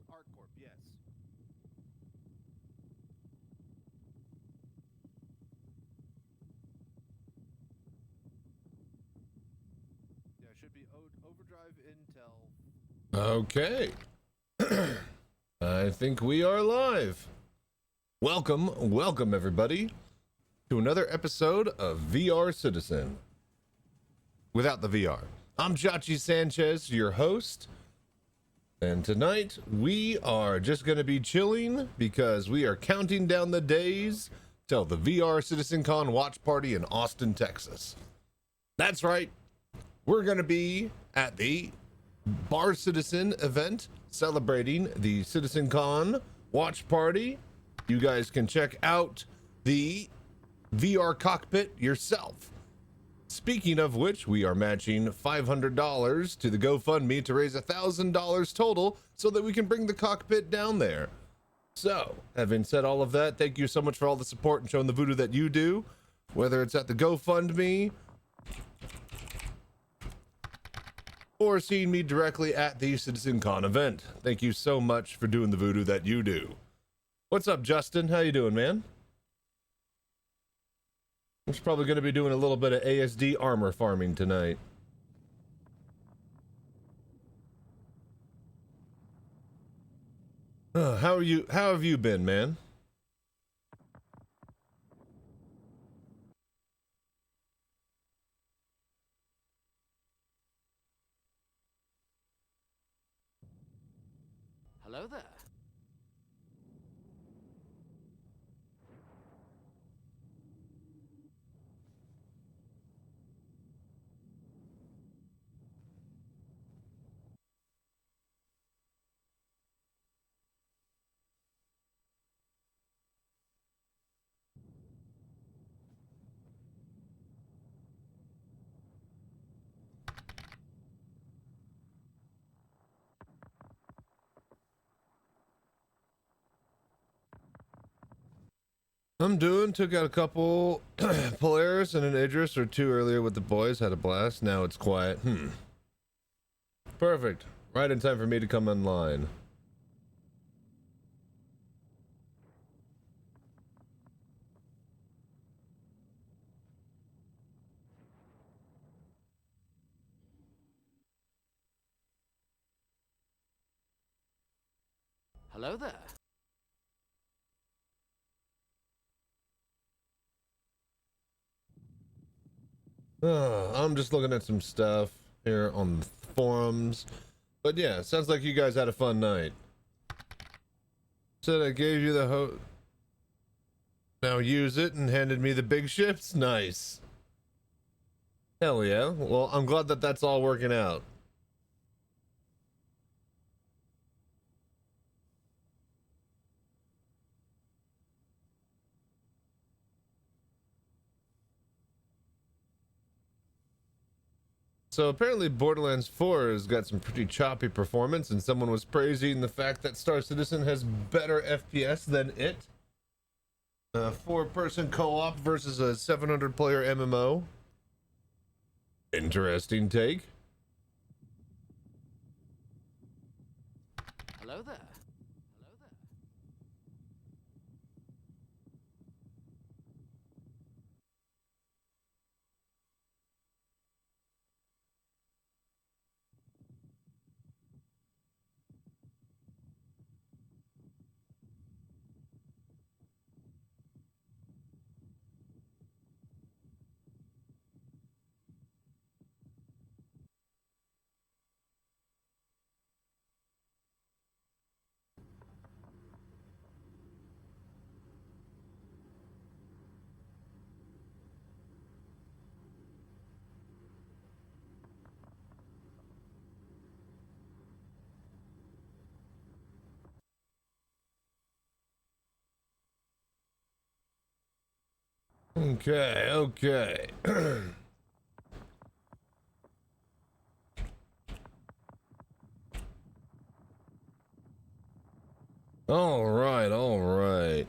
ArtCorp, yes. Yeah, it should be Overdrive Intel. Okay. I think we are live. Welcome everybody to another episode of VR Citizen. Without the VR. I'm Chachi Sanchez, your host. And tonight we are just going to be chilling because we are counting down the days till the VR Citizencon watch party in Austin, Texas. That's right. We're going to be at the Bar Citizen event celebrating the Citizencon watch party. You guys can check out the VR cockpit yourself. Speaking of which, we are matching $500 to the GoFundMe to raise $1,000 total so that we can bring the cockpit down there. So, having said all of that, thank you so much for all the support and showing the voodoo that you do, whether it's at the GoFundMe or seeing me directly at the Citizencon event. Thank you so much for doing the voodoo that you do. What's up, Justin? How you doing, man? I'm probably going to be doing a little bit of ASD armor farming tonight. How have you been, man? Hello there. I'm doing, took out a couple Polaris and an Idris or two earlier with the boys, had a blast. Now it's quiet. Perfect. Right in time for me to come online. Hello there. I'm just looking at some stuff here on the forums. But yeah, sounds like you guys had a fun night. Said I gave you the now use it and handed me the big ships. Nice. Hell yeah. Well, I'm glad that that's all working out. So apparently Borderlands 4 has got some pretty choppy performance, and someone was praising the fact that Star Citizen has better FPS than it. 4-person co-op versus a 700-player MMO. Interesting take. Hello there. Okay. All right.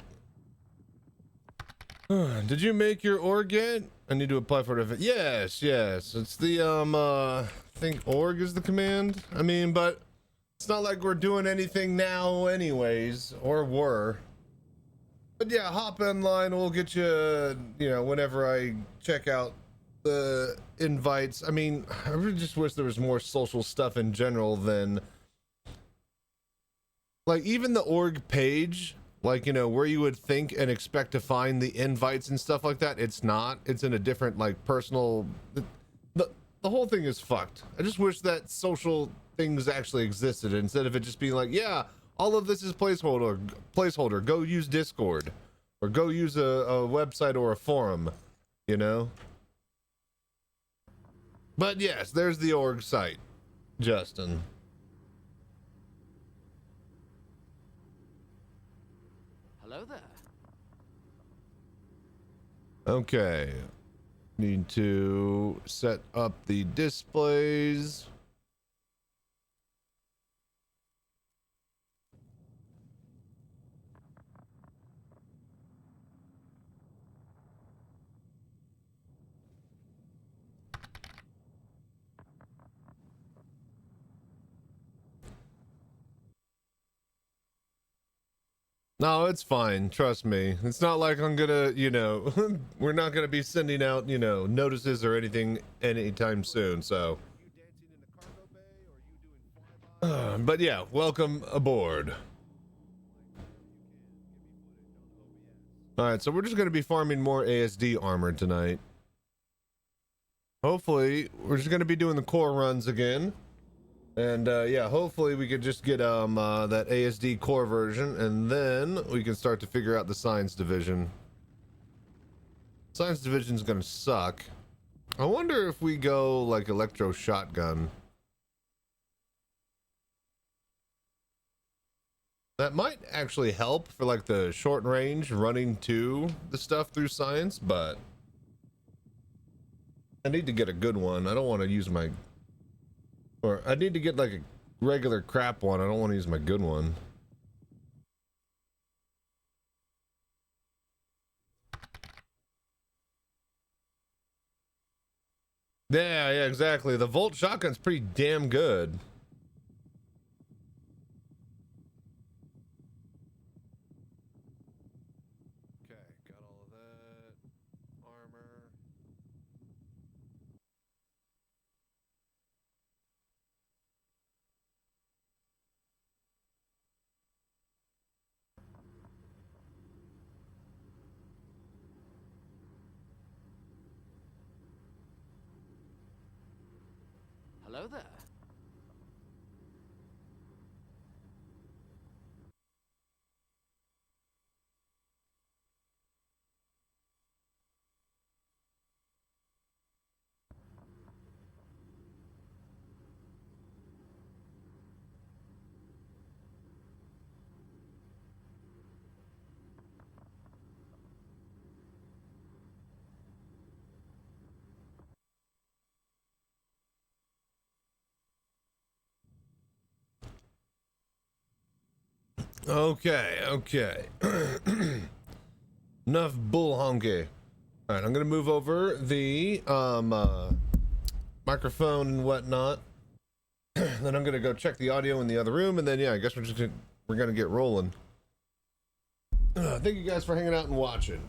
Did you make your org yet? I need to apply for it. Yes. It's the I think org is the command. I mean, but It's not like we're doing anything now anyways, or were. But yeah, hop online. We'll get you, you know, whenever I check out the invites. I mean, I really just wish there was more social stuff in general than, like, even the org page, like, you know, where you would think and expect to find the invites and stuff like that. It's not. It's in a different, like, personal. The whole thing is fucked. I just wish that social things actually existed instead of it just being like, yeah, all of this is placeholder. Go use Discord or go use a website or a forum, you know? But yes, there's the org site, Justin. Hello there. Okay. Need to set up the displays. No, it's fine. Trust me. It's not like I'm gonna, you know, we're not gonna be sending out, you know, notices or anything anytime soon, so. You dancing in the cargo bay, or you doing flyby? But yeah, welcome aboard. All right, so we're just gonna be farming more ASD armor tonight. Hopefully, we're just gonna be doing the core runs again. And yeah, hopefully we could just get that ASD core version, and then we can start to figure out the science division. Science division's gonna suck. I wonder if we go like electro shotgun. That might actually help for like the short range running to the stuff through science, but I need to get a good one. I don't want to use my, or I need to get like a regular crap one. I don't want to use my good one. Yeah, exactly. The Volt shotgun's pretty damn good. Okay, got all of that. Armor. Hello there. Okay. Enough bull honky. All right, I'm gonna move over the microphone and whatnot. Then I'm gonna go check the audio in the other room, and then yeah, I guess we're gonna get rolling. Thank you guys for hanging out and watching.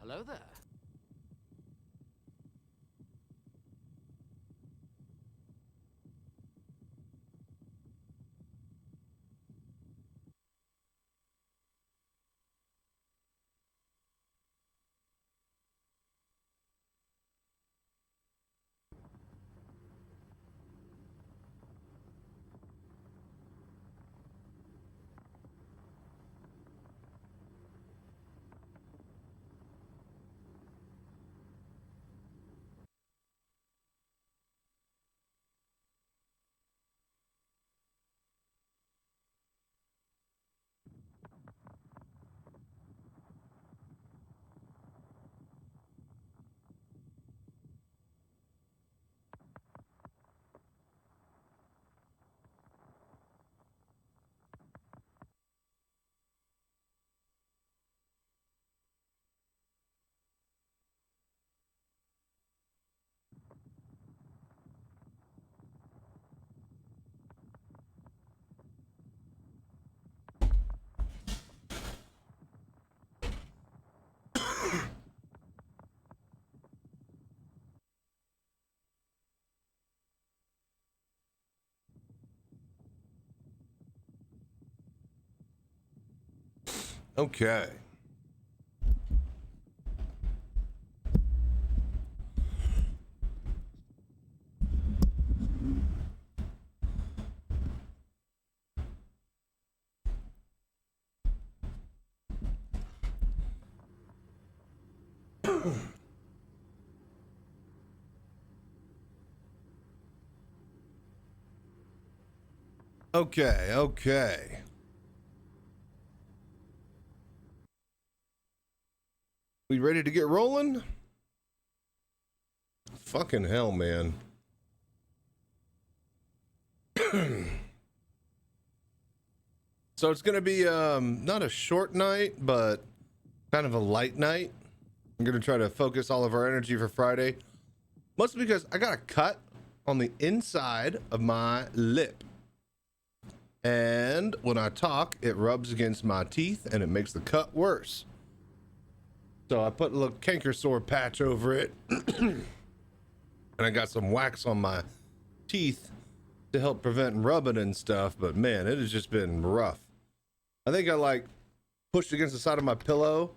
Hello there. Okay. Okay. We ready to get rolling? Fucking hell, man. So it's gonna be not a short night, but kind of a light night. I'm gonna try to focus all of our energy for Friday. Mostly because I got a cut on the inside of my lip. And when I talk, it rubs against my teeth and it makes the cut worse. So I put a little canker sore patch over it. And I got some wax on my teeth to help prevent rubbing and stuff. But man, it has just been rough. I think I like pushed against the side of my pillow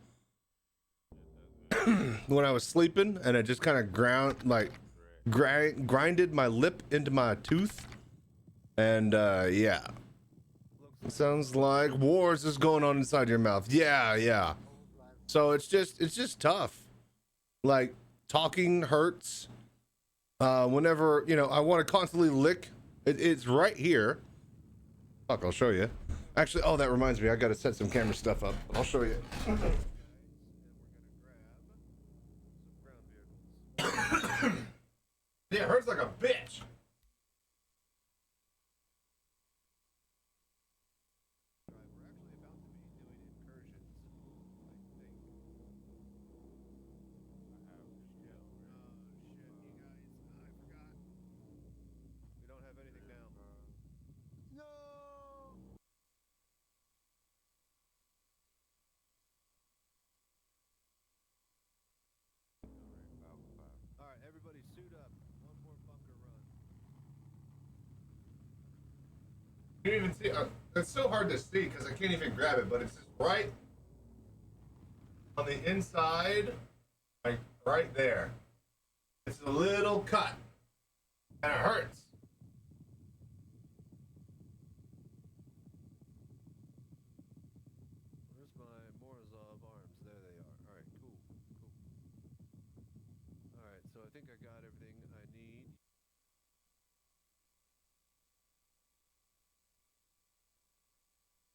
when I was sleeping, and it just kind of grinded my lip into my tooth. And yeah. It sounds like wars is going on inside your mouth. Yeah. So it's just tough. Like talking hurts. Whenever, you know, I want to constantly lick. It's right here. Fuck, I'll show you. Actually, oh, that reminds me, I gotta set some camera stuff up. I'll show you. Yeah, it hurts like a bitch. Everybody suit up. One more bunker run. You can't even see. It's so hard to see because I can't even grab it, but it's just right on the inside, like right there. It's a little cut, and it hurts. Where's my Morozov arms? There they are. All right, cool. All right, so I think I got everything I need.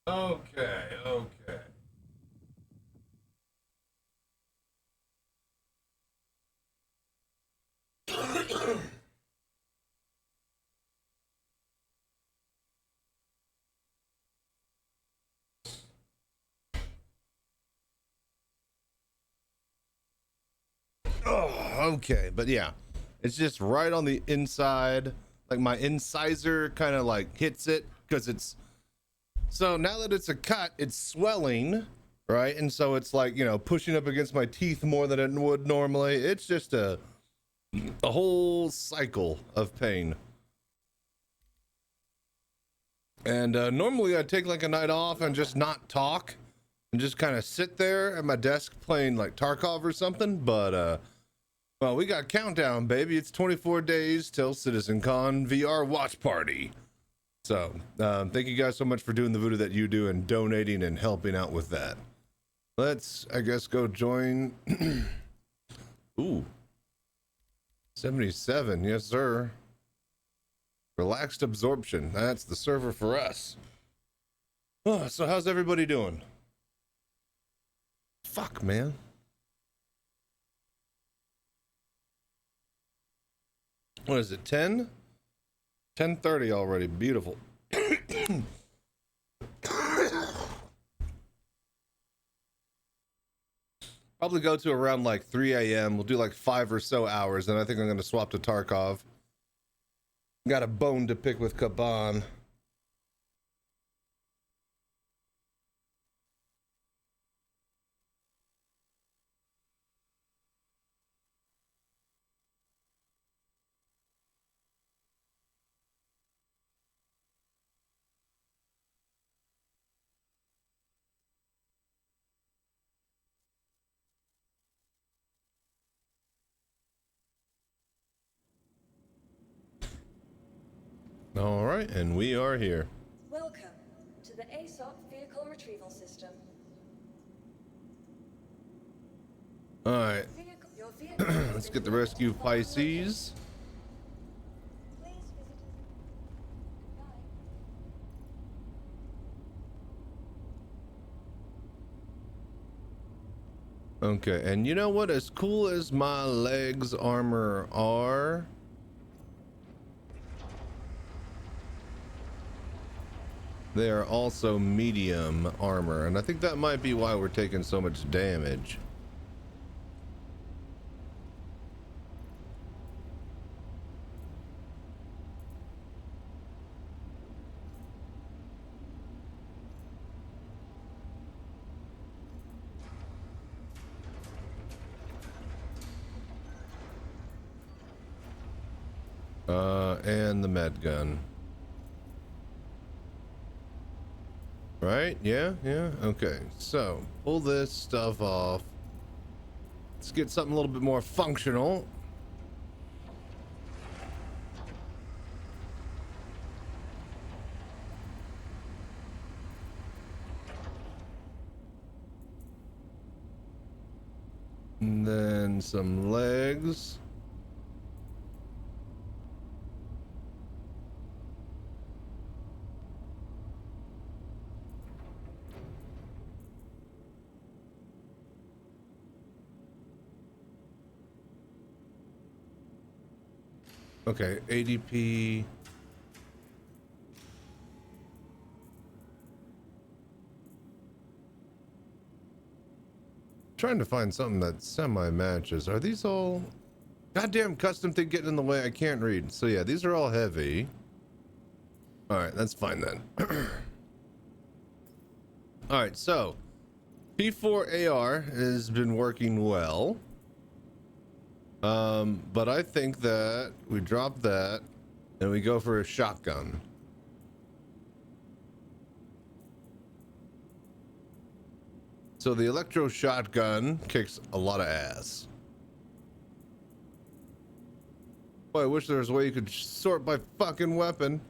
Okay. Oh, okay, but yeah, it's just right on the inside. Like my incisor kind of like hits it because it's so now that it's a cut, it's swelling right? And so it's like, you know, pushing up against my teeth more than it would normally. It's just a whole cycle of pain. And normally I'd take like a night off and just not talk and just kind of sit there at my desk playing like Tarkov or something. But well, we got countdown, baby. It's 24 days till Citizencon VR watch party. So thank you guys so much for doing the voodoo that you do and donating and helping out with that. Let's, I guess, go join. Ooh, 77. Yes, sir. Relaxed absorption. That's the server for us. Oh, so how's everybody doing? Fuck, man. What is it, 10? 10:30 already. Beautiful. Probably go to around like 3 a.m. We'll do like 5 or so hours, and I think I'm going to swap to Tarkov. Got a bone to pick with Kaban. All right, and we are here. Welcome to the ASOP Vehicle Retrieval System. All right, Your vehicle let's get the rescue Pisces. Please visit. Goodbye. Okay, and you know what? As cool as my legs armor are, they are also medium armor, and I think that might be why we're taking so much damage. And the med gun. Right? Yeah, yeah. Okay, so pull this stuff off. Let's get something a little bit more functional. And then some legs. Okay, ADP. Trying to find something that semi-matches. Are these all... Goddamn custom thing getting in the way. I can't read. So yeah, these are all heavy. All right, that's fine then. All right, so P4AR has been working well. But I think that we drop that and we go for a shotgun. So the electro shotgun kicks a lot of ass. Boy, I wish there was a way you could sort by fucking weapon.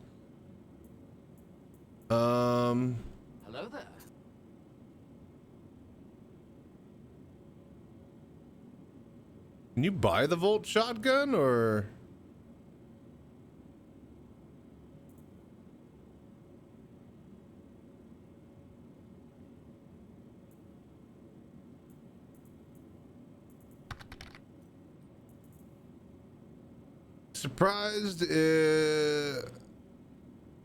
Hello there. Can you buy the Volt shotgun or? Surprised.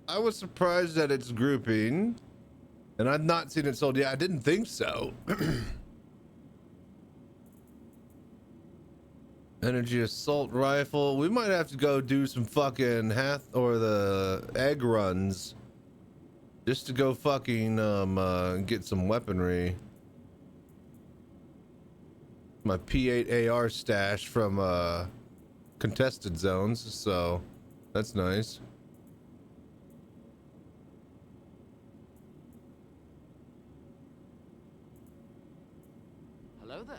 I was surprised at its grouping, and I've not seen it sold. Yeah, I didn't think so. Energy assault rifle. We might have to go do some fucking or the egg runs just to go fucking get some weaponry. my P8 AR stash from contested zones, so that's nice. Hello there.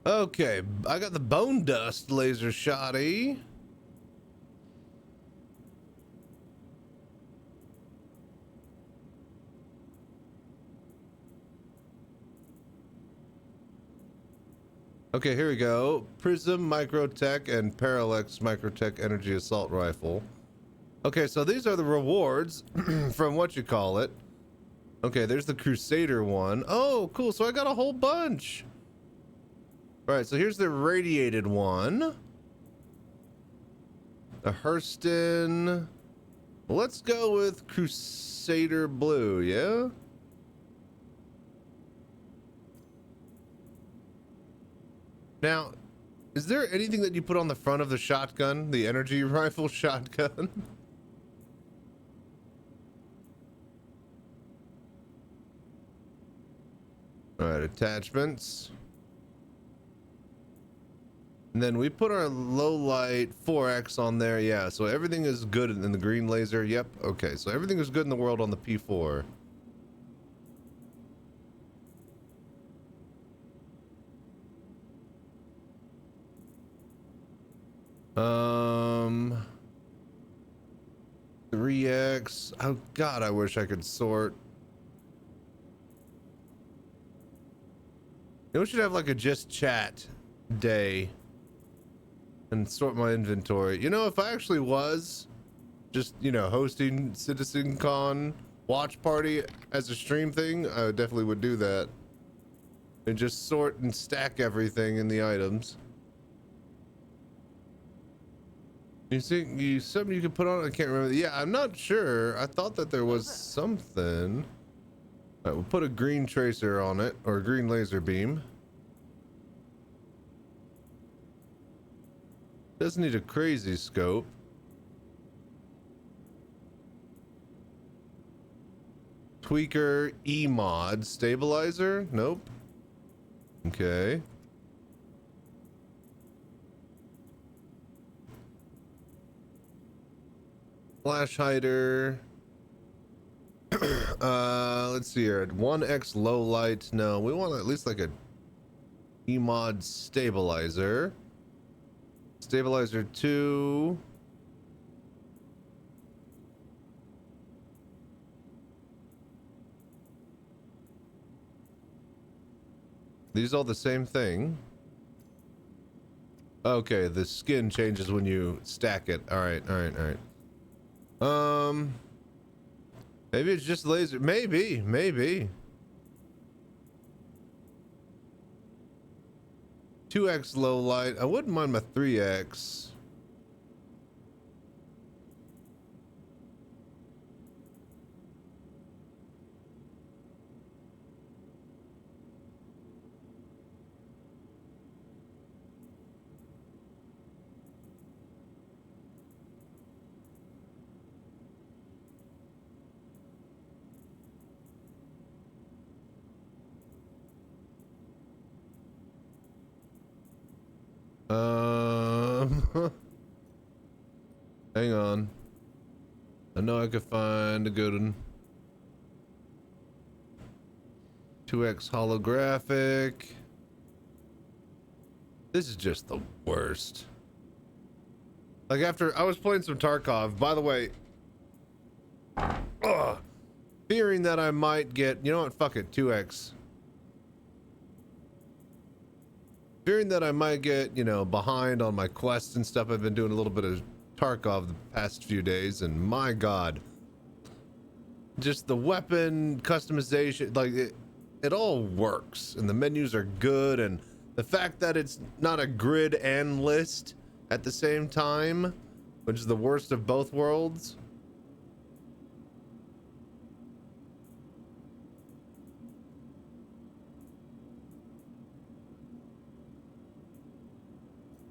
Okay, I got the bone dust laser shotty. Okay, here we go. Prism Microtech and Parallax Microtech Energy Assault Rifle. Okay, so these are the rewards from what you call it. Okay, there's the Crusader one. Oh, cool. So I got a whole bunch. All right, so here's the radiated one. The Hurston. Let's go with Crusader Blue, yeah? Now, is there anything that you put on the front of the shotgun? The energy rifle shotgun? All right, attachments. And then we put our low light 4X on there. Yeah, so everything is good in the green laser. Yep. Okay, so everything is good in the world on the P4. Um, 3X. Oh God, I wish I could sort. You know, we should have like a just chat day and sort my inventory. You know, if I actually was just, you know, hosting Citizencon watch party as a stream thing, I definitely would do that. And just sort and stack everything in the items. You think something you could put on? I can't remember. Yeah, I'm not sure. I thought that there was something. All right, we'll put a green tracer on it, or a green laser beam. Doesn't need a crazy scope. Tweaker E-mod stabilizer? Nope. Okay. Flash hider. Let's see here. 1X low light. No, we want at least like a E-mod stabilizer. Stabilizer 2. These all the same thing. Okay, the skin changes when you stack it. All right. Maybe it's just laser. Maybe. 2X low light. I wouldn't mind my 3X. Hang on. I know I could find a good one. 2X holographic. This is just the worst. Like after I was playing some Tarkov, by the way, fearing that I might get, you know what, fuck it, 2X. Fearing that I might get, you know, behind on my quests and stuff. I've been doing a little bit of Tarkov the past few days, and my God, just the weapon customization, like it all works, and the menus are good, and the fact that it's not a grid and list at the same time, which is the worst of both worlds.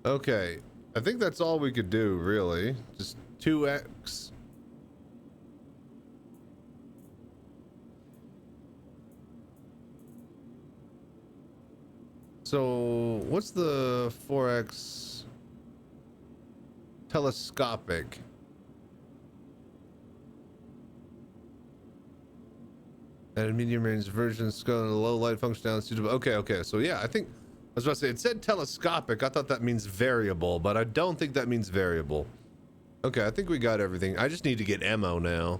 Okay, I think that's all we could do, really. Just 2X. So what's the 4X telescopic? And a medium range version scope and a low light functionality suitable. Okay. So yeah, I think I was about to say it said telescopic. I thought that means variable, but I don't think that means variable. Okay, I think we got everything. I just need to get ammo now.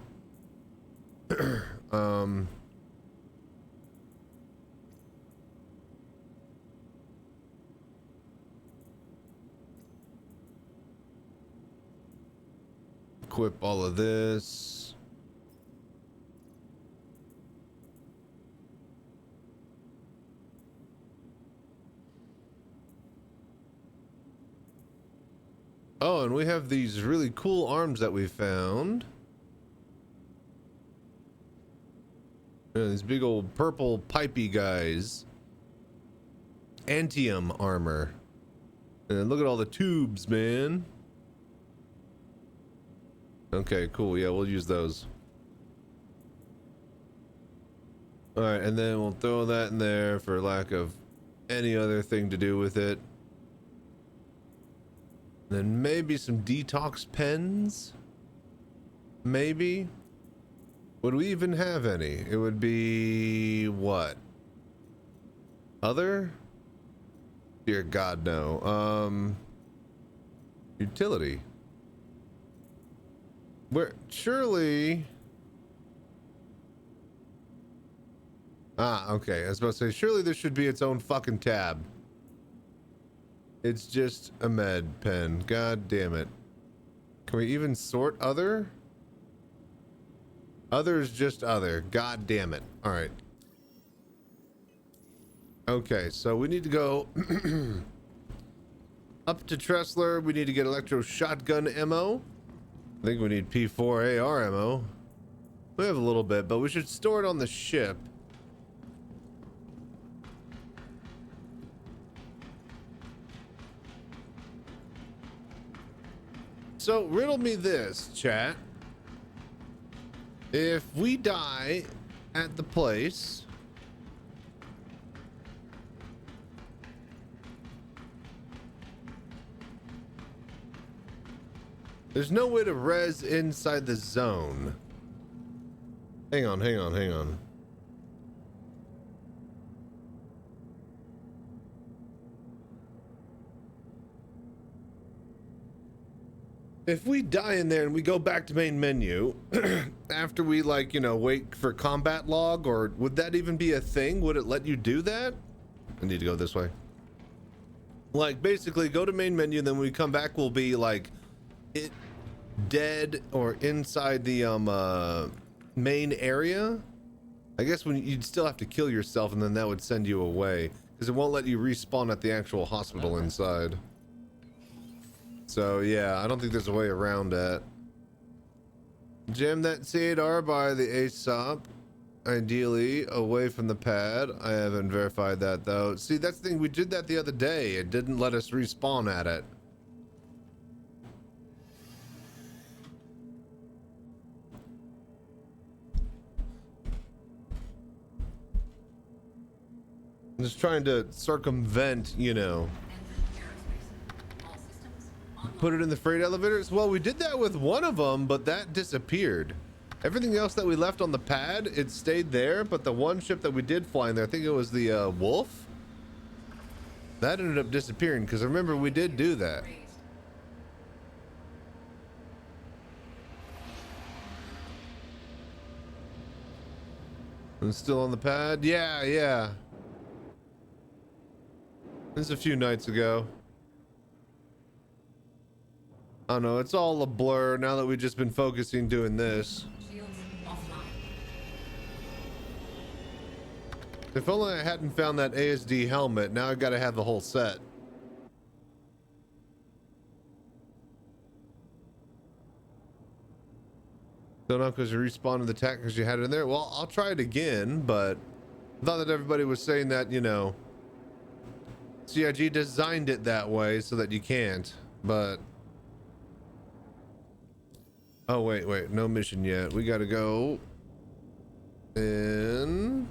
Equip all of this. Oh, and we have these really cool arms that we found. Yeah, these big old purple pipey guys. Antium armor. And look at all the tubes, man. Okay, cool. Yeah, we'll use those. All right, and then we'll throw that in there for lack of any other thing to do with it. Then maybe some detox pens. Maybe. Would we even have any? It would be what? Other? Dear God, no. Utility. Where surely. Ah, okay. I was about to say, surely there should be its own fucking tab. It's just a med pen. God damn it. Can we even sort other? Other is just other. God damn it. All right. Okay, so we need to go up to Tressler. We need to get electro shotgun ammo. I think we need P4 AR ammo. We have a little bit, but we should store it on the ship. So riddle me this, chat. If we die at the place, there's no way to res inside the zone. Hang on. If we die in there and we go back to main menu after we, like, you know, wait for combat log, or would that even be a thing? Would it let you do that? I need to go this way. Like, basically go to main menu, then when we come back we'll be like it dead or inside the main area. I guess when you'd still have to kill yourself, and then that would send you away because it won't let you respawn at the actual hospital inside. So yeah, I don't think there's a way around that. Jam that C8R by the ASOP, ideally away from the pad. I haven't verified that though. See, that's the thing, we did that the other day. It didn't let us respawn at it. I'm just trying to circumvent, you know. Put it in the freight elevators. Well, we did that with one of them, but that disappeared. Everything else that we left on the pad, it stayed there, but the one ship that we did fly in there, I think it was the Wolf, that ended up disappearing, because remember we did do that. It's still on the pad. Yeah. This is a few nights ago. I don't know, it's all a blur now that we've just been focusing doing this. If only I hadn't found that ASD helmet. Now I've got to have the whole set. Don't know because you respawned the attack because you had it in there. Well, I'll try it again, but I thought that everybody was saying that, you know, CIG designed it that way so that you can't, but... Oh, wait, no mission yet. We gotta go in...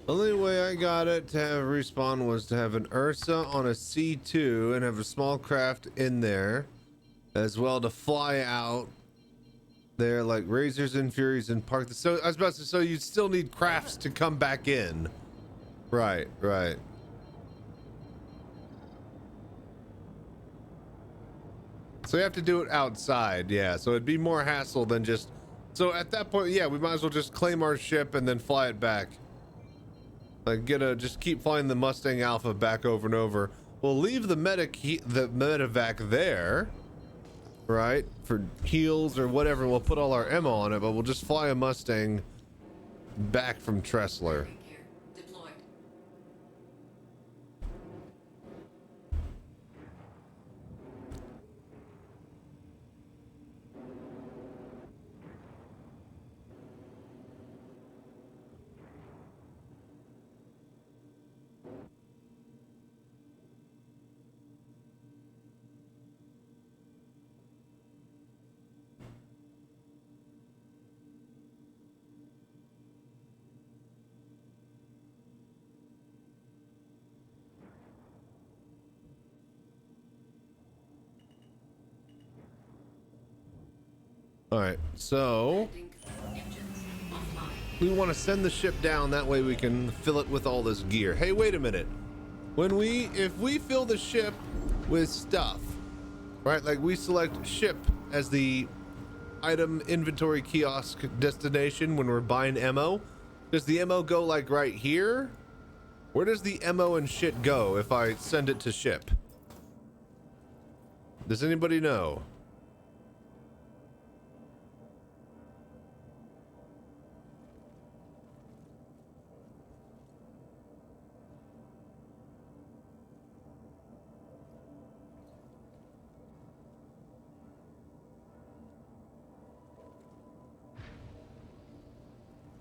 Only way I got it to have respawn was to have an Ursa on a C2 and have a small craft in there as well to fly out there like Razors and Furies and park the. So I was about to. So you still need crafts to come back in. Right, right. So you have to do it outside, yeah. So it'd be more hassle than just. So at that point, yeah, we might as well just claim our ship and then fly it back. Like just keep flying the Mustang Alpha back over and over. We'll leave the medevac there, right, for heals or whatever. We'll put all our ammo on it, but we'll just fly a Mustang back from Tressler. All right, so we want to send the ship down. That way we can fill it with all this gear. Hey, wait a minute. If we fill the ship with stuff, right? Like we select ship as the item inventory kiosk destination when we're buying ammo. Does the ammo go like right here? Where does the ammo and shit go if I send it to ship? Does anybody know?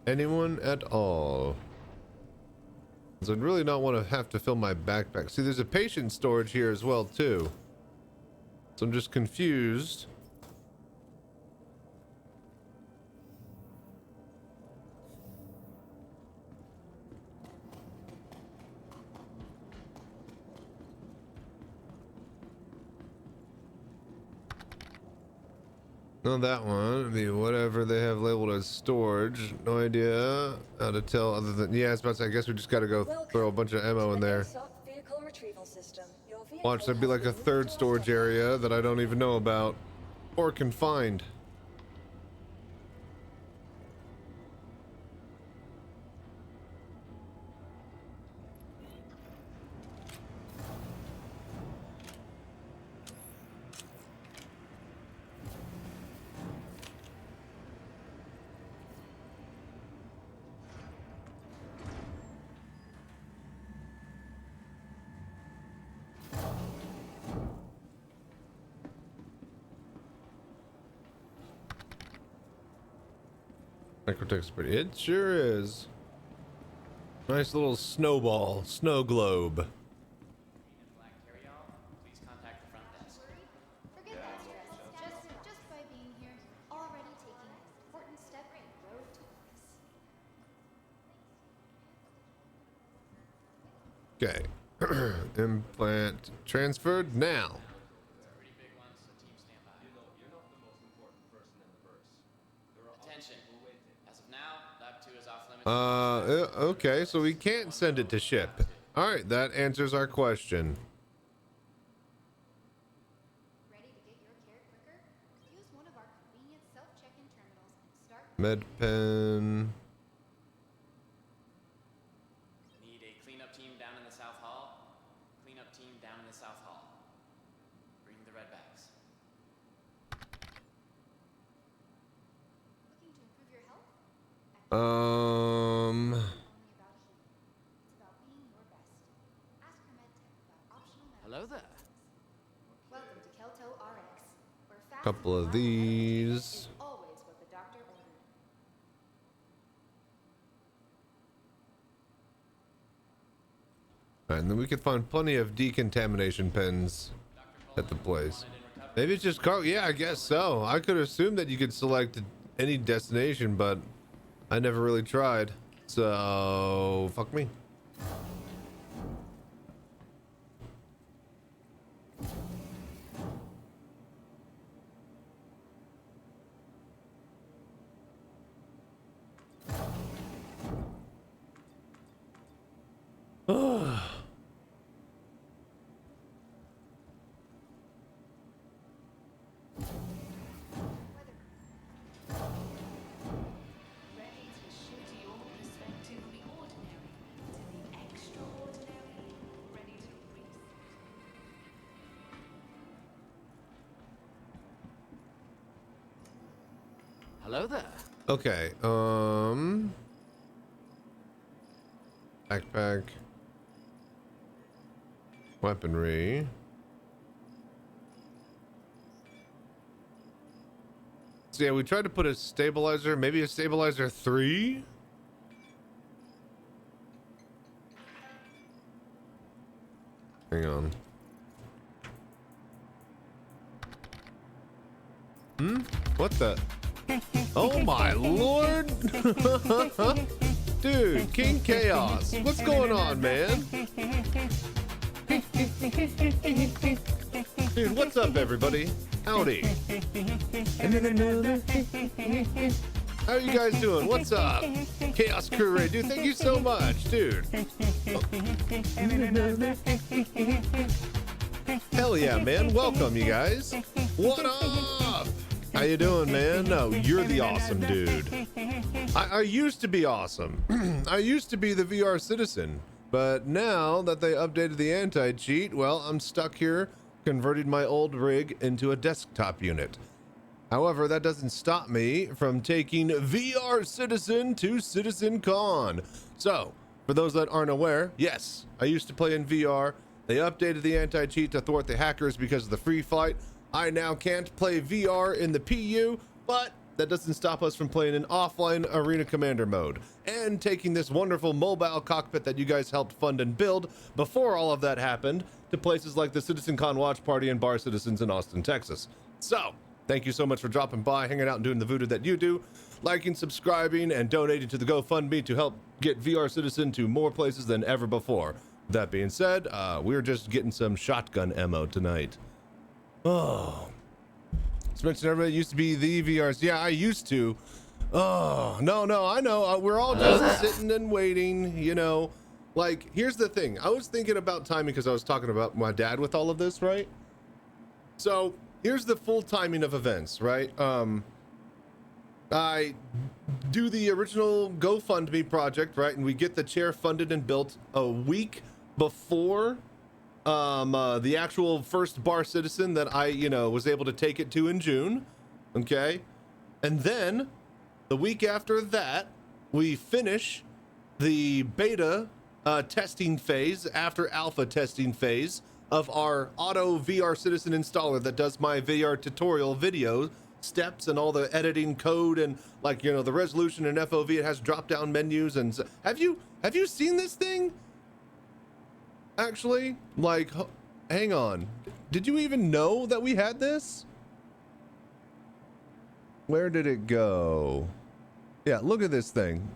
Anyone at all? So I'd really not want to have to fill my backpack. See, there's a patient storage here as well, too. So I'm just confused. No, that one. I mean, whatever they have labeled as storage. No idea how to tell other than... Yeah, it's about to say, I guess we just got to go throw a bunch of ammo in there. Watch, there'd be like a third storage area that I don't even know about or can find. Microtext, but it sure is. Nice little snowball, snow globe. Okay. Implant transferred now. Okay, so we can't send it to ship. All right, that answers our question. Ready to get your care quicker? Use one of our convenient self-check-in terminals and start. MedPen. Need a cleanup team down in the South Hall. Cleanup team down in the South Hall. Bring the red bags. Looking to improve your health? Hello there. Welcome to Kelto RX, where fast Couple of and these. is always what the doctor ordered. All right, and then we could find plenty of decontamination pens at the place. Maybe it's just cargo. Yeah, I guess so. I could assume that you could select any destination, but I never really tried. So, fuck me. Ready to shift your perspective from the ordinary to the extraordinary. Ready to reset. Hello there. Okay, backpack, weaponry. So yeah, we tried to put a stabilizer, maybe a stabilizer 3. Hang on. What the? Oh my lord! Dude, King Chaos. What's going on, man? Dude, what's up, everybody? Howdy. How are you guys doing? What's up? Chaos Crew Ray, dude, thank you so much, dude. Hell yeah, man. Welcome, you guys. What up? How you doing, man? No, you're the awesome dude. I used to be awesome. I used to be the VR citizen, but now that they updated the anti-cheat, well, I'm stuck here converting my old rig into a desktop unit. However, that doesn't stop me from taking VR Citizen to Citizencon. So, for those that aren't aware, yes, I used to play in VR. They updated the anti-cheat to thwart the hackers because of the free flight. I now can't play VR in the PU, but that doesn't stop us from playing in offline Arena Commander mode and taking this wonderful mobile cockpit that you guys helped fund and build before all of that happened to places like the Citizencon watch party and Bar Citizens in Austin, Texas. So, thank you so much for dropping by, hanging out, and doing the voodoo that you do, liking, subscribing, and donating to the GoFundMe to help get VR Citizen to more places than ever before. That being said, we're just getting some shotgun ammo tonight. Oh. Just mentioned everybody used to be the VRs. Yeah, I used to. Oh, no, I know. We're all just sitting and waiting, you know. Like, here's the thing. I was thinking about timing because I was talking about my dad with all of this, right? So, here's the full timing of events, right? I do the original GoFundMe project, right? And we get the chair funded and built a week before the actual first Bar Citizen that I, was able to take it to in June. Okay. And then the week after that, we finish the beta testing phase after alpha testing phase of our auto VR Citizen installer that does my VR tutorial video steps and all the editing code and the resolution and FOV. It has drop down menus. And have you seen this thing? Actually, hang on. Did you even know that we had this? Where did it go? Yeah, look at this thing.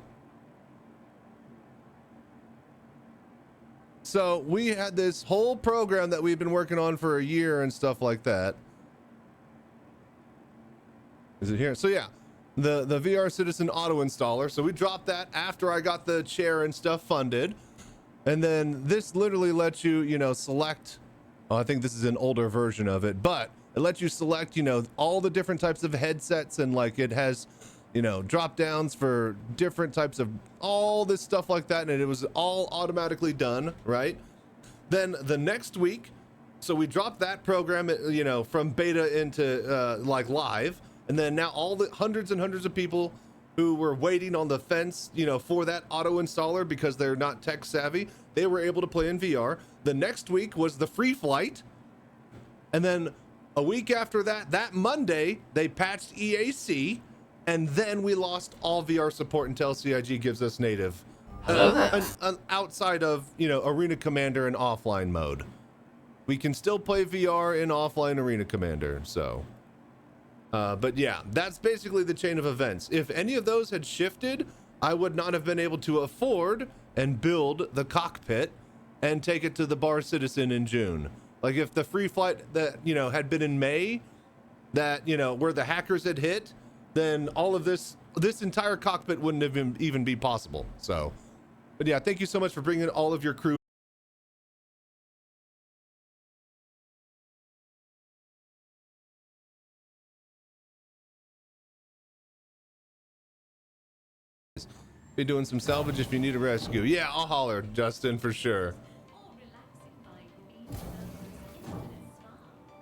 So we had this whole program that we've been working on for a year and stuff like that. Is it here? So yeah, the VR Citizen auto installer. So we dropped that after I got the chair and stuff funded. And then this literally lets you, select, I think this is an older version of it, but it lets you select, all the different types of headsets and it has, drop downs for different types of all this stuff like that. And it was all automatically done, right? Then the next week, so we dropped that program, from beta into live. And then now all the hundreds and hundreds of people who were waiting on the fence, for that auto installer because they're not tech savvy, they were able to play in VR. The next week was the free flight. And then a week after that, that Monday, they patched EAC. And then we lost all VR support until CIG gives us native. Outside of, Arena Commander and offline mode. We can still play VR in offline Arena Commander, so... but yeah, that's basically the chain of events. If any of those had shifted, I would not have been able to afford and build the cockpit and take it to the Bar Citizen in June. Like if the free flight that, you know, had been in May, that, you know, where the hackers had hit, then all of this entire cockpit wouldn't have even be possible. So, but yeah, thank you so much for bringing all of your crew. Be doing some salvage if you need a rescue. Yeah, I'll holler, Justin, for sure.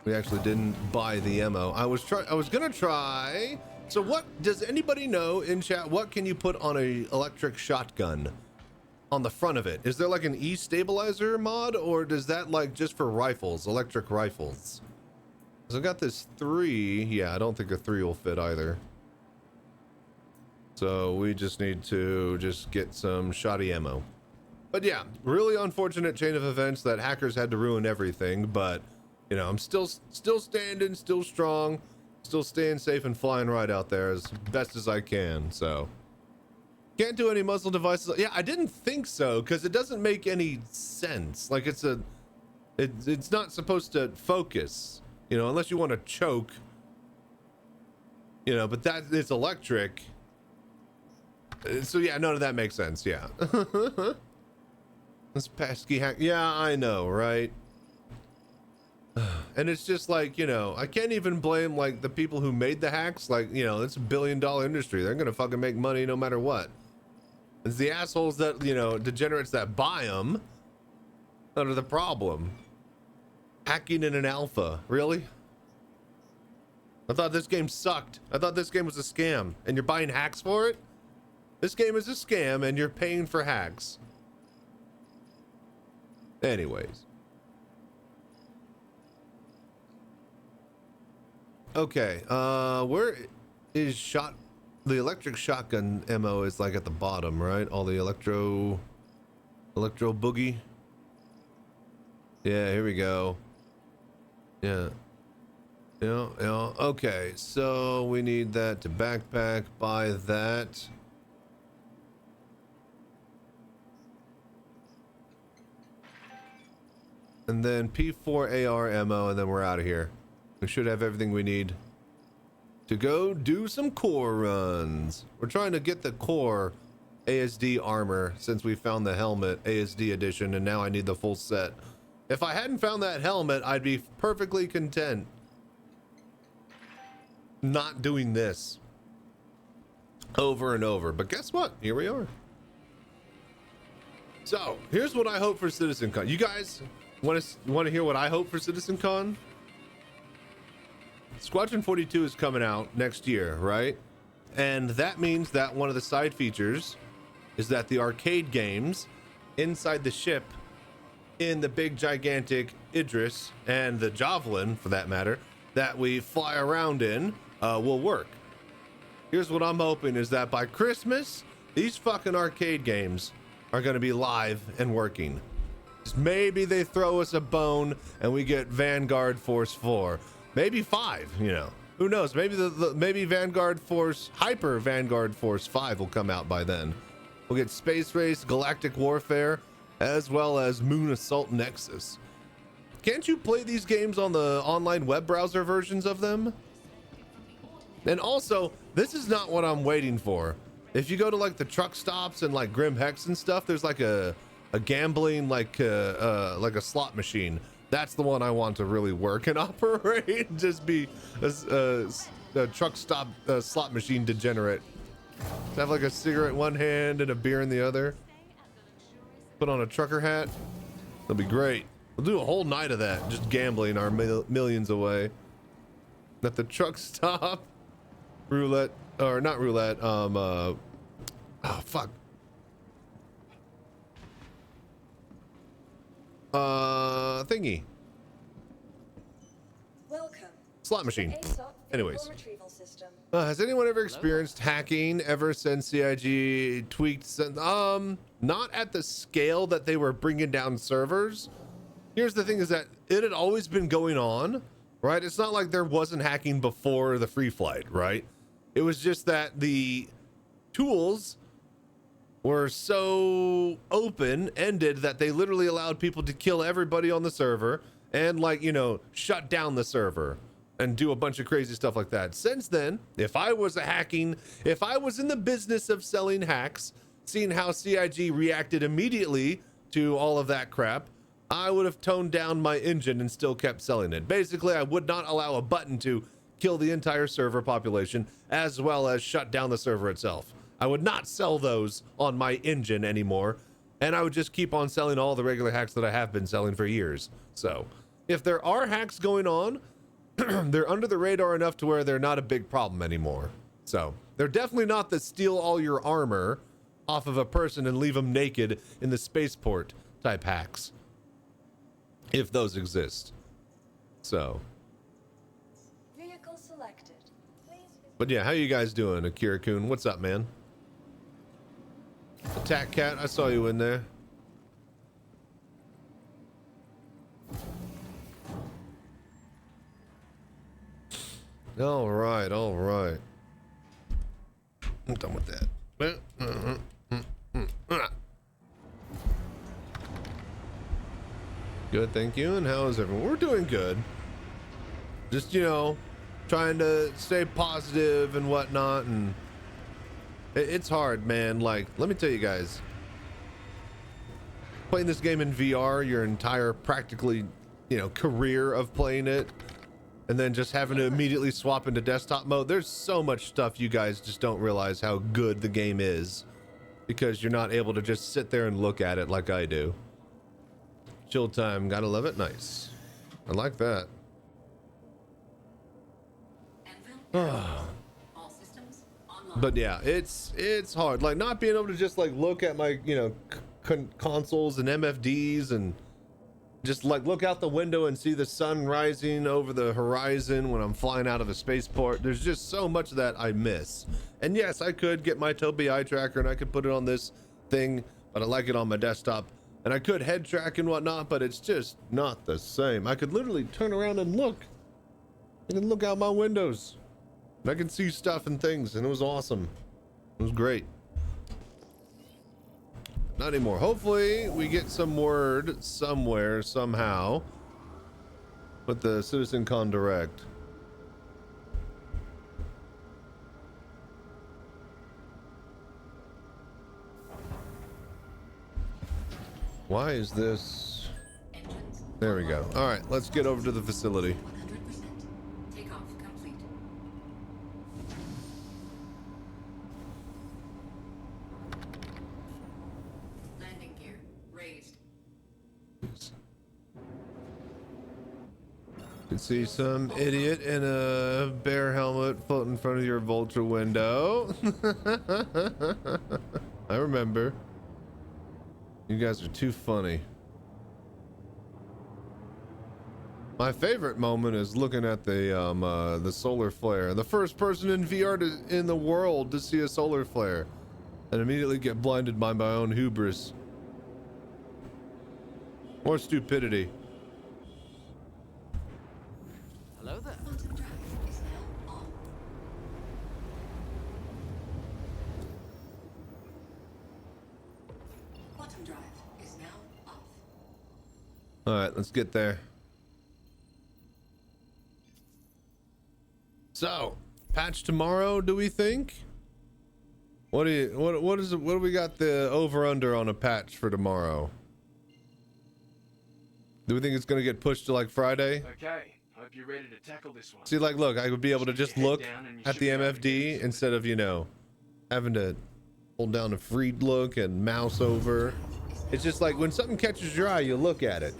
We actually didn't buy the ammo. I was gonna try. So what does anybody know in chat? What can you put on a electric shotgun on the front of it? Is there like an E-stabilizer mod, or does that like just for rifles, electric rifles? So I got this 3. Yeah, I don't think a 3 will fit either. So we just need to just get some shoddy ammo. But yeah, really unfortunate chain of events that hackers had to ruin everything. But you know, I'm still standing, still strong, still staying safe and flying right out there as best as I can. So can't do any muzzle devices. Yeah, I didn't think so because it doesn't make any sense. Like it's not supposed to focus, you know, unless you want to choke, you know, but that it's electric. So yeah, none of that makes sense. Yeah. This pesky hack. Yeah, I know, right? And it's just like, you know, I can't even blame like the people who made the hacks. Like, you know, it's $1 billion industry. They're gonna fucking make money no matter what. It's the assholes that, you know, degenerates that buy them that are the problem. Hacking in an alpha, really? I thought this game sucked. I thought this game was a scam, and you're buying hacks for it? This game is a scam and you're paying for hacks. Anyways. Okay, where is the electric shotgun ammo is like at the bottom, right? All the electro boogie. Yeah, here we go. Yeah. Yeah, okay, so we need that to backpack, buy that. And then P4 AR ammo, and then we're out of here. We should have everything we need to go do some core runs. We're trying to get the core ASD armor since we found the helmet ASD edition, and now I need the full set. If I hadn't found that helmet, I'd be perfectly content not doing this over and over. But guess what? Here we are. So here's what I hope for Citizencon. You guys want to hear what I hope for Citizencon? Squadron 42 is coming out next year, right? And that means that one of the side features is that the arcade games inside the ship in the big gigantic Idris and the Javelin, for that matter, that we fly around in will work. Here's what I'm hoping is that by Christmas, these fucking arcade games are going to be live and working. Maybe they throw us a bone and we get Vanguard Force 4, maybe 5, you know, who knows? Maybe maybe Vanguard Force, Hyper Vanguard Force 5 will come out by then. We'll get Space Race, Galactic Warfare, as well as Moon Assault Nexus. Can't you play these games on the online web browser versions of them? And also, this is not what I'm waiting for. If you go to like the truck stops and like Grim Hex and stuff, there's like a gambling like a slot machine. That's the one I want to really work and operate. Just be a truck stop slot machine degenerate. Have like a cigarette in one hand and a beer in the other. Put on a trucker hat. That'll be great. We'll do a whole night of that, just gambling our millions away. At the truck stop, roulette, or not roulette, oh fuck. Thingy. Welcome. Slot machine. To the ASOP Anyways. vehicle retrieval system. Has anyone ever experienced hacking ever since CIG tweaked? Not at the scale that they were bringing down servers. Here's the thing is that it had always been going on, right? It's not like there wasn't hacking before the free flight, right? It was just that the tools were so open-ended that they literally allowed people to kill everybody on the server and, like, you know, shut down the server and do a bunch of crazy stuff like that. Since then, if I was in the business of selling hacks, seeing how CIG reacted immediately to all of that crap, I would have toned down my engine and still kept selling it. Basically, I would not allow a button to kill the entire server population as well as shut down the server itself. I would not sell those on my engine anymore, and I would just keep on selling all the regular hacks that I have been selling for years. So if there are hacks going on, they're under the radar enough to where they're not a big problem anymore. So they're definitely not the steal all your armor off of a person and leave them naked in the spaceport type hacks, if those exist. So, Vehicle selected. but yeah, how you guys doing, Akira-kun? What's up, man? Attack Cat, I saw you in there. All right, all right. I'm done with that. Good, thank you. And how is everyone? We're doing good. Just, you know, trying to stay positive and whatnot. And it's hard, man. Like, let me tell you guys, playing this game in VR, your entire practically, you know, career of playing it, and then just having to immediately swap into desktop mode. There's so much stuff you guys just don't realize how good the game is because you're not able to just sit there and look at it like I do. Chill time, gotta love it. Nice. I like that. But yeah, it's hard. Like not being able to just like look at my, you know, consoles and MFDs and just like look out the window and see the sun rising over the horizon when I'm flying out of a spaceport. There's just so much that I miss. And yes, I could get my Tobii Eyetracker and I could put it on this thing, but I like it on my desktop. And I could head track and whatnot, but it's just not the same. I could literally turn around and look. I can look out my windows. And I can see stuff and things, and it was awesome. It was great. Not anymore. Hopefully we get some word somewhere, somehow, with the Citizencon Direct. Why is this? There we go. All right, let's get over to the facility. 100%. Takeoff complete. Landing gear raised. You can see some idiot in a bear helmet floating in front of your Vulture window. I remember. You guys are too funny. My favorite moment is looking at the solar flare. The first person in VR in the world to see a solar flare and immediately get blinded by my own hubris or stupidity. Hello there. Quantum drive is now on. Quantum drive is now off. All right, let's get there. So, patch tomorrow, do we think? What do we got the over under on a patch for tomorrow? Do we think it's going to get pushed to like Friday? Okay, hope you're ready to tackle this one. See, like, look, I would be able to just look at the MFD instead of, you know, having to hold down a free look and mouse over. It's just like when something catches your eye, you look at it.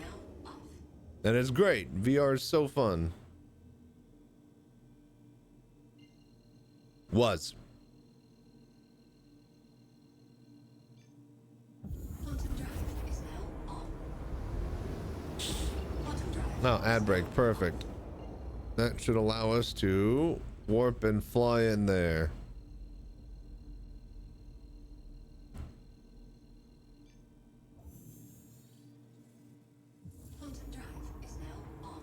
And it's great. VR is so fun. Was. Quantum drive is now on. Quantum drive. Now, ad break. Perfect. That should allow us to warp and fly in there. Quantum drive is now on.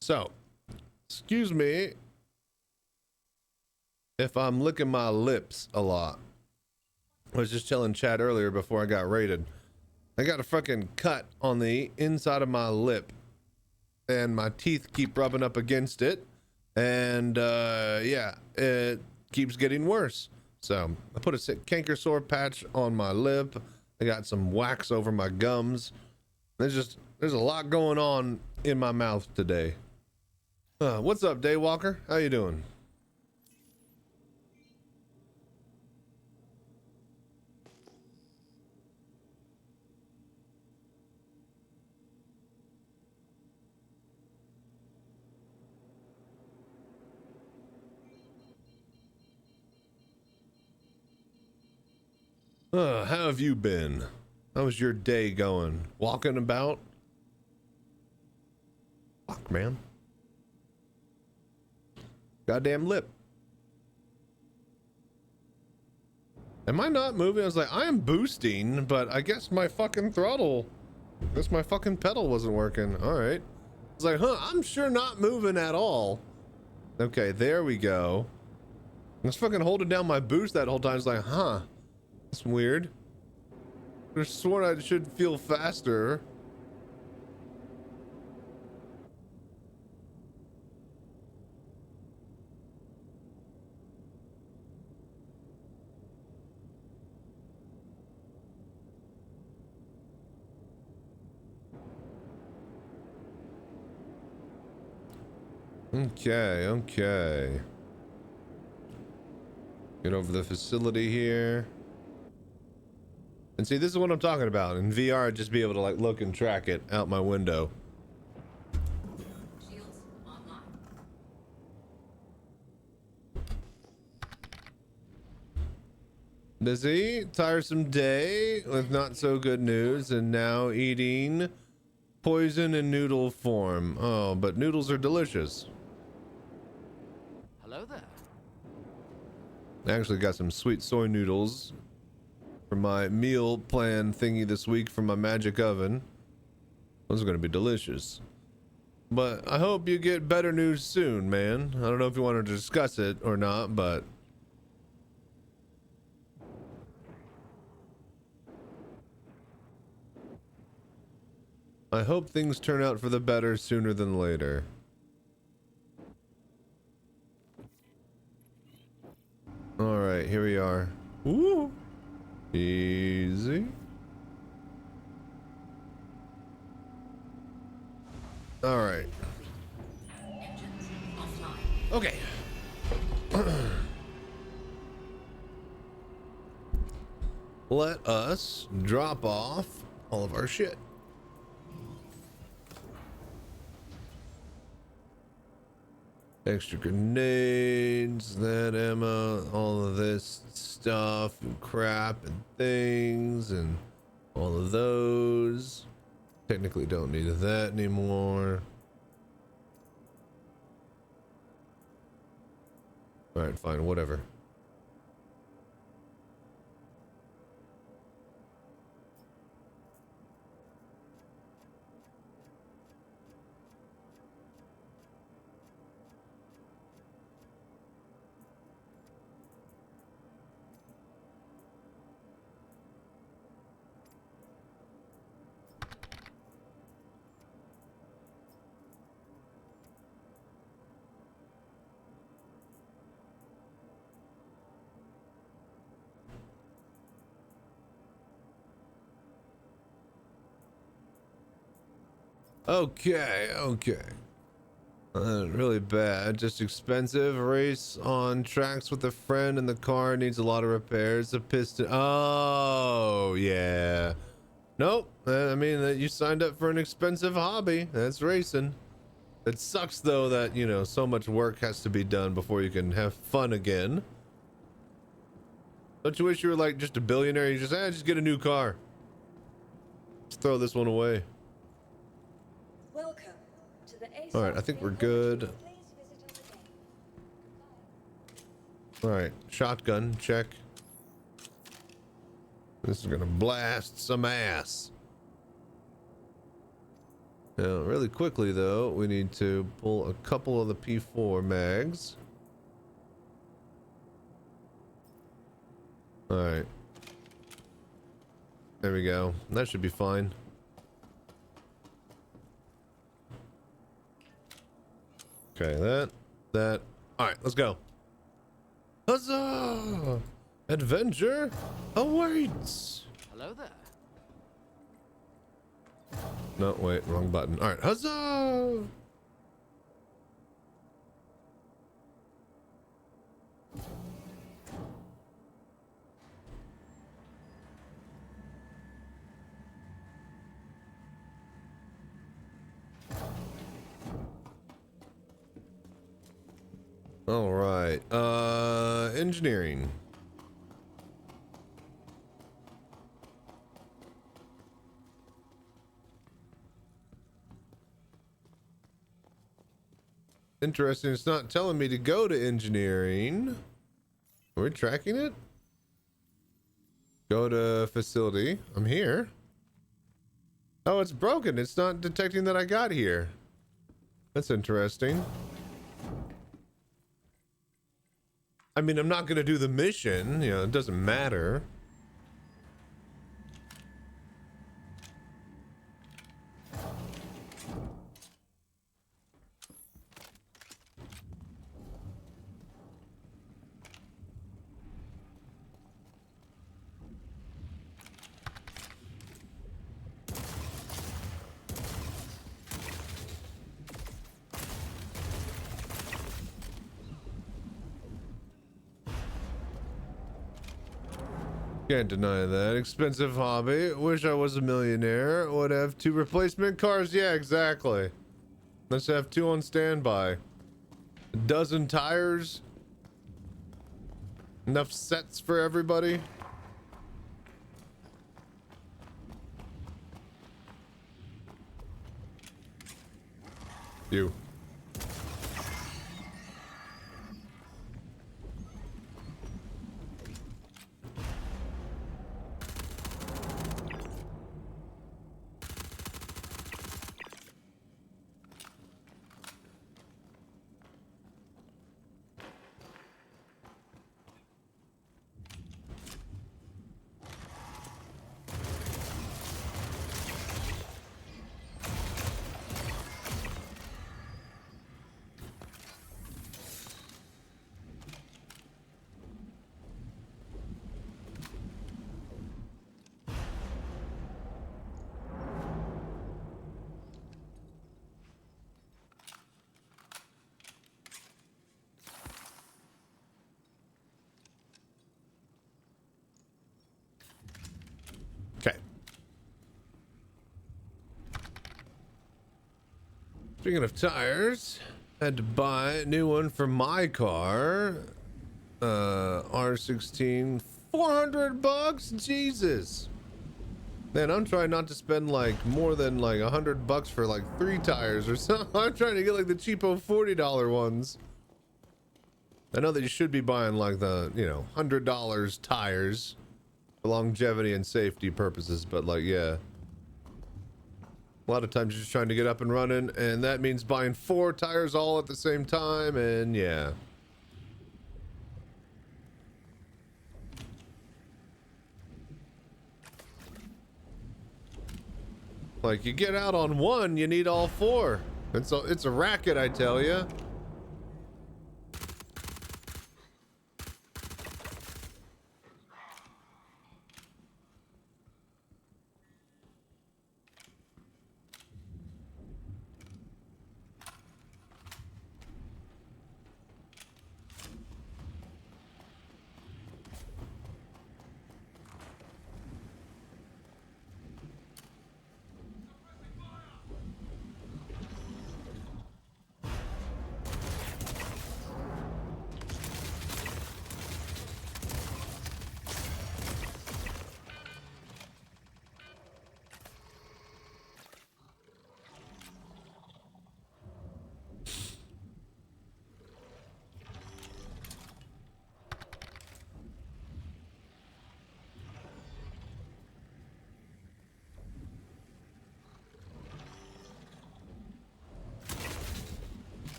So, excuse me if I'm licking my lips a lot. I was just telling Chad earlier before I got raided. I got a fucking cut on the inside of my lip, and my teeth keep rubbing up against it, and yeah, it keeps getting worse. So I put a canker sore patch on my lip. I got some wax over my gums. There's a lot going on in my mouth today. What's up, Daywalker? How you doing? How have you been? How's your day going? Walking about? Fuck, man. Goddamn lip. Am I not moving? I was like, I am boosting, but I guess my fucking throttle, I guess my fucking pedal wasn't working. All right. I was like, I'm sure not moving at all. Okay, there we go. I was fucking holding down my boost that whole time. I was like, that's weird. I sworn I should feel faster. Okay. Get over the facility here. And see, this is what I'm talking about. In VR, I'd just be able to like look and track it out my window. Shields online. Busy, tiresome day with not so good news, and now eating poison in noodle form. Oh, but noodles are delicious. Hello there. I actually got some sweet soy noodles for my meal plan thingy this week from my magic oven. Those are going to be delicious. But I hope you get better news soon, man. I don't know if you want to discuss it or not, but I hope things turn out for the better sooner than later. All right, here we are. Woo! Easy. All right. Engines offline. Okay. Let us drop off all of our shit. Extra grenades, that ammo, all of this stuff and crap and things and all of those. Technically don't need that anymore. All right, fine, whatever. Okay. Really bad, just expensive. Race on tracks with a friend and the car needs a lot of repairs. A piston. Oh, yeah. Nope. I mean, you signed up for an expensive hobby. That's racing. It sucks, though, that, you know, so much work has to be done before you can have fun again. Don't you wish you were, like, just a billionaire? You just get a new car. Just throw this one away. Welcome to the ASOP. All right, I think we're good. Please visit us again. All right, shotgun, check. This is gonna blast some ass. Now, really quickly though, we need to pull a couple of the P4 mags. All right. There we go. That should be fine. Okay, that. All right, let's go. Huzzah! Adventure awaits. Hello there. No, wait, wrong button. All right, huzzah! All right, engineering. Interesting, it's not telling me to go to engineering. Are we tracking it? Go to facility. I'm here. Oh, it's broken. It's not detecting that I got here. That's interesting. I mean, I'm not going to do the mission. You know, it doesn't matter. Can't deny that. Expensive hobby. Wish I was a millionaire. Would have 2 replacement cars. Yeah, exactly. Let's have 2 on standby. A dozen tires. Enough sets for everybody. You. Okay. Speaking of tires, had to buy a new one for my car. R16, $400. Jesus. Man, I'm trying not to spend like more than like $100 for like 3 tires or something. I'm trying to get like the cheapo $40 ones. I know that you should be buying like the, you know, $100 tires for longevity and safety purposes, but like, yeah. A lot of times you're just trying to get up and running, and that means buying 4 tires all at the same time, and yeah. Like, you get out on one, you need all 4. It's a racket, I tell you.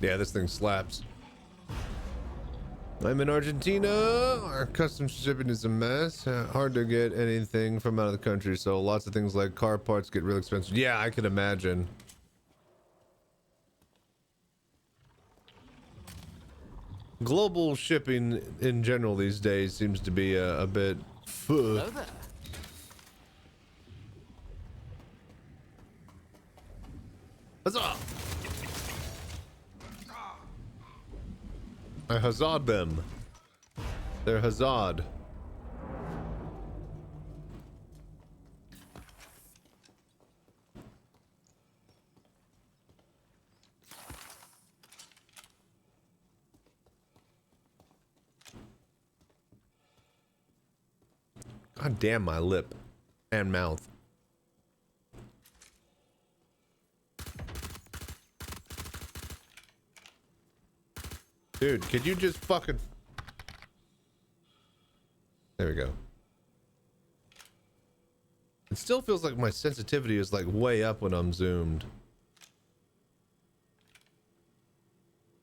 Yeah, this thing slaps. I'm in Argentina. Our customs shipping is a mess. Hard to get anything from out of the country, so lots of things like car parts get real expensive. Yeah, I can imagine. Global shipping in general these days seems to be a bit Hello there. Huzzah! I huzza'd them. They're huzza'd. God damn my lip and mouth. Dude, could you just fucking... There we go. It still feels like my sensitivity is like way up when I'm zoomed.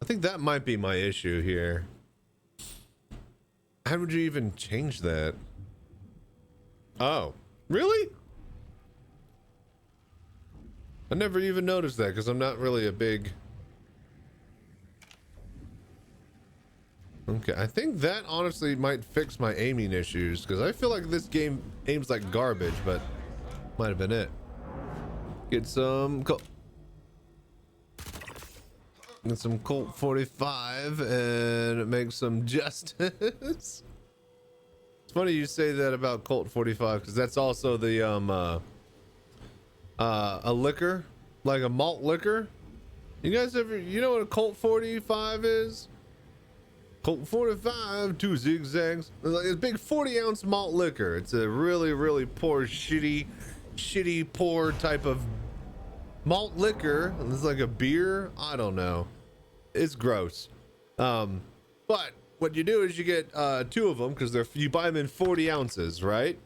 I think that might be my issue here. How would you even change that? Oh, really? I never even noticed that because I'm not really a big... Okay, I think that honestly might fix my aiming issues because I feel like this game aims like garbage, but might have been it. Get some Colt 45 and make some justice. It's funny you say that about Colt 45 because that's also the a liquor, like a malt liquor. You guys ever, you know what a Colt 45 is? Colt 45, 2 zigzags. It's like a big 40-ounce malt liquor. It's a really, really poor, shitty, poor type of malt liquor. It's like a beer. I don't know. It's gross. But what you do is you get 2 of them because you buy them in 40 ounces, right?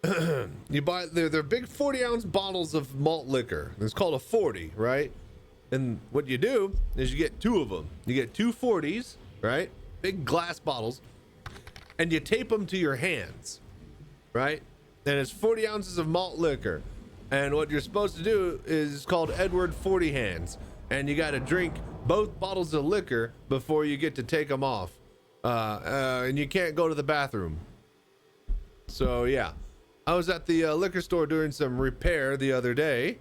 They're big 40-ounce bottles of malt liquor. It's called a 40, right? And what you do is you get 2 of them. You get 2 40s. Right? Big glass bottles, and you tape them to your hands, right? And it's 40 ounces of malt liquor. And what you're supposed to do is called Edward 40 hands. And you got to drink both bottles of liquor before you get to take them off. And you can't go to the bathroom. So yeah, I was at the liquor store doing some repair the other day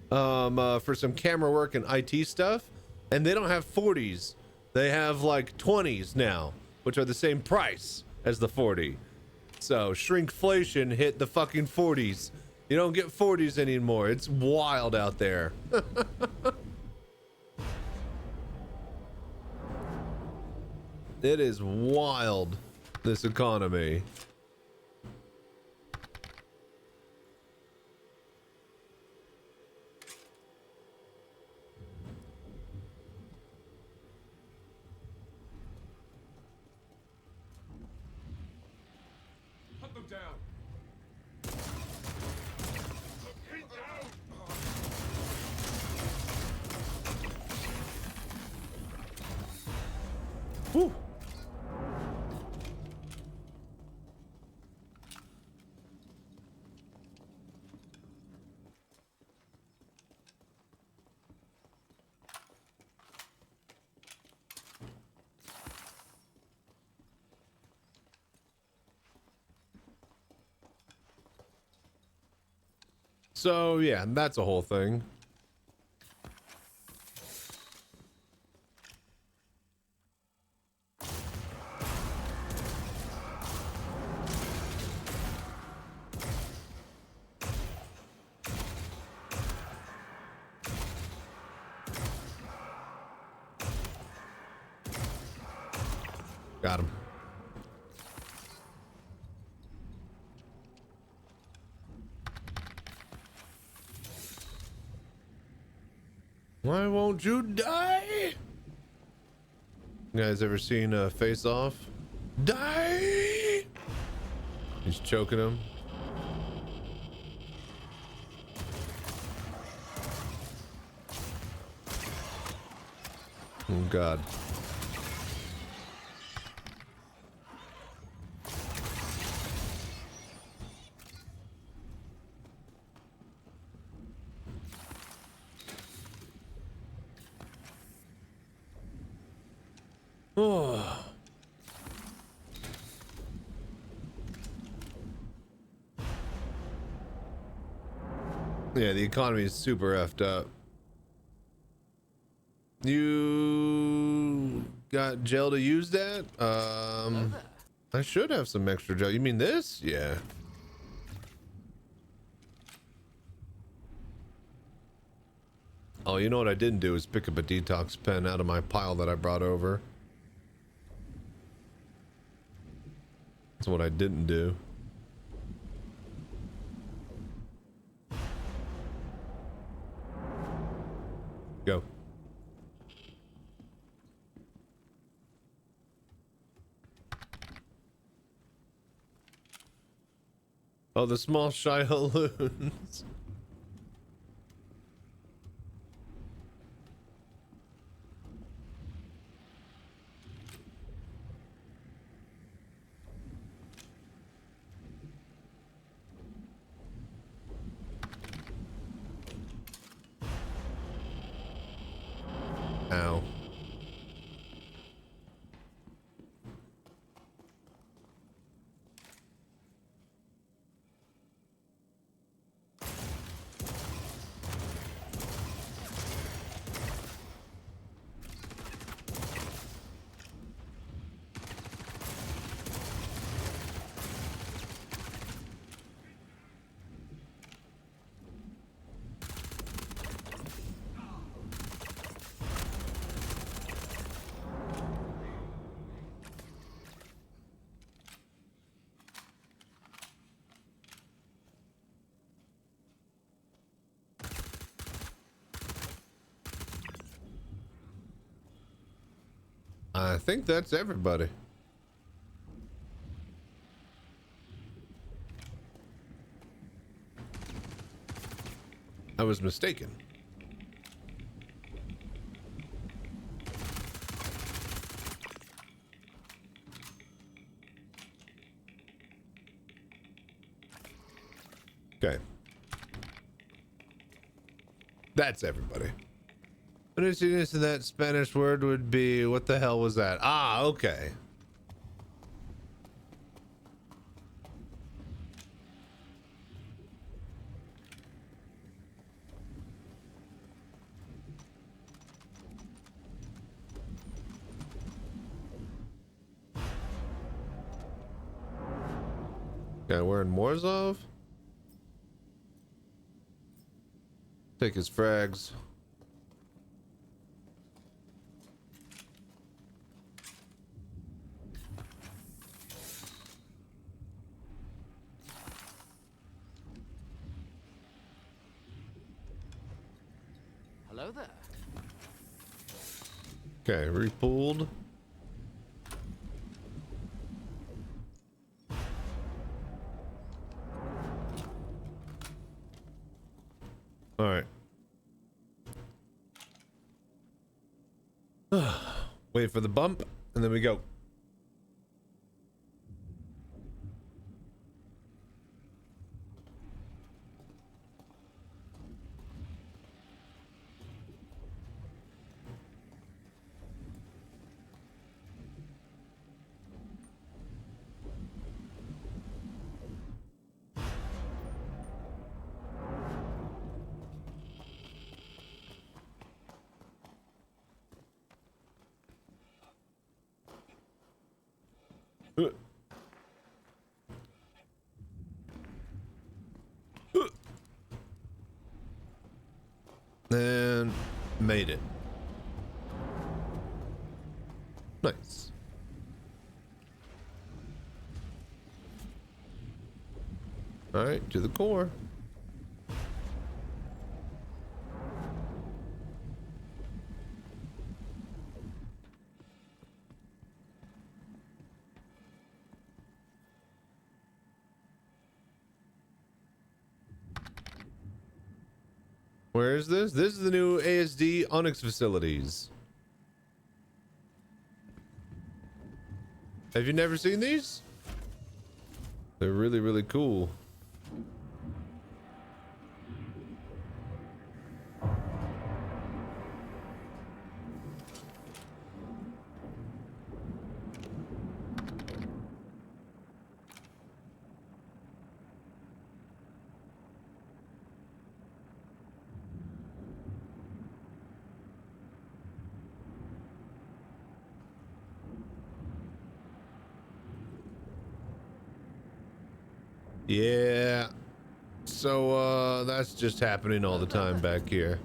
for some camera work and IT stuff. And they don't have 40s. They have like 20s now, which are the same price as the 40. So shrinkflation hit the fucking 40s. You don't get 40s anymore. It's wild out there. It is wild, this economy. Whew. So yeah, that's a whole thing. Got him. Why won't you die? You guys ever seen Face Off? Die! He's choking him. Oh God. Oh. Yeah, the economy is super effed up. You got gel to use that? I should have some extra gel. You mean this? Yeah. Oh, you know what I didn't do is pick up a detox pen out of my pile that I brought over. That's what I didn't do. Go. Oh, the small shy halloons. Ow. I think that's everybody. I was mistaken. Okay. That's everybody. What is the use of that Spanish word would be, what the hell was that? Ah, okay. Guy wearing Morzov? Take his frags. Hello there. Okay, repulled. All right. Wait for the bump, and then we go. And made it. Nice. All right, to the core. Where is this? This is the new ASD Onyx facilities. Have you never seen these? They're really, really cool. Yeah. So, that's just happening all the time back here.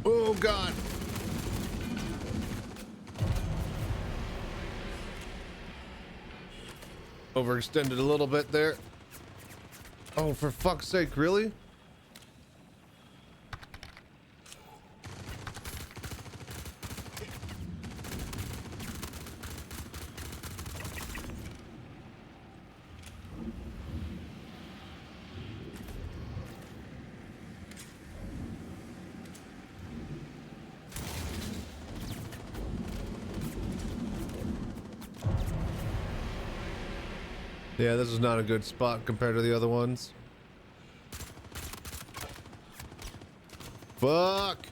Oh God. Overextended a little bit there. Oh, for fuck's sake, really? Yeah, this is not a good spot compared to the other ones. Fuck.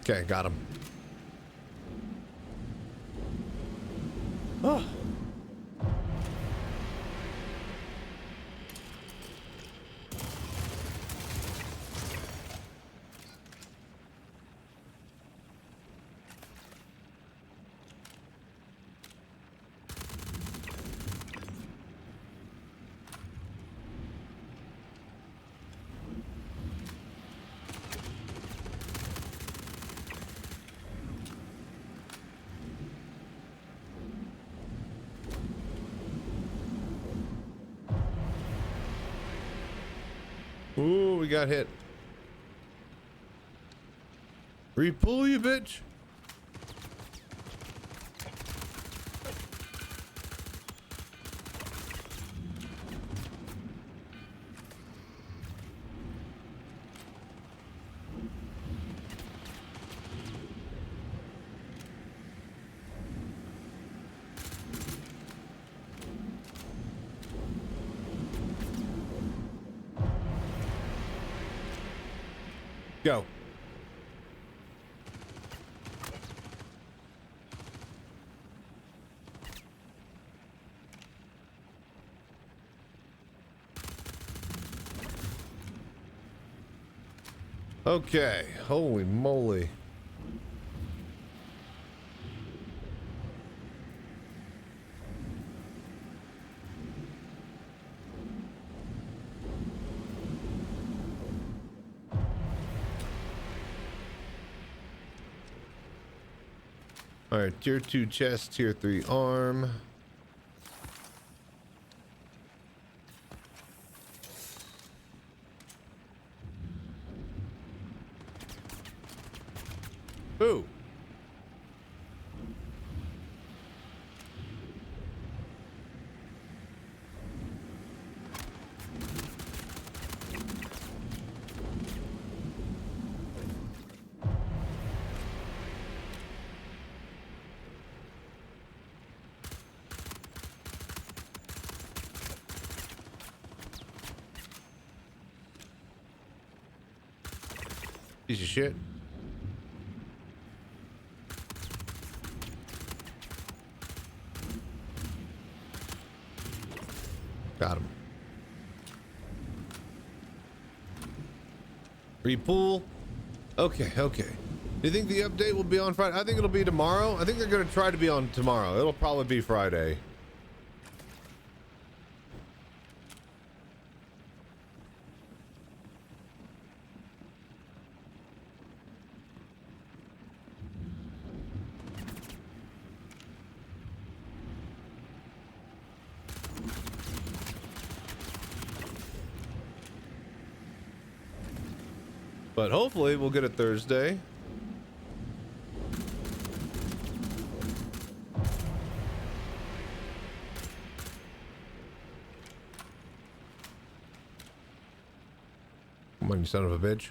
Okay, got him. Oh. Ooh, we got hit. Repull, you bitch. Go. Okay, holy moly. All right, tier 2 chest, tier 3 arm. Ooh. Piece of shit. Got him. Repull. Okay, okay. Do you think the update will be on Friday? I think it'll be tomorrow. I think they're going to try to be on tomorrow. It'll probably be Friday. But hopefully we'll get it Thursday. Come on, you son of a bitch.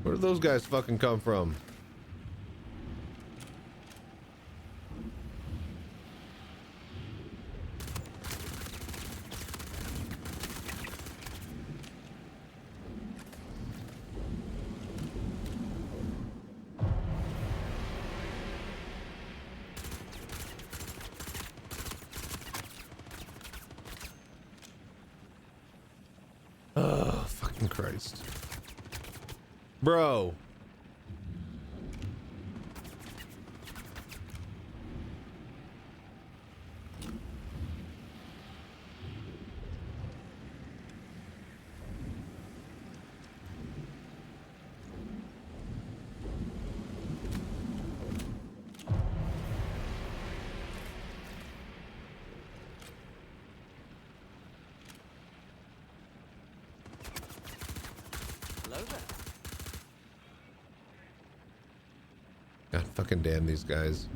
Where did those guys fucking come from? Oh, fucking Christ. Bro. Hello there. God fucking damn these guys.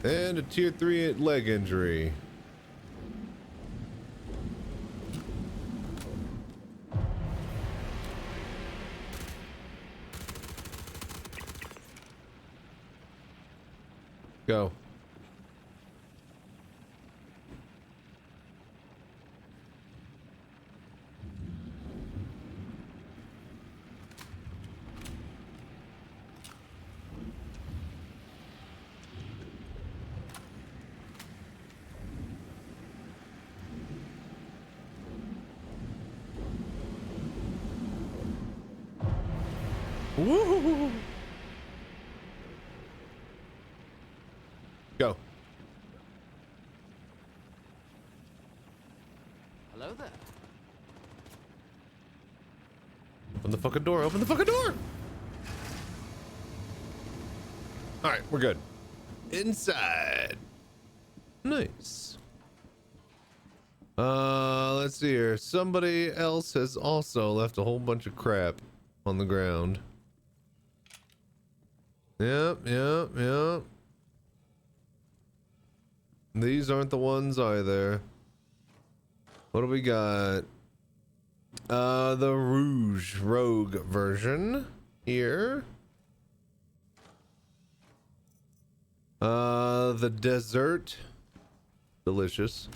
And a tier 3 leg injury. Go. Woo! Go. Hello there. Open the fucking door. Open the fucking door. All right, we're good. Inside. Nice. Let's see here. Somebody else has also left a whole bunch of crap on the ground. Yep. These aren't the ones either. What do we got? The Rogue version here. The Desert. Delicious.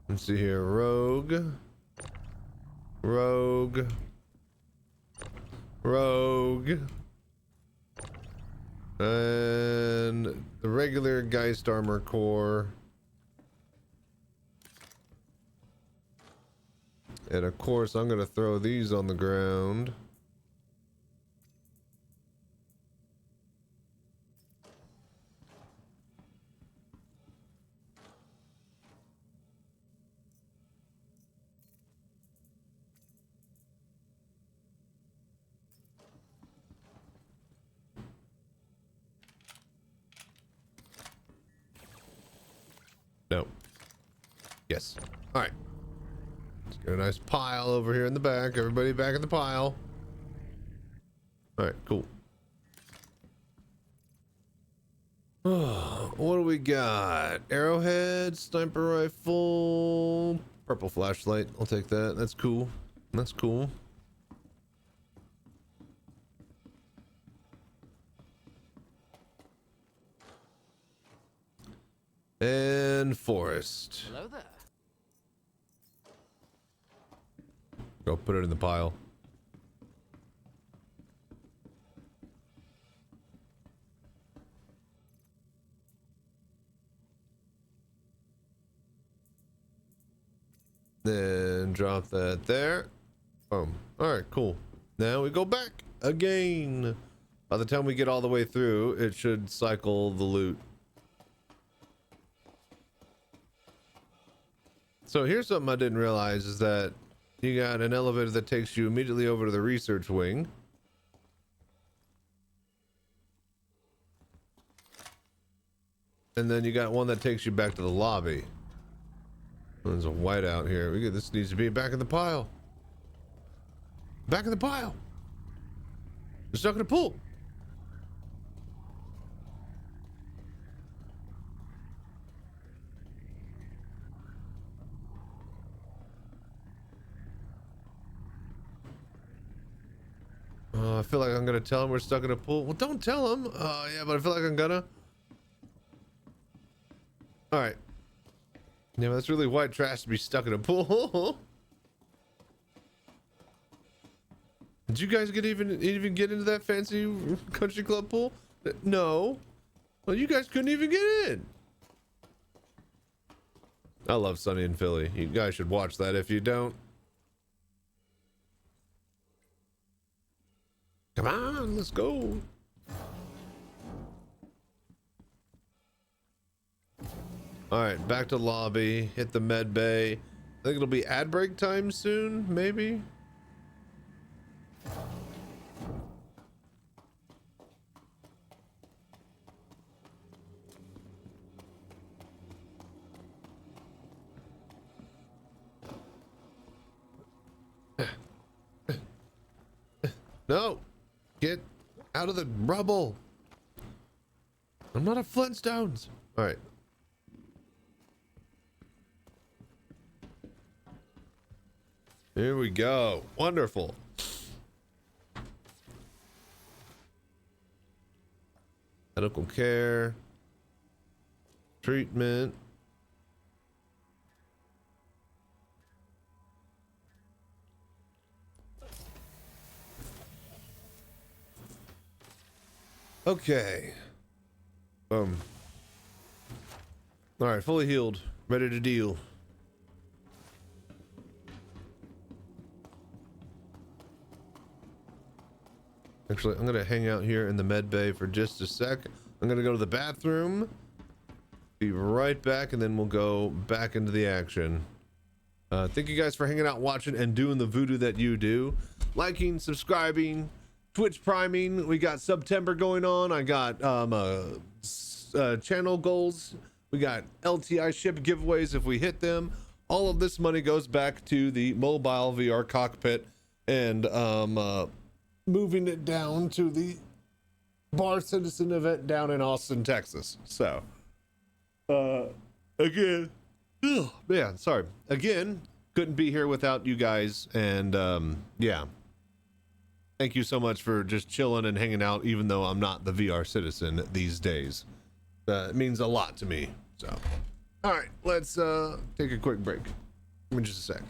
Let's see here. Rogue. And the regular Geist Armor Core. And of course, I'm gonna throw these on the ground. No. Yes. All right. Let's get a nice pile over here in the back. Everybody back in the pile. All right, cool. What do we got? Arrowhead, sniper rifle, purple flashlight. I'll take that. That's cool. That's cool. And forest. Hello there. Go put it in the pile. Then drop that there. Boom. All right, cool. Now we go back again. By the time we get all the way through, it should cycle the loot. So here's something I didn't realize is that you got an elevator that takes you immediately over to the research wing. And then you got one that takes you back to the lobby. There's a whiteout here. This needs to be back in the pile. Back in the pile. We're stuck in a pool. I feel like I'm gonna tell him we're stuck in a pool. Well, don't tell him. Yeah, but I feel like I'm gonna. All right. Yeah, but that's really white trash to be stuck in a pool. Did you guys even get into that fancy country club pool? No. Well, you guys couldn't even get in. I love Sunny in Philly. You guys should watch that if you don't. Come on, let's go. All right, back to lobby. Hit the med bay. I think it'll be ad break time soon, maybe. No, get out of the rubble. I'm not a Flintstones. All right. Here we go. Wonderful. Medical care. Treatment. Okay. Boom. All right, fully healed. Ready to deal. Actually, I'm gonna hang out here in the med bay for just a sec. I'm gonna go to the bathroom. Be right back, and then we'll go back into the action. Thank you guys for hanging out, watching, and doing the voodoo that you do. Liking, subscribing, Twitch priming. We got September going on. I got channel goals. We got LTI ship giveaways if we hit them. All of this money goes back to the mobile VR cockpit and moving it down to the Bar Citizen event down in Austin, Texas. So, again, yeah, sorry. Again, couldn't be here without you guys. And, yeah. Thank you so much for just chilling and hanging out, even though I'm not the VR Citizen these days. It means a lot to me. So, all right, let's take a quick break. Give me just a sec.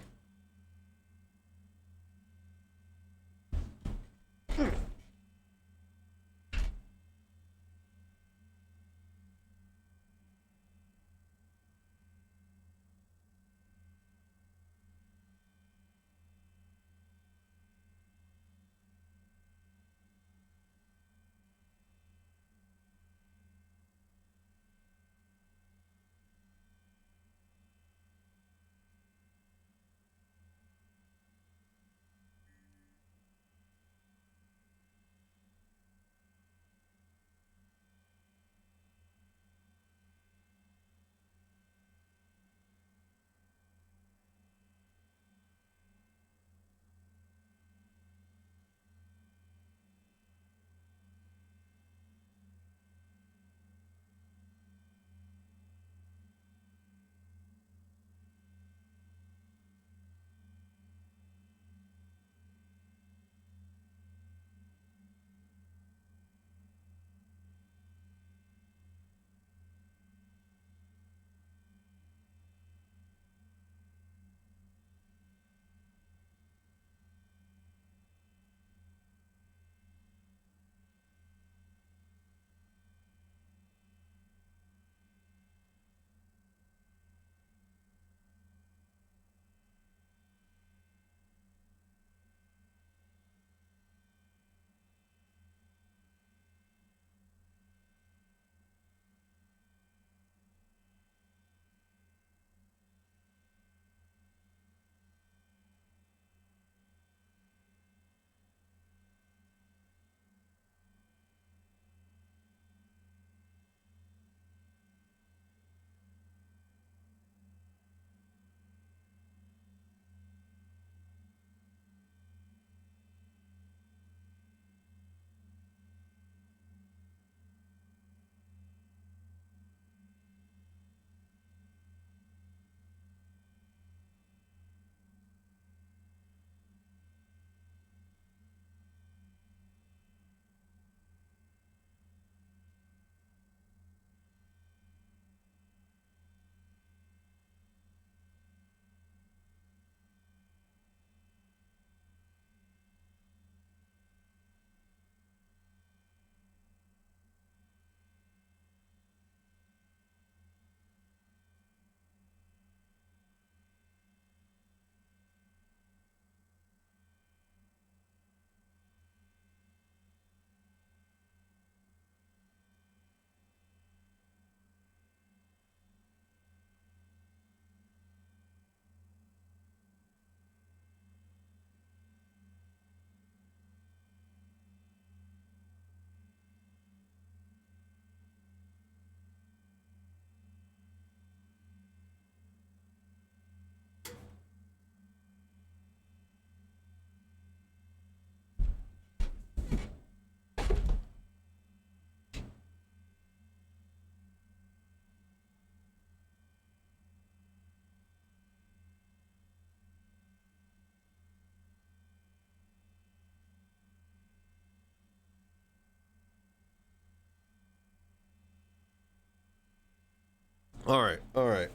All right, all right.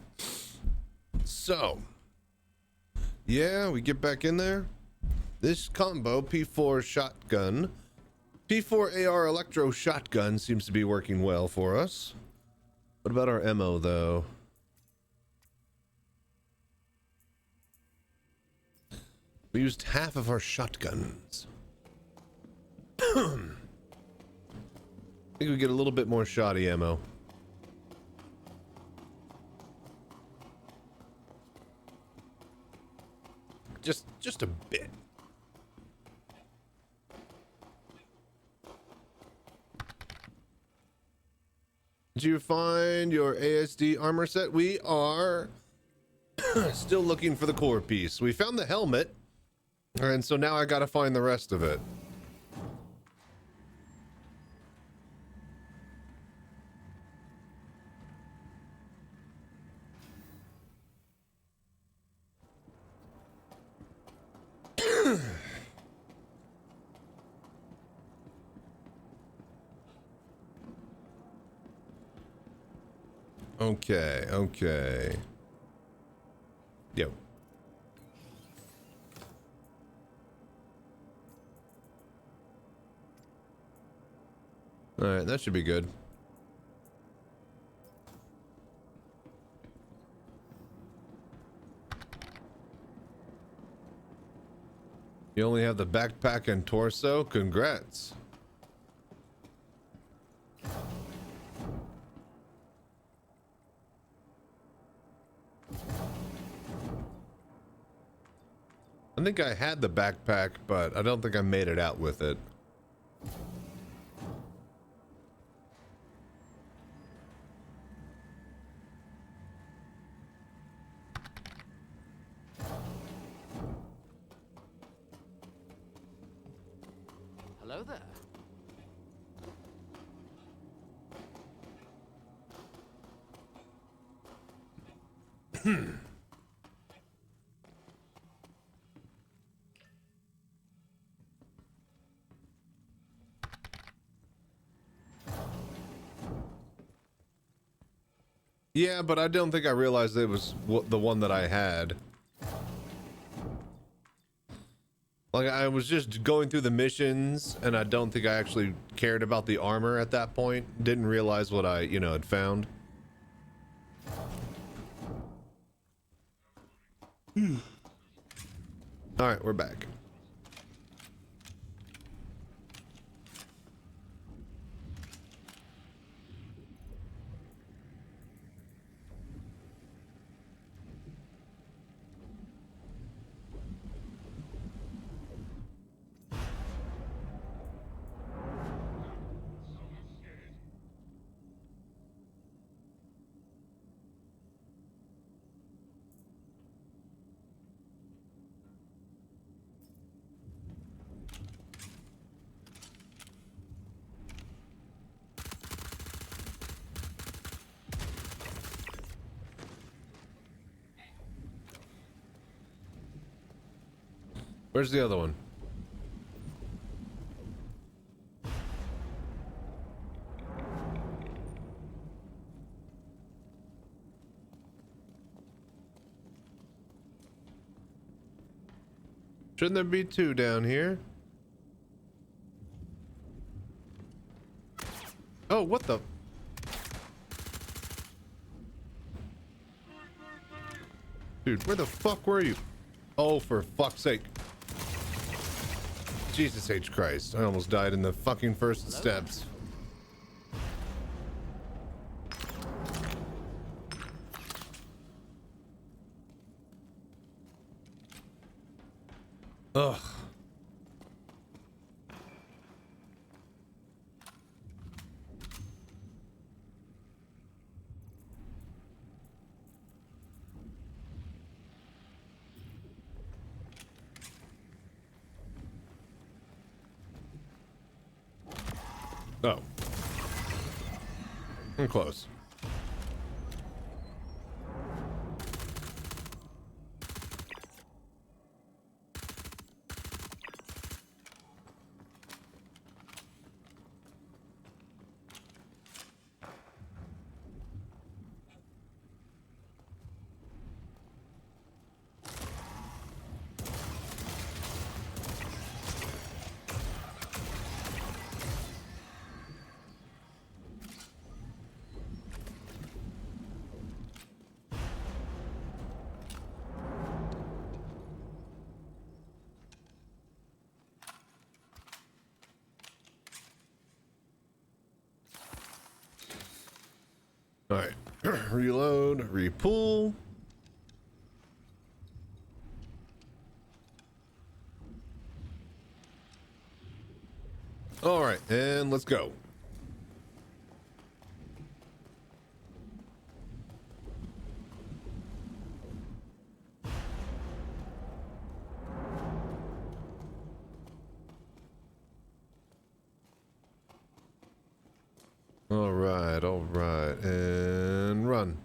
So, yeah, we get back in there. This combo P4 shotgun, P4 AR electro shotgun seems to be working well for us. What about our ammo though? We used half of our shotguns. I think we get a little bit more shoddy ammo. Just a bit. Did you find your ASD armor set? We are still looking for the core piece. We found the helmet, and so now I gotta find the rest of it. Okay, okay. Yep. All right, that should be good. You only have the backpack and torso? Congrats. I think I had the backpack, but I don't think I made it out with it. Hello there. Yeah, but I don't think I realized it was the one that I had. Like, I was just going through the missions, and I don't think I actually cared about the armor at that point. Didn't realize what I, you know, had found. All right, we're back. Where's the other one? Shouldn't there be two down here? Oh, what the? Dude, where the fuck were you? Oh, for fuck's sake. Jesus H. Christ. I almost died in the fucking first steps. Ugh. Oh. I'm close. Reload, repull. All right, and let's go. All right, and run.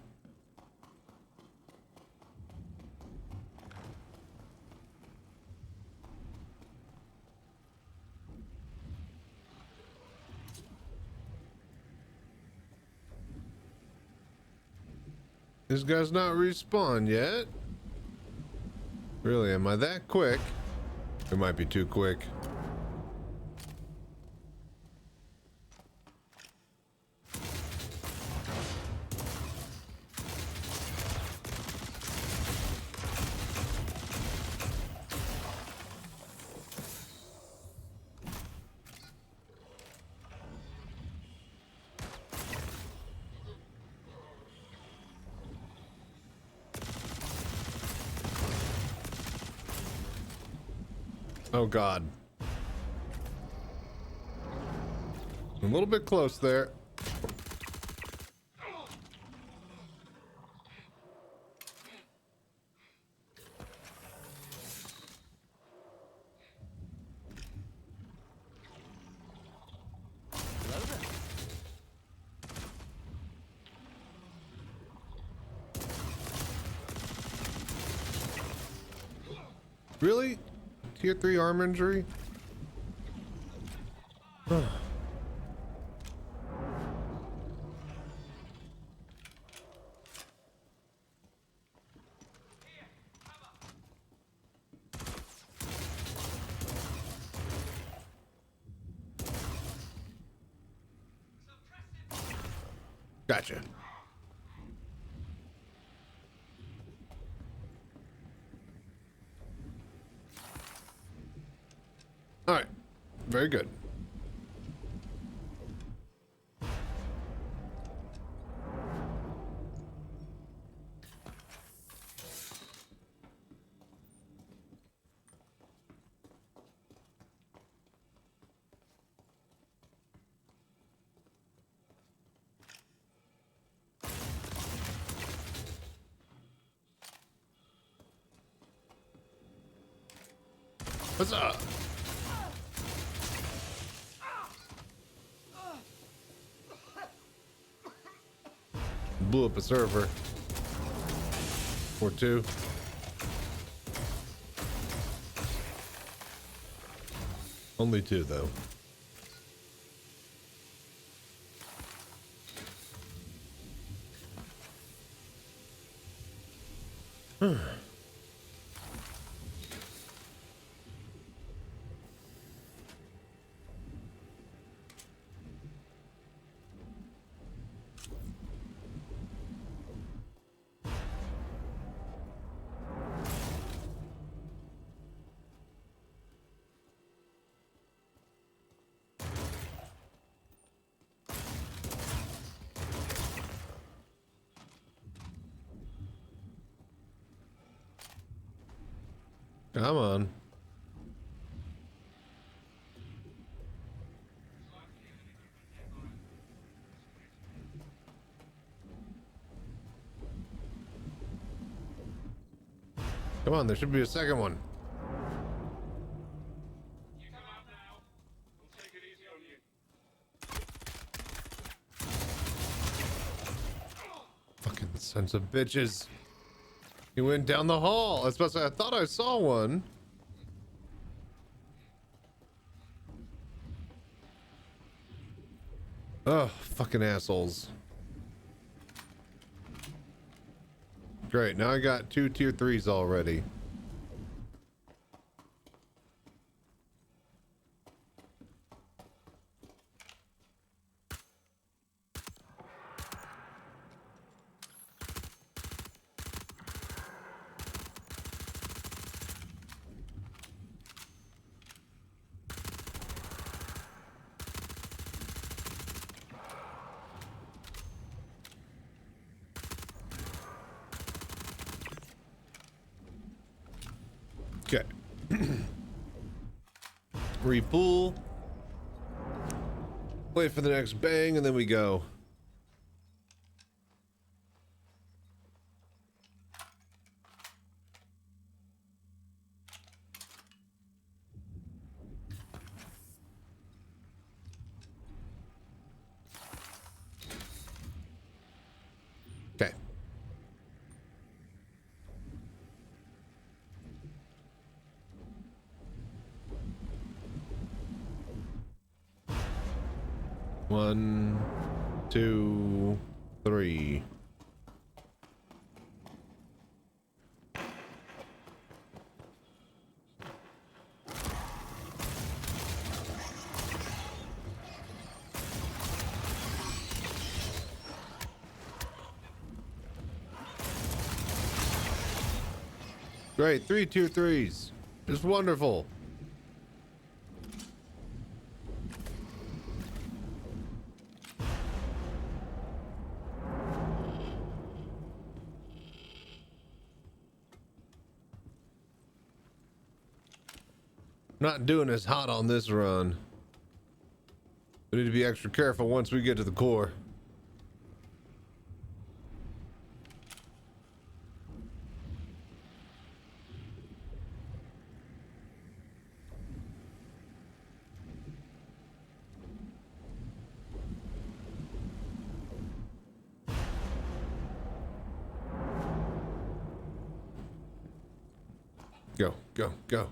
This guy's not respawned yet. Really, am I that quick? It might be too quick. Oh God. A little bit close there. Hello there. Really? Tier 3 armor injury? Gotcha. All right. Very good. What's up? Blew up a server. Or two. Only two, though. Come on. Come on, there should be a second one. You come out now. We'll take it easy on you. Fucking sons of bitches. He went down the hall. I thought I saw one. Oh, fucking assholes. Great, now I got 2 tier 3s already. Okay. Repool. Wait for the next bang, and then we go. Okay. One, two, three. Great, 3 tier 3s. It's wonderful. Not doing as hot on this run. We need to be extra careful once we get to the core. Go, go, go.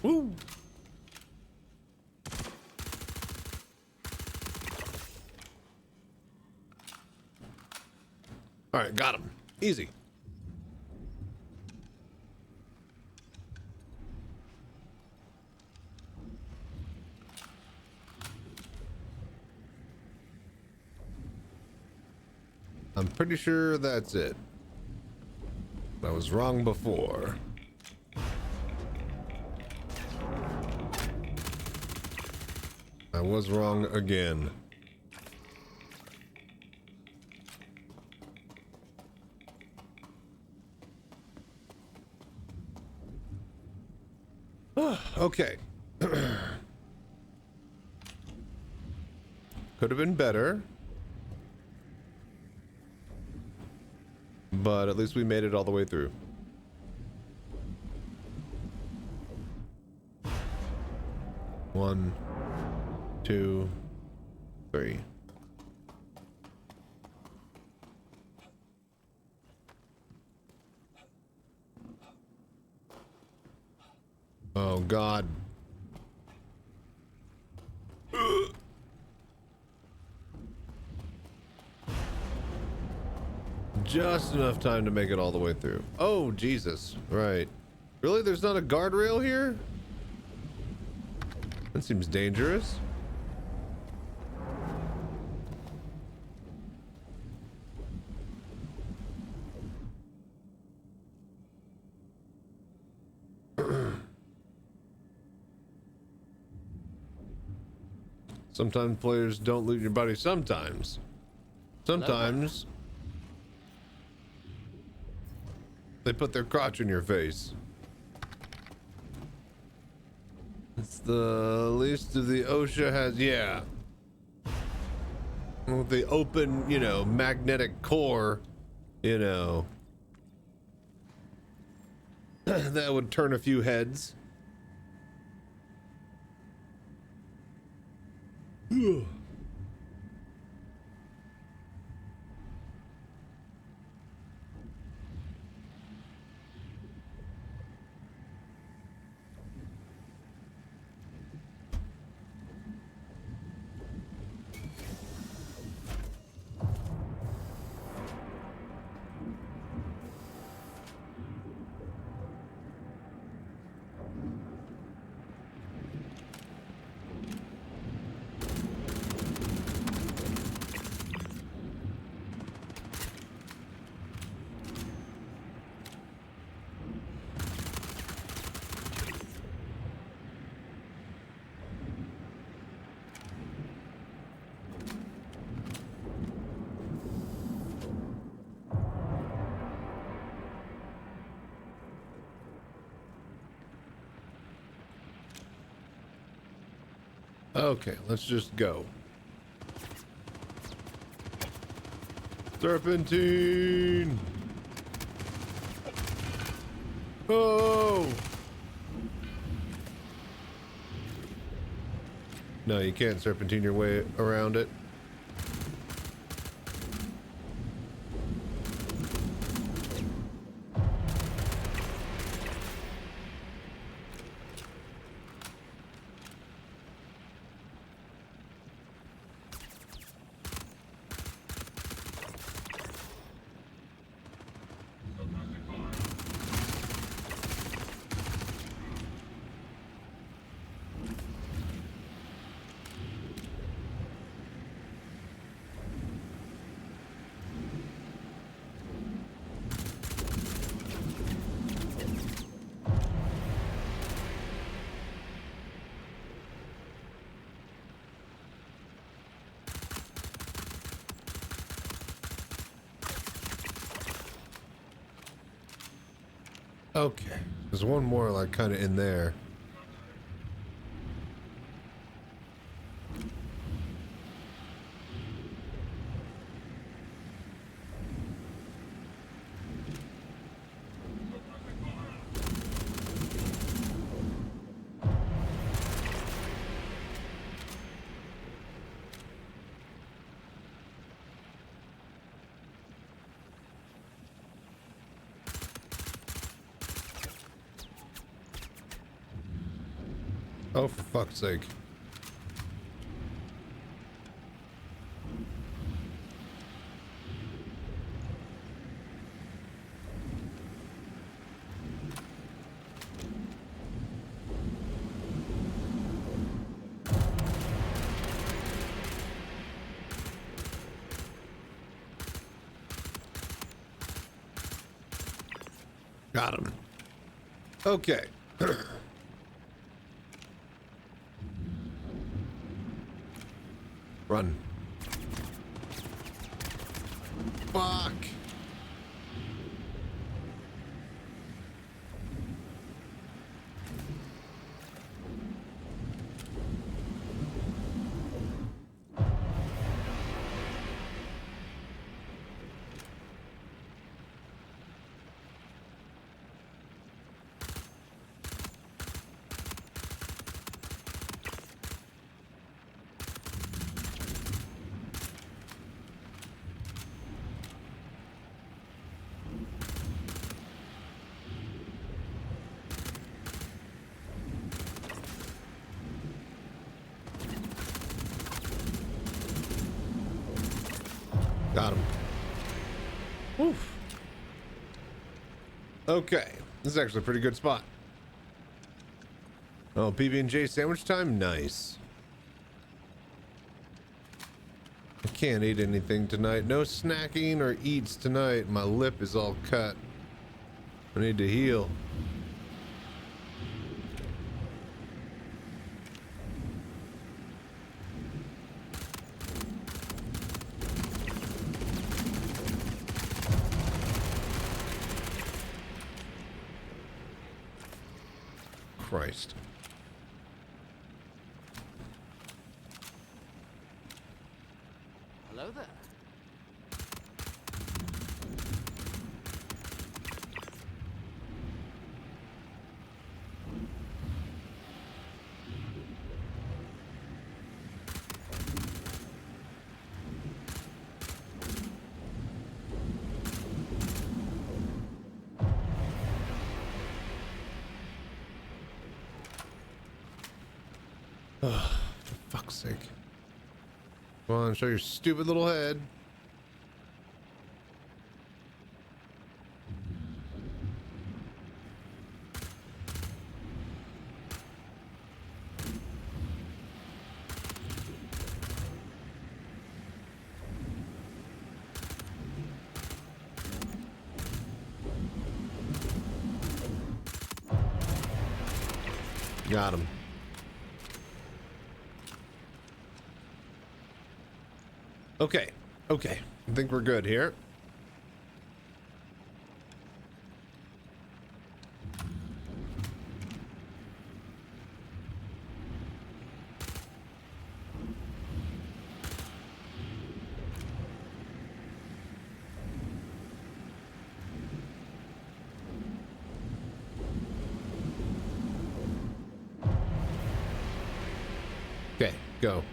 Woo! All right, got him. Easy. I'm pretty sure that's it. I was wrong before. I was wrong again. Okay. Could have been better. But at least we made it all the way through. One, two, three. Oh God. Just enough time to make it all the way through. Oh, Jesus. Right. Really? There's not a guardrail here? That seems dangerous. Sometimes players don't loot your body. Sometimes. Sometimes they put their crotch in your face. It's the least of the OSHA has, yeah. With the open, you know, magnetic core, you know, that would turn a few heads. Okay, let's just go. Serpentine! Oh! No, you can't serpentine your way around it. Okay, there's one more like kind of in there. Oh, for fuck's sake. Got him. Okay. Run. Fuck. Got him. Oof. Okay, this is actually a pretty good spot. Oh, PB&J sandwich time? Nice. I can't eat anything tonight. No snacking or eats tonight. My lip is all cut. I need to heal. Christ. Hello there. Oh, for fuck's sake. Come on, show your stupid little head. Got him. Okay, okay. I think we're good here. Go.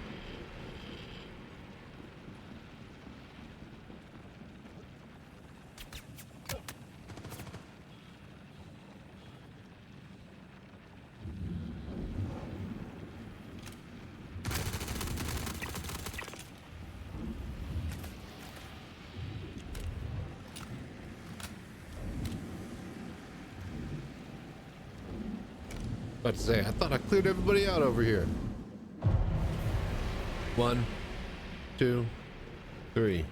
About to say, I thought I cleared everybody out over here. 1, 2, 3.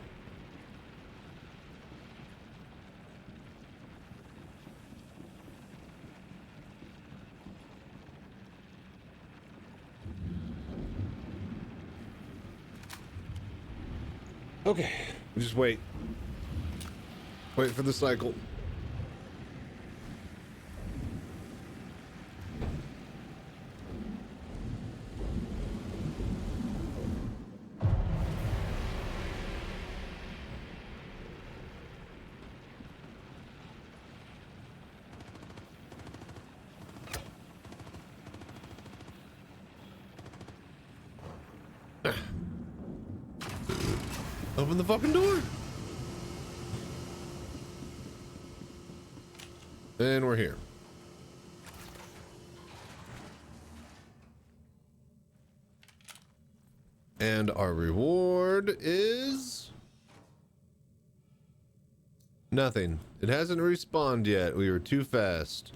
Okay, just wait. Wait for the cycle. Open the fucking door. And we're here. And our reward is nothing. It hasn't respawned yet. We were too fast.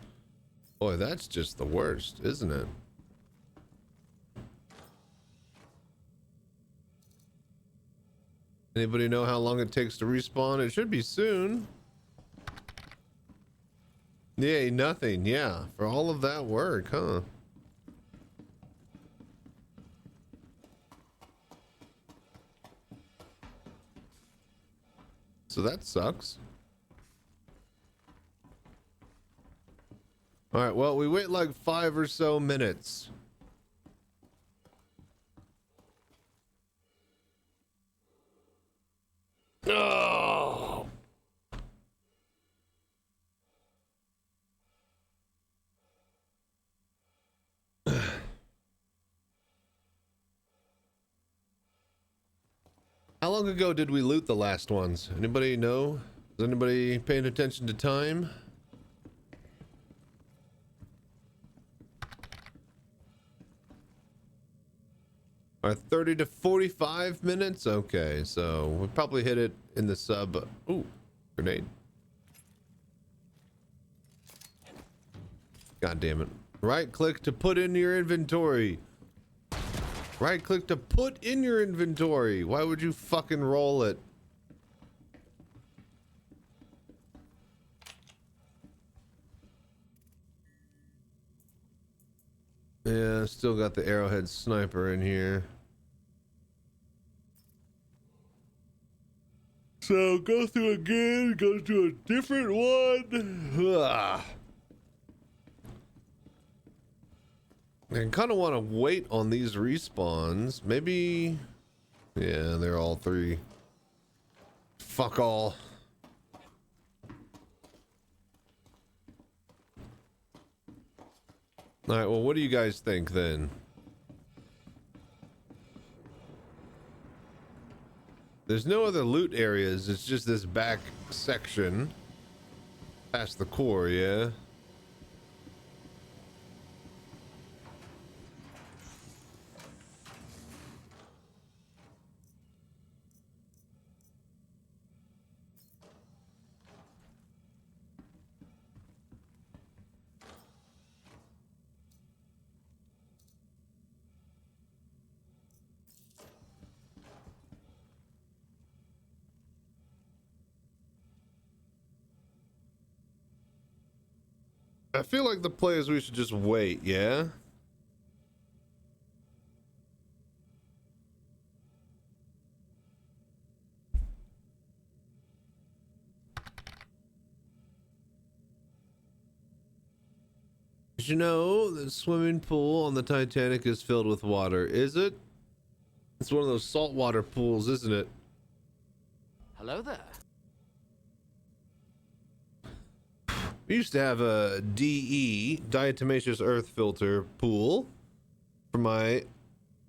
Boy, that's just the worst, isn't it? Anybody know how long it takes to respawn? It should be soon. Yay, nothing. Yeah, for all of that work, huh? So that sucks. All right, well, we wait like 5 or so minutes. Oh. How long ago did we loot the last ones? Anybody know? Is anybody paying attention to time? All right, 30 to 45 minutes? Okay, so we'll probably hit it in the sub. Ooh, grenade. God damn it. Right click to put in your inventory. Right click to put in your inventory. Why would you fucking roll it? Yeah, still got the arrowhead sniper in here. So go through again, go to a different one. Ugh. I kind of want to wait on these respawns. Maybe, yeah, they're all 3. Fuck all. All right, well, what do you guys think then? There's no other loot areas. It's just this back section past the core, yeah? I feel like the play is we should just wait, yeah? Did you know the swimming pool on the Titanic is filled with water? Is it? It's one of those saltwater pools, isn't it? Hello there. We used to have a DE, diatomaceous earth filter pool for my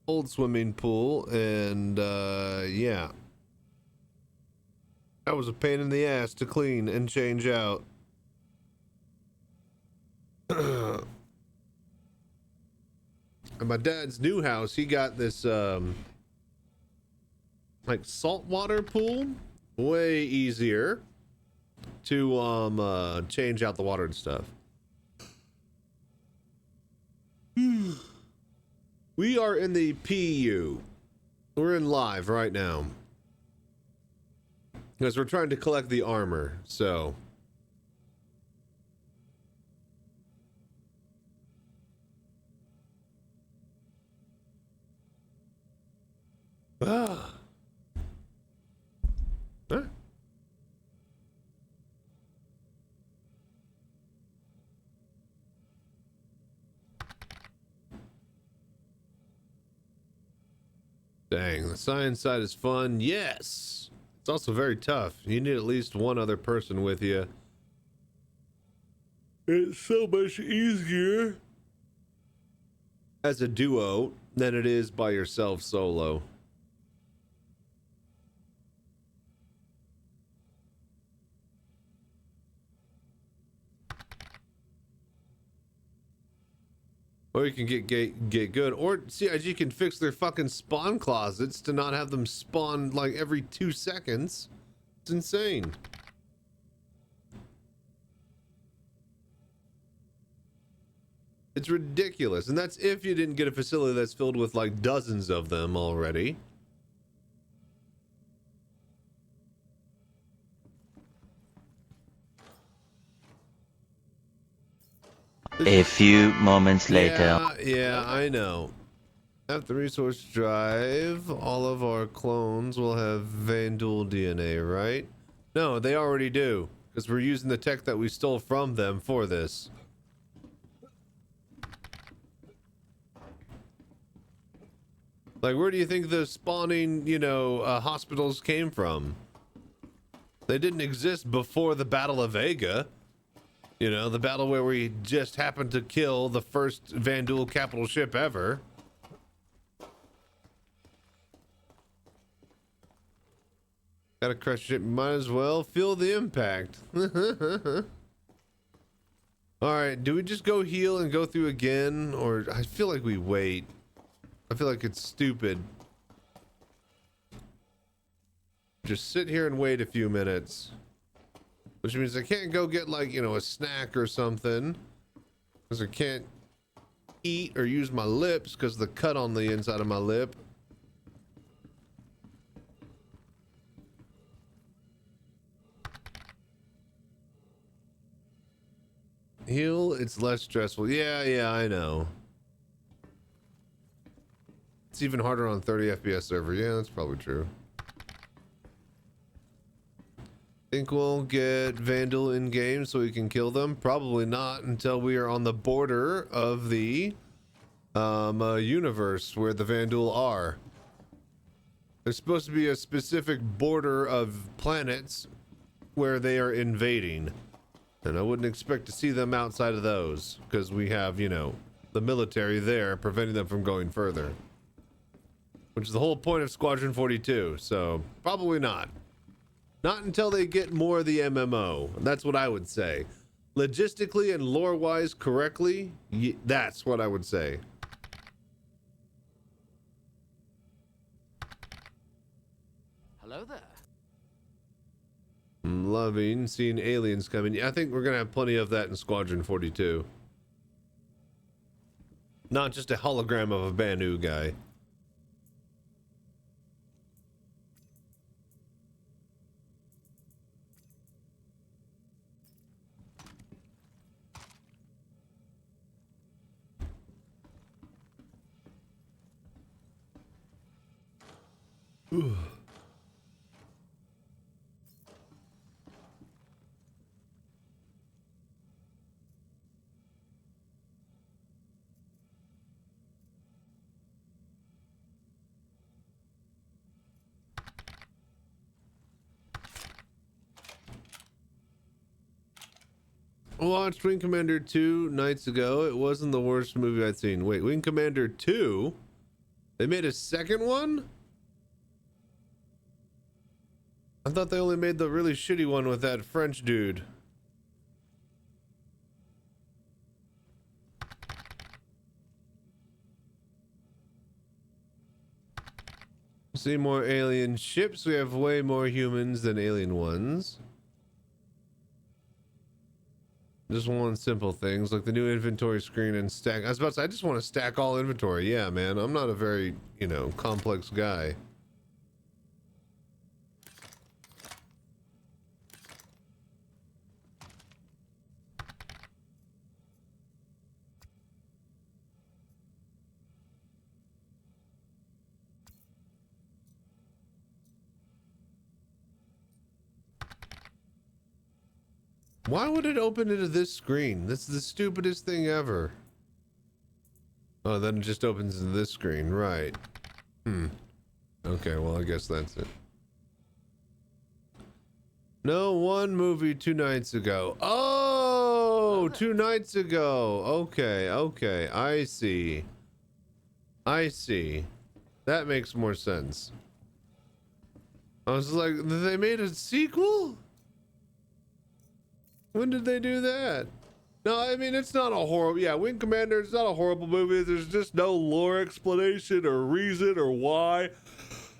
old swimming pool, and yeah, that was a pain in the ass to clean and change out. And my dad's new house, he got this like saltwater pool, way easier to change out the water and stuff. We are in the PU. We're in live right now because we're trying to collect the armor. So Huh? Dang, the science side is fun. Yes. It's also very tough. You need at least one other person with you. It's so much easier as a duo than it is by yourself solo. Or you can get good, or see, as you can fix their fucking spawn closets to not have them spawn like every 2 seconds. It's insane. It's ridiculous, and that's if you didn't get a facility that's filled with like dozens of them already. A few moments later. Yeah, I know. At the resource drive, all of our clones will have VoDs DNA, right? No, they already do, because we're using the tech that we stole from them for this. Like, where do you think the spawning, hospitals came from? They didn't exist before the Battle of Vega. You know, the battle where we just happened to kill the first VoDs capital ship ever. Got a crush ship, might as well feel the impact. Alright, do we just go heal and go through again? Or I feel like we wait. I feel like it's stupid. Just sit here and wait a few minutes. Which means I can't go get like, a snack or something. Because I can't eat or use my lips because of the cut on the inside of my lip. Heal, it's less stressful. Yeah, I know. It's even harder on 30 FPS server. Yeah, that's probably true. Think we'll get Vandal in game so we can kill them? Probably not until we are on the border of the universe where the Vandal are. There's supposed to be a specific border of planets where they are invading. And I wouldn't expect to see them outside of those because we have, the military there preventing them from going further. Which is the whole point of Squadron 42, so probably not. Not until they get more of the MMO. That's what I would say. Logistically and lore-wise correctly, that's what I would say. Hello there. I'm loving seeing aliens coming. I think we're going to have plenty of that in Squadron 42. Not just a hologram of a Banu guy. Ooh. I watched Wing Commander 2 nights ago. It wasn't the worst movie I'd seen. Wait, Wing Commander 2? They made a second one? I thought they only made the really shitty one with that French dude. See more alien ships. We have way more humans than alien ones. Just want simple things like the new inventory screen and stack. I was about to say, I just want to stack all inventory. Yeah, man. I'm not a very, you know, complex guy. Why would it open into this screen? This is the stupidest thing ever. Oh, then it just opens into this screen, right? Okay, well, I guess that's it. No, one movie 2 nights ago. Oh, 2 nights ago. Okay, okay, I see. I see. That makes more sense. I was like, they made a sequel? When did they do that? No, I mean, it's not a horrible... Yeah, Wing Commander, it's not a horrible movie. There's just no lore explanation or reason or why.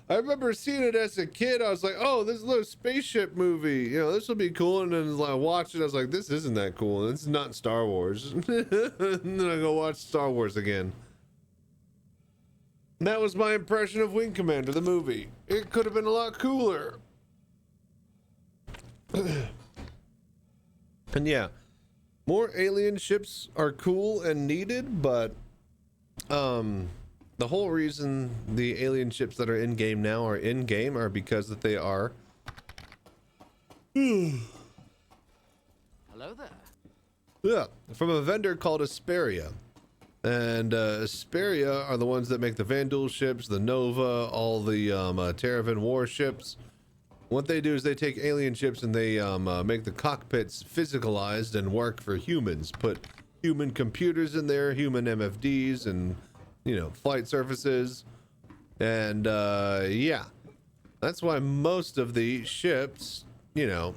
I remember seeing it as a kid. I was like, oh, this little spaceship movie. You know, this will be cool. And then I watched it. I was like, this isn't that cool. It's not Star Wars. And then I go watch Star Wars again. And that was my impression of Wing Commander, the movie. It could have been a lot cooler. And yeah, more alien ships are cool and needed, but the whole reason the alien ships that are in game now are in game are because that they are Hello there. yeah, from a vendor called Asperia. And Asperia are the ones that make the Vandal ships, the Nova, all the Terravan warships. What they do is they take alien ships and they make the cockpits physicalized and work for humans. Put human computers in there, human MFDs, and, you know, flight surfaces. And yeah, that's why most of the ships, you know,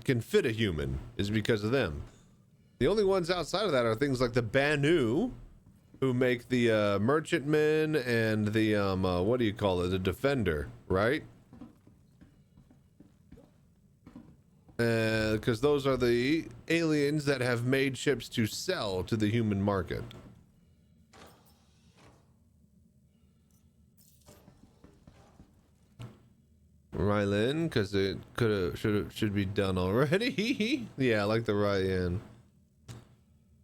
can fit a human, is because of them. The only ones outside of that are things like the Banu, who make the merchantmen and the what do you call it, the Defender, right? Because those are the aliens that have made ships to sell to the human market. Rylan, because it should be done already. Yeah, I like the Ryan.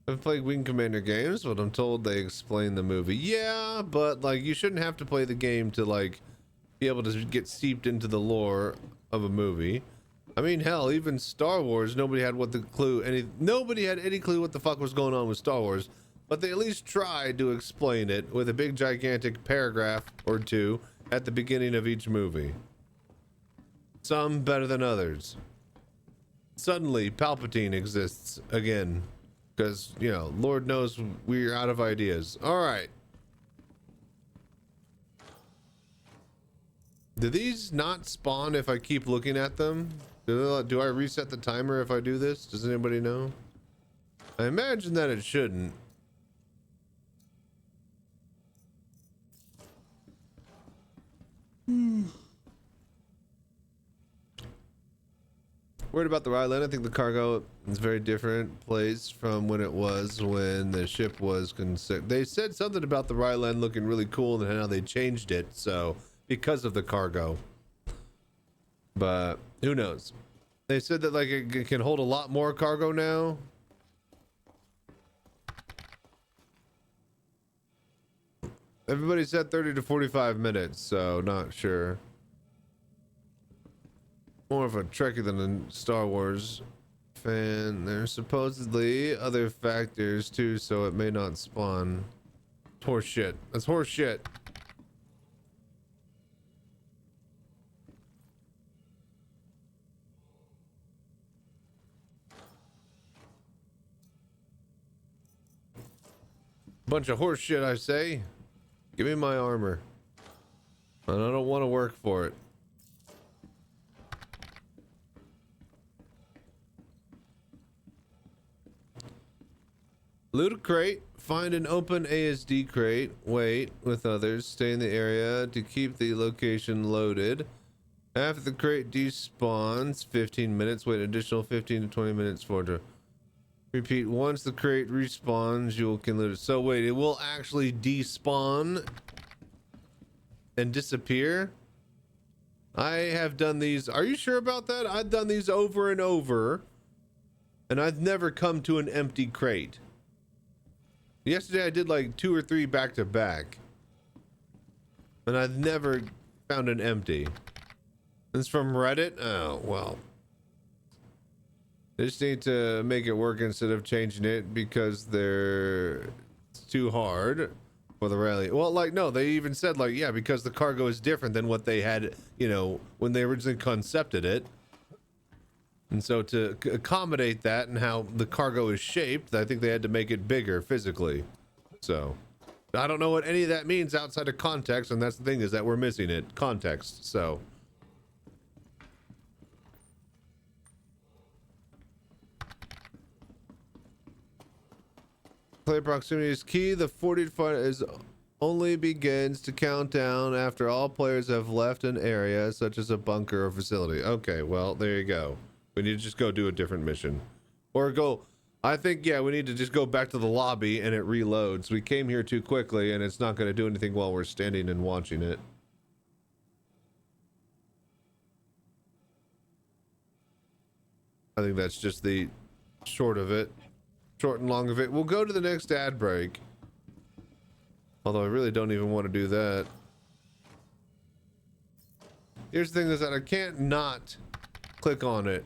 I've played Wing Commander games, but I'm told they explain the movie. Yeah, but like you shouldn't have to play the game to like be able to get seeped into the lore of a movie. I mean, hell, even Star Wars, nobody had nobody had any clue what the fuck was going on with Star Wars, but they at least tried to explain it with a big gigantic paragraph or two at the beginning of each movie. Some better than others. Suddenly, Palpatine exists again, because, you know, Lord knows we're out of ideas. All right. Do these not spawn if I keep looking at them? Do I reset the timer if I do this? Does anybody know? I imagine that it shouldn't. Worried about the Ryland. I think the cargo is a very different place from when it was when the ship was they said something about the Ryland looking really cool and how they changed it, so because of the cargo. But who knows? They said that like it can hold a lot more cargo now. Everybody said 30 to 45 minutes, so not sure. More of a Trekkie than a Star Wars fan. There's supposedly other factors too, so it may not spawn. It's horse shit. That's horse shit. Bunch of horse shit, I say. Give me my armor. And I don't want to work for it. Loot a crate. Find an open ASD crate. Wait with others. Stay in the area to keep the location loaded. After the crate despawns, 15 minutes. Wait an additional 15 to 20 minutes for it to repeat. Once the crate respawns, you can loot it. So wait, it will actually despawn and disappear? I have done these. Are you sure about that? I've done these over and over, and I've never come to an empty crate. Yesterday I did like 2 or 3 back to back, and I've never found an empty. This is from Reddit? Oh, well. They just need to make it work instead of changing it because it's too hard for the rally. Well, like, no, they even said, like, yeah, because the cargo is different than what they had, you know, when they originally concepted it. And so to accommodate that and how the cargo is shaped, I think they had to make it bigger physically. So I don't know what any of that means outside of context, and that's the thing, is that we're missing it. Context, so. Player proximity is key. The 40 fight is only begins to count down after all players have left an area, such as a bunker or facility. Okay, well, there you go. We need to just go do a different mission. Or go, I think, yeah, we need to just go back to the lobby and it reloads. We came here too quickly and it's not going to do anything while we're standing and watching it. I think that's just the short of it. Short and long of it. We'll go to the next ad break. Although I really don't even want to do that. Here's the thing, is that I can't not click on it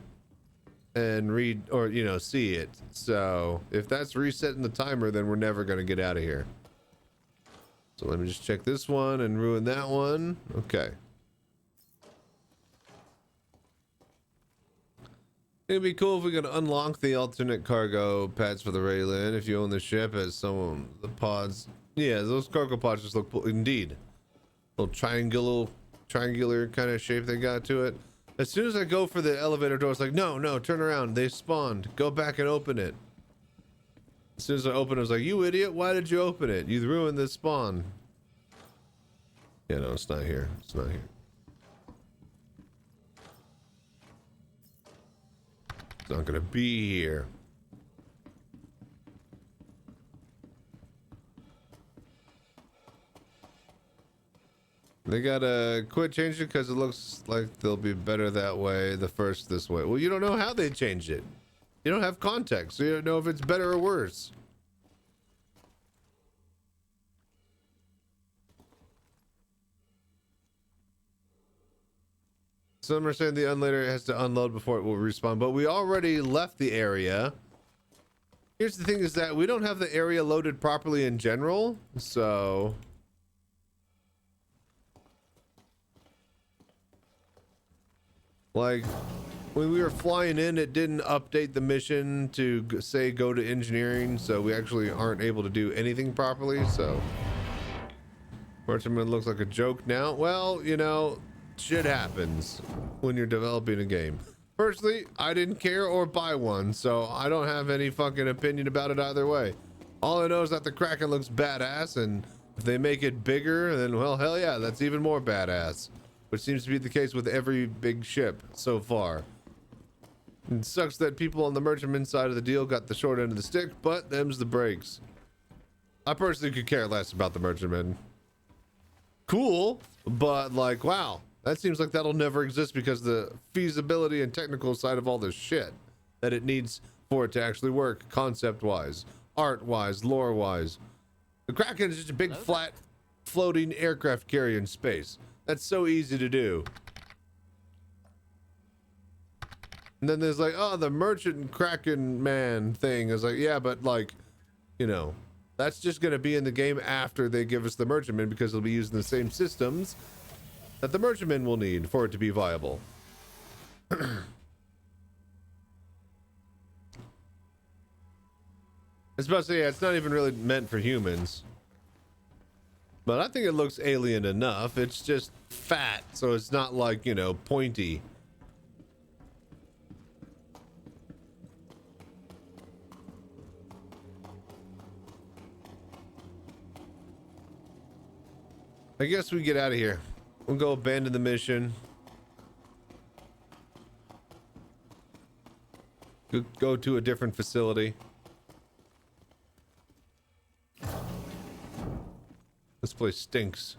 and read or, you know, see it. So if that's resetting the timer, then we're never going to get out of here. So let me just check this one and ruin that one. Okay. It'd be cool if we could unlock the alternate cargo pads for the Raylan. If you own the ship as someone, the pods. Yeah, those cargo pods just look, indeed. Little triangular kind of shape they got to it. As soon as I go for the elevator door, it's like, no, turn around. They spawned. Go back and open it. As soon as I open it, I was like, you idiot, why did you open it? You ruined the spawn. Yeah, no, it's not here. It's not here. It's not gonna be here. They gotta quit changing because it looks like they'll be better that way, the first this way. Well, you don't know how they changed it. You don't have context, so you don't know if it's better or worse. Some are saying the unloader has to unload before it will respawn, but we already left the area. Here's the thing, is that we don't have the area loaded properly in general, so... Like, when we were flying in, it didn't update the mission to say go to engineering, so we actually aren't able to do anything properly, so... Merchantman looks like a joke now. Well, you know... Shit happens when you're developing a game. Personally, I didn't care or buy one, so I don't have any fucking opinion about it either way. All I know is that the Kraken looks badass, and if they make it bigger, then, well, hell yeah, that's even more badass. Which seems to be the case with every big ship so far. It sucks that people on the merchantman side of the deal got the short end of the stick, but them's the breaks. I personally could care less about the merchantman. Cool, but like, wow. That seems like that'll never exist because the feasibility and technical side of all this shit that it needs for it to actually work, concept-wise, art-wise, lore-wise. The Kraken is just a big, flat, floating aircraft carrier in space. That's so easy to do. And then there's like, oh, the merchant Kraken man thing is like, yeah, but like, you know, that's just going to be in the game after they give us the merchantman because it'll be using the same systems that the merchantman will need for it to be viable. It's about to say, yeah, it's not even really meant for humans. But I think it looks alien enough. It's just fat, so it's not like, you know, pointy. I guess we get out of here. We'll go abandon the mission. Go to a different facility. This place stinks.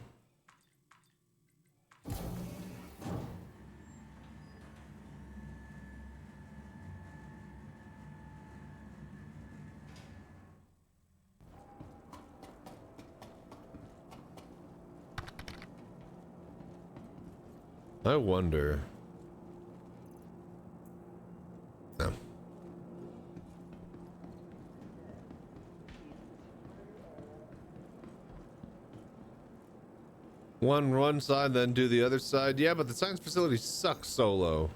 I wonder. No. One side, then do the other side. Yeah, but the science facility sucks solo.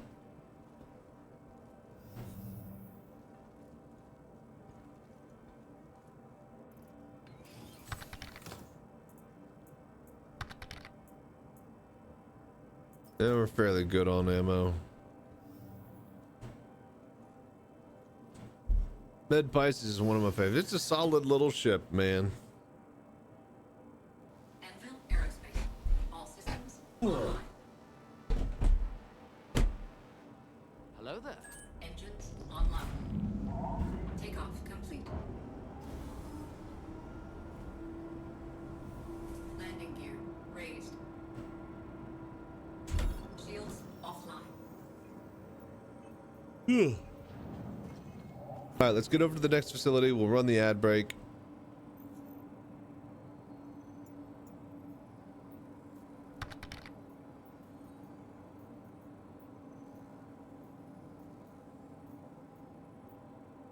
Yeah, we're fairly good on ammo. Med Pisces is one of my favorites. It's a solid little ship, man. Anvil Aerospace. All systems online. Hello there. Engines online. Takeoff complete. Landing gear raised. Shields offline. All right, let's get over to the next facility. We'll run the ad break.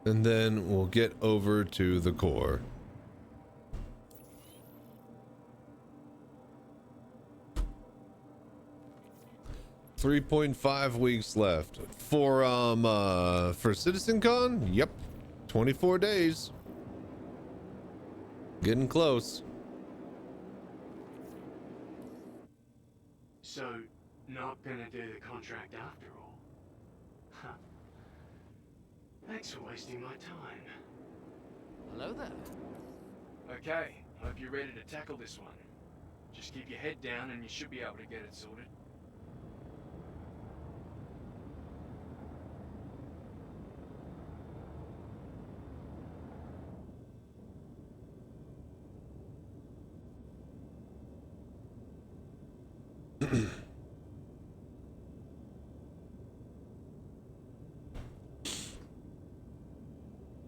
And then we'll get over to the core. .5 weeks left for Citizencon. Yep, 24 days. Getting close. So, not gonna do the contract after all? Huh. Thanks for wasting my time. Hello there. Okay, hope you're ready to tackle this one. Just keep your head down and you should be able to get it sorted.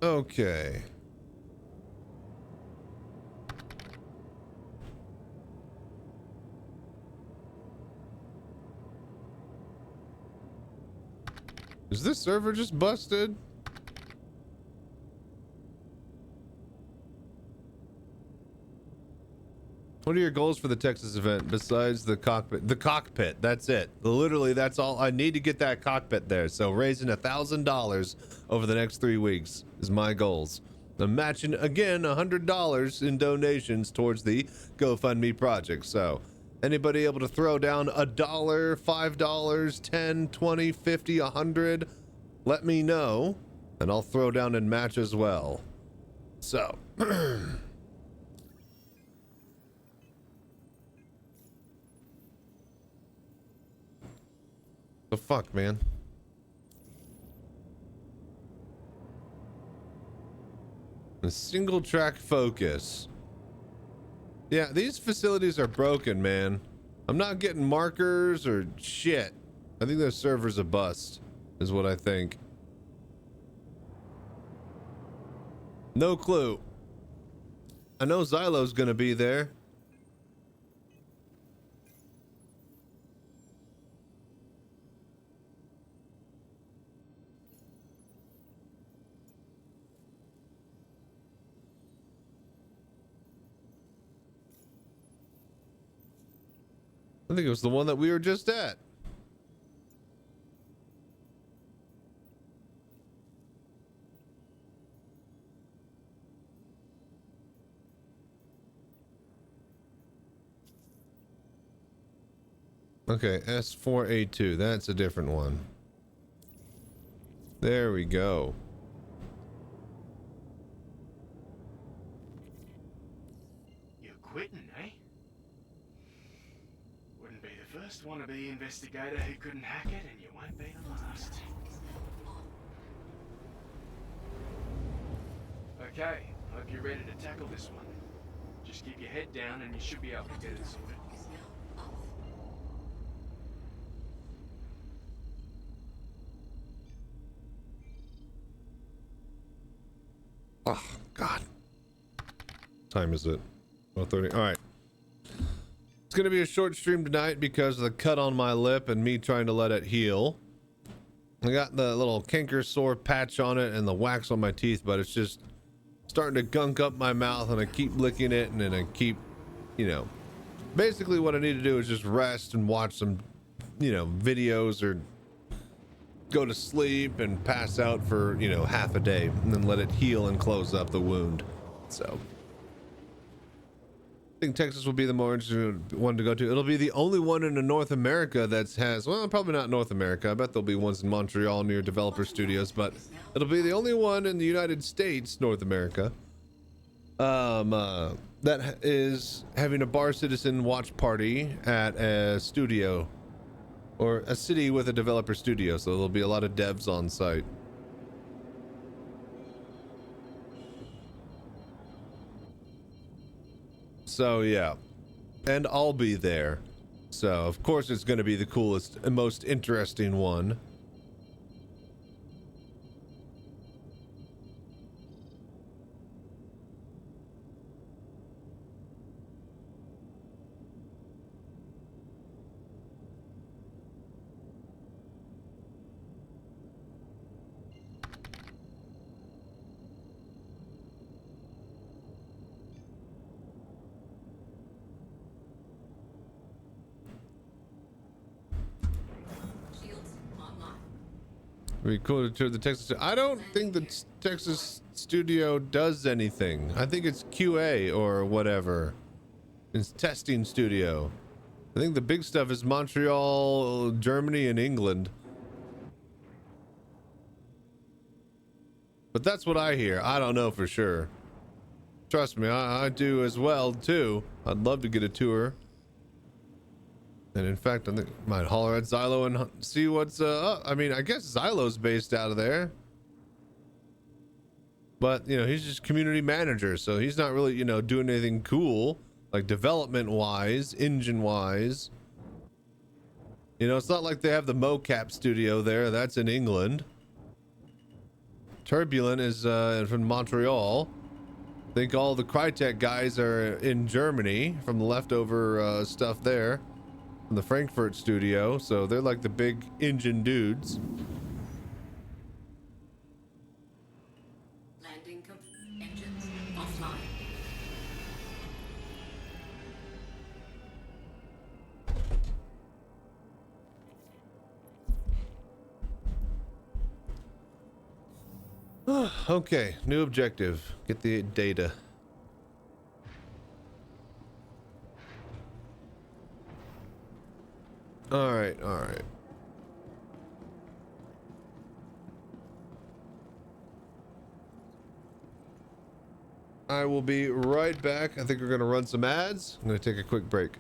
Okay. Is this server just busted? What are your goals for the Texas event besides the cockpit? The cockpit, that's it. Literally, that's all. I need to get that cockpit there. So raising $1,000 over the next 3 weeks is my goals. I'm matching again $100 in donations towards the GoFundMe project. So anybody able to throw down $1, $5, 10, 20, 50, 100, let me know and I'll throw down and match as well. So the fuck, man? A single track focus. Yeah, these facilities are broken, man. I'm not getting markers or shit. I think their server's a bust, is what I think. No clue. I know Xylo's gonna be there. I think it was the one that we were just at. Okay, S4A2. That's a different one. There we go. You're quitting, eh? Wouldn't be the first wannabe investigator who couldn't hack it, and you won't be the last. Okay, hope you're ready to tackle this one. Just keep your head down and you should be able to get it sorted. Oh, God. Time is it? 12:30. All right. It's going to be a short stream tonight because of the cut on my lip and me trying to let it heal. I got the little canker sore patch on it and the wax on my teeth, but it's just starting to gunk up my mouth, and I keep licking it, and then I keep, you know, basically what I need to do is just rest and watch some, you know, videos or go to sleep and pass out for, you know, half a day and then let it heal and close up the wound. So I think Texas will be the more interesting one to go to. It'll be the only one in North America that has, well, probably not North America. I bet there'll be ones in Montreal near developer studios, but it'll be the only one in the United States, North America, that is having a Bar Citizen watch party at a studio or a city with a developer studio. So there'll be a lot of devs on site. So yeah, and I'll be there. So of course it's going to be the coolest and most interesting one. We cool to the Texas. I don't think the Texas studio does anything. I think it's QA or whatever. It's testing studio. I think the big stuff is Montreal, Germany, and England. But that's what I hear. I don't know for sure. Trust me, I do as well too. I'd love to get a tour. And in fact, I think I might holler at Xylo and see what's up. I mean, I guess Xylo's based out of there. But, you know, he's just community manager, so he's not really, you know, doing anything cool, like development-wise, engine-wise. You know, it's not like they have the mocap studio there. That's in England. Turbulent is from Montreal. I think all the Crytek guys are in Germany from the leftover stuff there. The Frankfurt studio, so they're like the big engine dudes. Landing engines offline. Okay, new objective. Get the data. All right. I will be right back. I think we're gonna run some ads. I'm gonna take a quick break.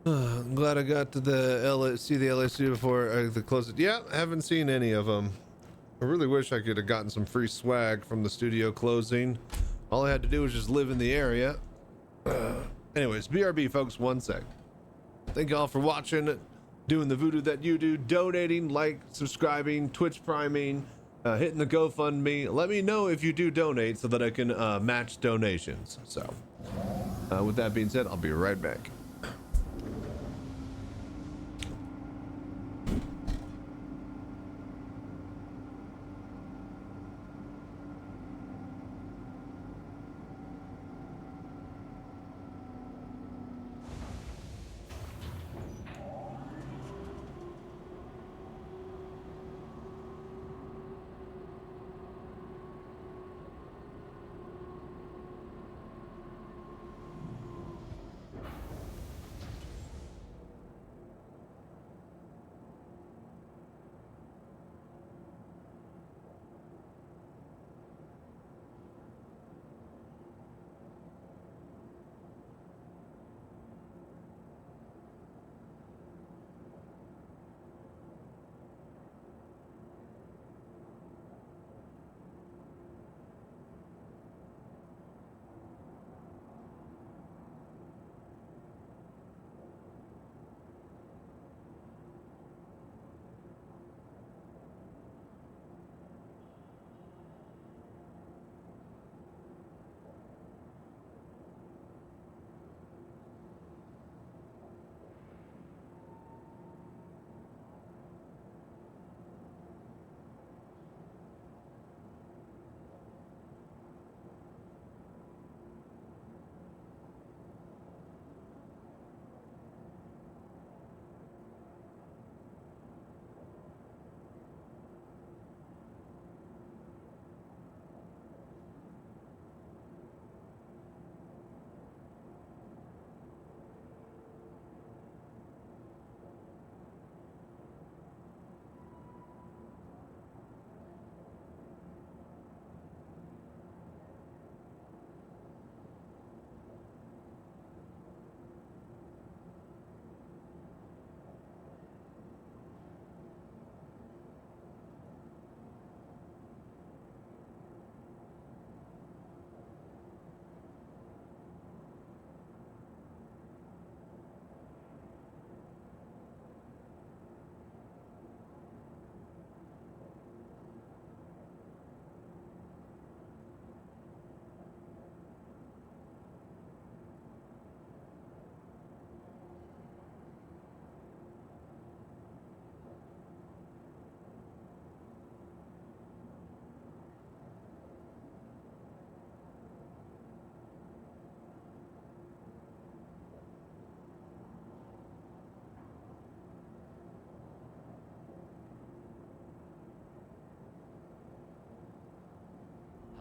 I'm glad I got to see the LA studio before I close it. Yeah, haven't seen any of them. I really wish I could have gotten some free swag from the studio closing. All I had to do was just live in the area. Anyways, BRB folks, one sec. Thank y'all for watching, doing the voodoo that you do, donating, like, subscribing, Twitch priming, hitting the GoFundMe. Let me know if you do donate so that I can match donations. So with that being said, I'll be right back.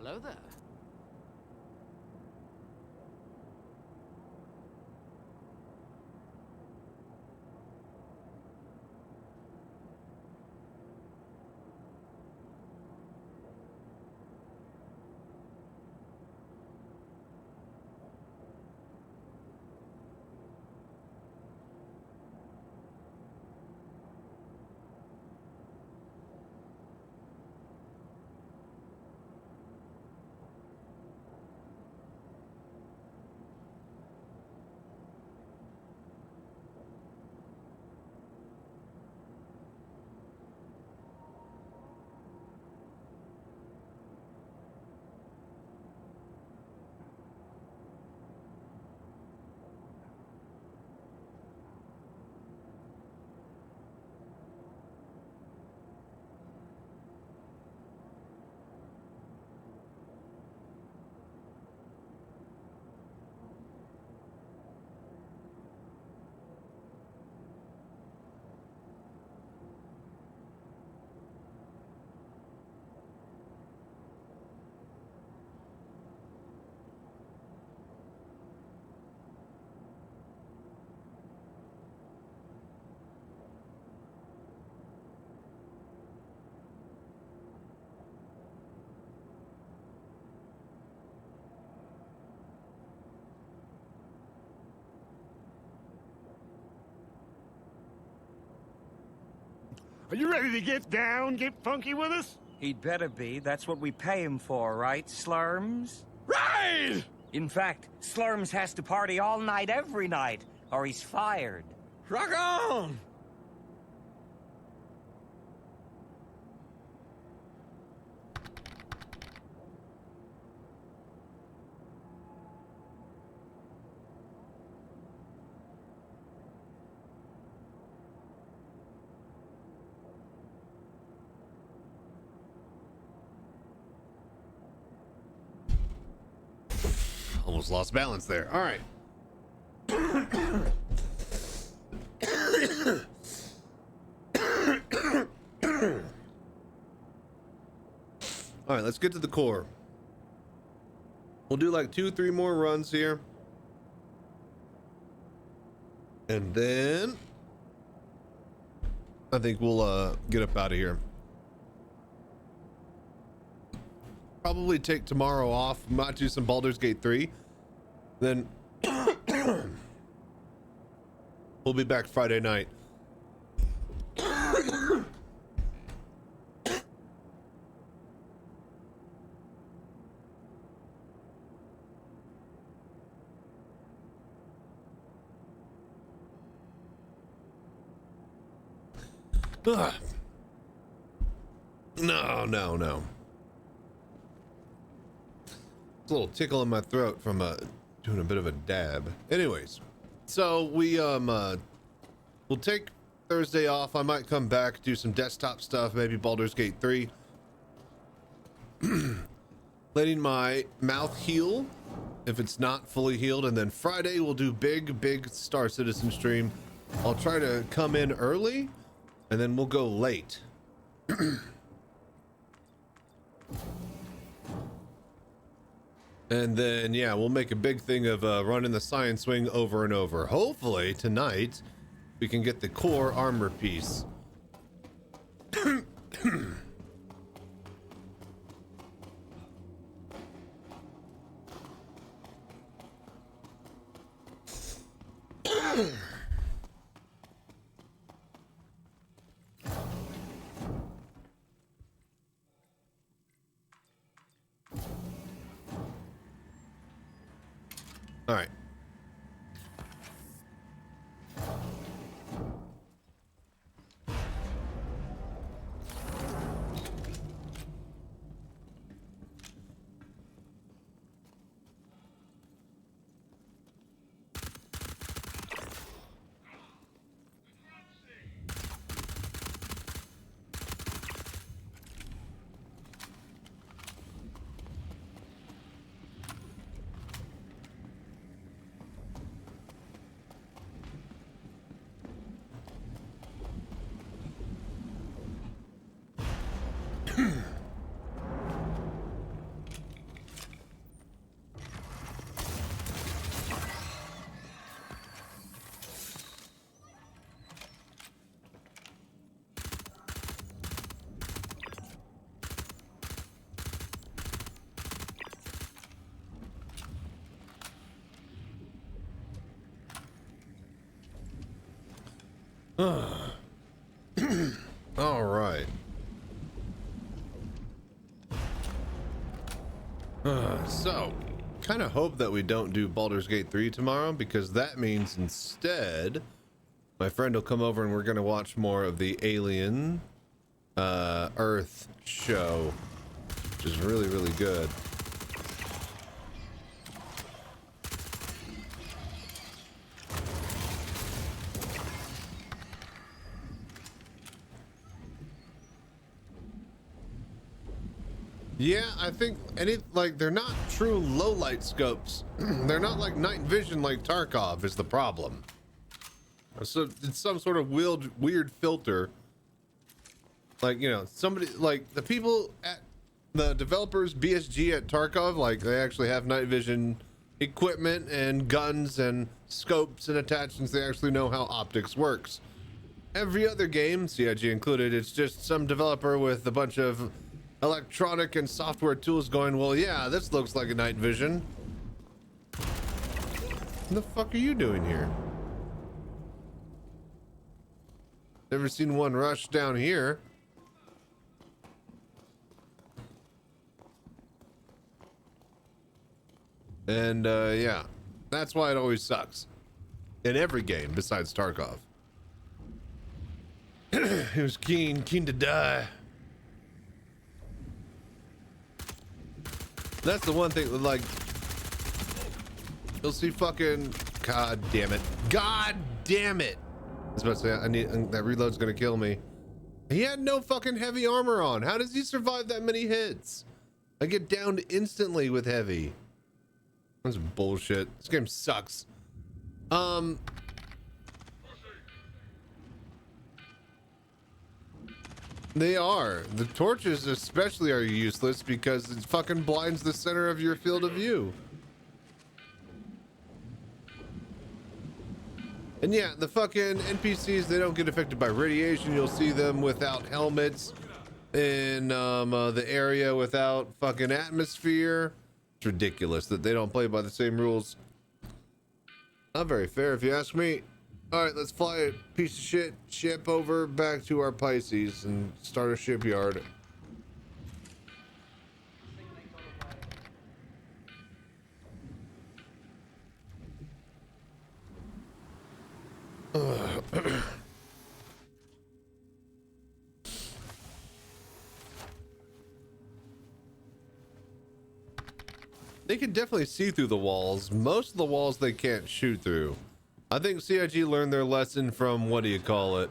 Hello there. Are you ready to get down, get funky with us? He'd better be. That's what we pay him for, right, Slurms? Right! In fact, Slurms has to party all night every night, or he's fired. Rock on! Almost lost balance there. All right. All right, let's get to the core. We'll do like 2-3 more runs here. And then I think we'll get up out of here. Probably take tomorrow off, might do some Baldur's Gate 3. Then we'll be back Friday night. No. It's a little tickle in my throat from doing a bit of a dab. Anyways, so we'll take Thursday off. I might come back, do some desktop stuff, maybe Baldur's Gate 3. Letting my mouth heal if it's not fully healed, and then Friday we'll do big Star Citizen stream. I'll try to come in early and then we'll go late. And then, yeah, we'll make a big thing of running the science wing over and over. Hopefully tonight we can get the core armor piece. All right. All right. So, kind of hope that we don't do Baldur's Gate 3 tomorrow, because that means instead my friend will come over and we're going to watch more of the Alien Earth show, which is really, really good. Yeah, I think they're not true low light scopes. They're not like night vision like Tarkov is the problem. So it's some sort of weird filter. Like, you know, somebody like the people at the developers BSG at Tarkov, like they actually have night vision equipment and guns and scopes and attachments. They actually know how optics works. Every other game, CIG included, it's just some developer with a bunch of electronic and software tools going, well, yeah, this looks like a night vision. What the fuck are you doing here? Never seen one rush down here. And yeah, that's why it always sucks in every game besides Tarkov. He was keen to die. That's the one thing that, like, you'll see fucking, god damn it. God damn it. I was about to say, I need, that reload's gonna kill me. He had no fucking heavy armor on. How does he survive that many hits? I get downed instantly with heavy. That's bullshit. This game sucks. They are. The torches especially are useless because it fucking blinds the center of your field of view. And yeah, the fucking NPCs, they don't get affected by radiation. You'll see them without helmets in the area without fucking atmosphere. It's ridiculous that they don't play by the same rules. Not very fair if you ask me. All right, let's fly a piece of shit ship over back to our Pisces and start a shipyard. They can definitely see through the walls. Most of the walls they can't shoot through. I think CIG learned their lesson from, what do you call it?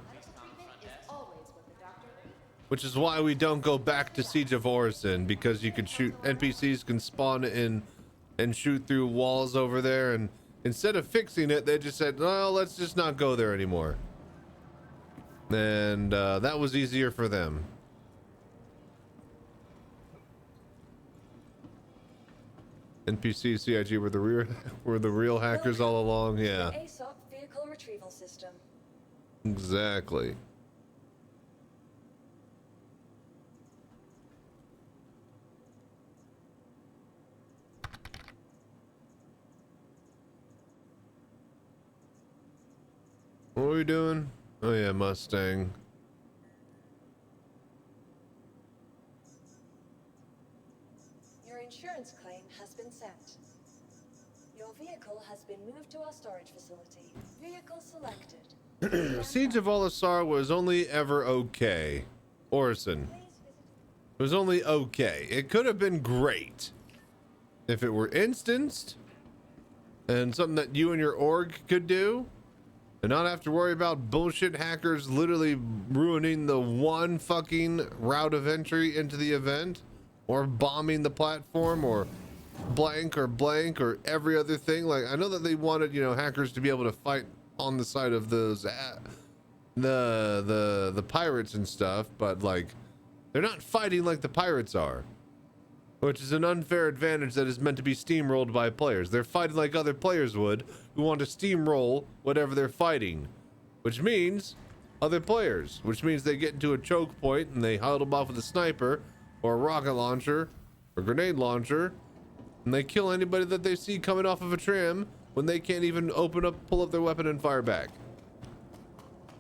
Which is why we don't go back to Siege of Orison, because you can shoot, NPCs can spawn in and shoot through walls over there, and instead of fixing it, they just said, no, let's just not go there anymore. And that was easier for them. NPC CIG were the real hackers all along. Yeah. The ASOP vehicle retrieval system. Exactly. What are we doing? Oh yeah, Mustang. Your insurance claim has been sent. Your vehicle has been moved to our storage facility. Vehicle selected. Siege of Olisar was only ever okay. Orison. It was only okay. It could have been great if it were instanced and something that you and your org could do and not have to worry about bullshit hackers literally ruining the one fucking route of entry into the event, or bombing the platform, or blank or every other thing. Like, I know that they wanted, you know, hackers to be able to fight on the side of those the pirates and stuff, but like, they're not fighting like the pirates are, which is an unfair advantage that is meant to be steamrolled by players. They're fighting like other players would, who want to steamroll whatever they're fighting, which means other players, which means they get into a choke point and they huddle them off with a sniper or a rocket launcher or grenade launcher, and they kill anybody that they see coming off of a tram when they can't even pull up their weapon and fire back.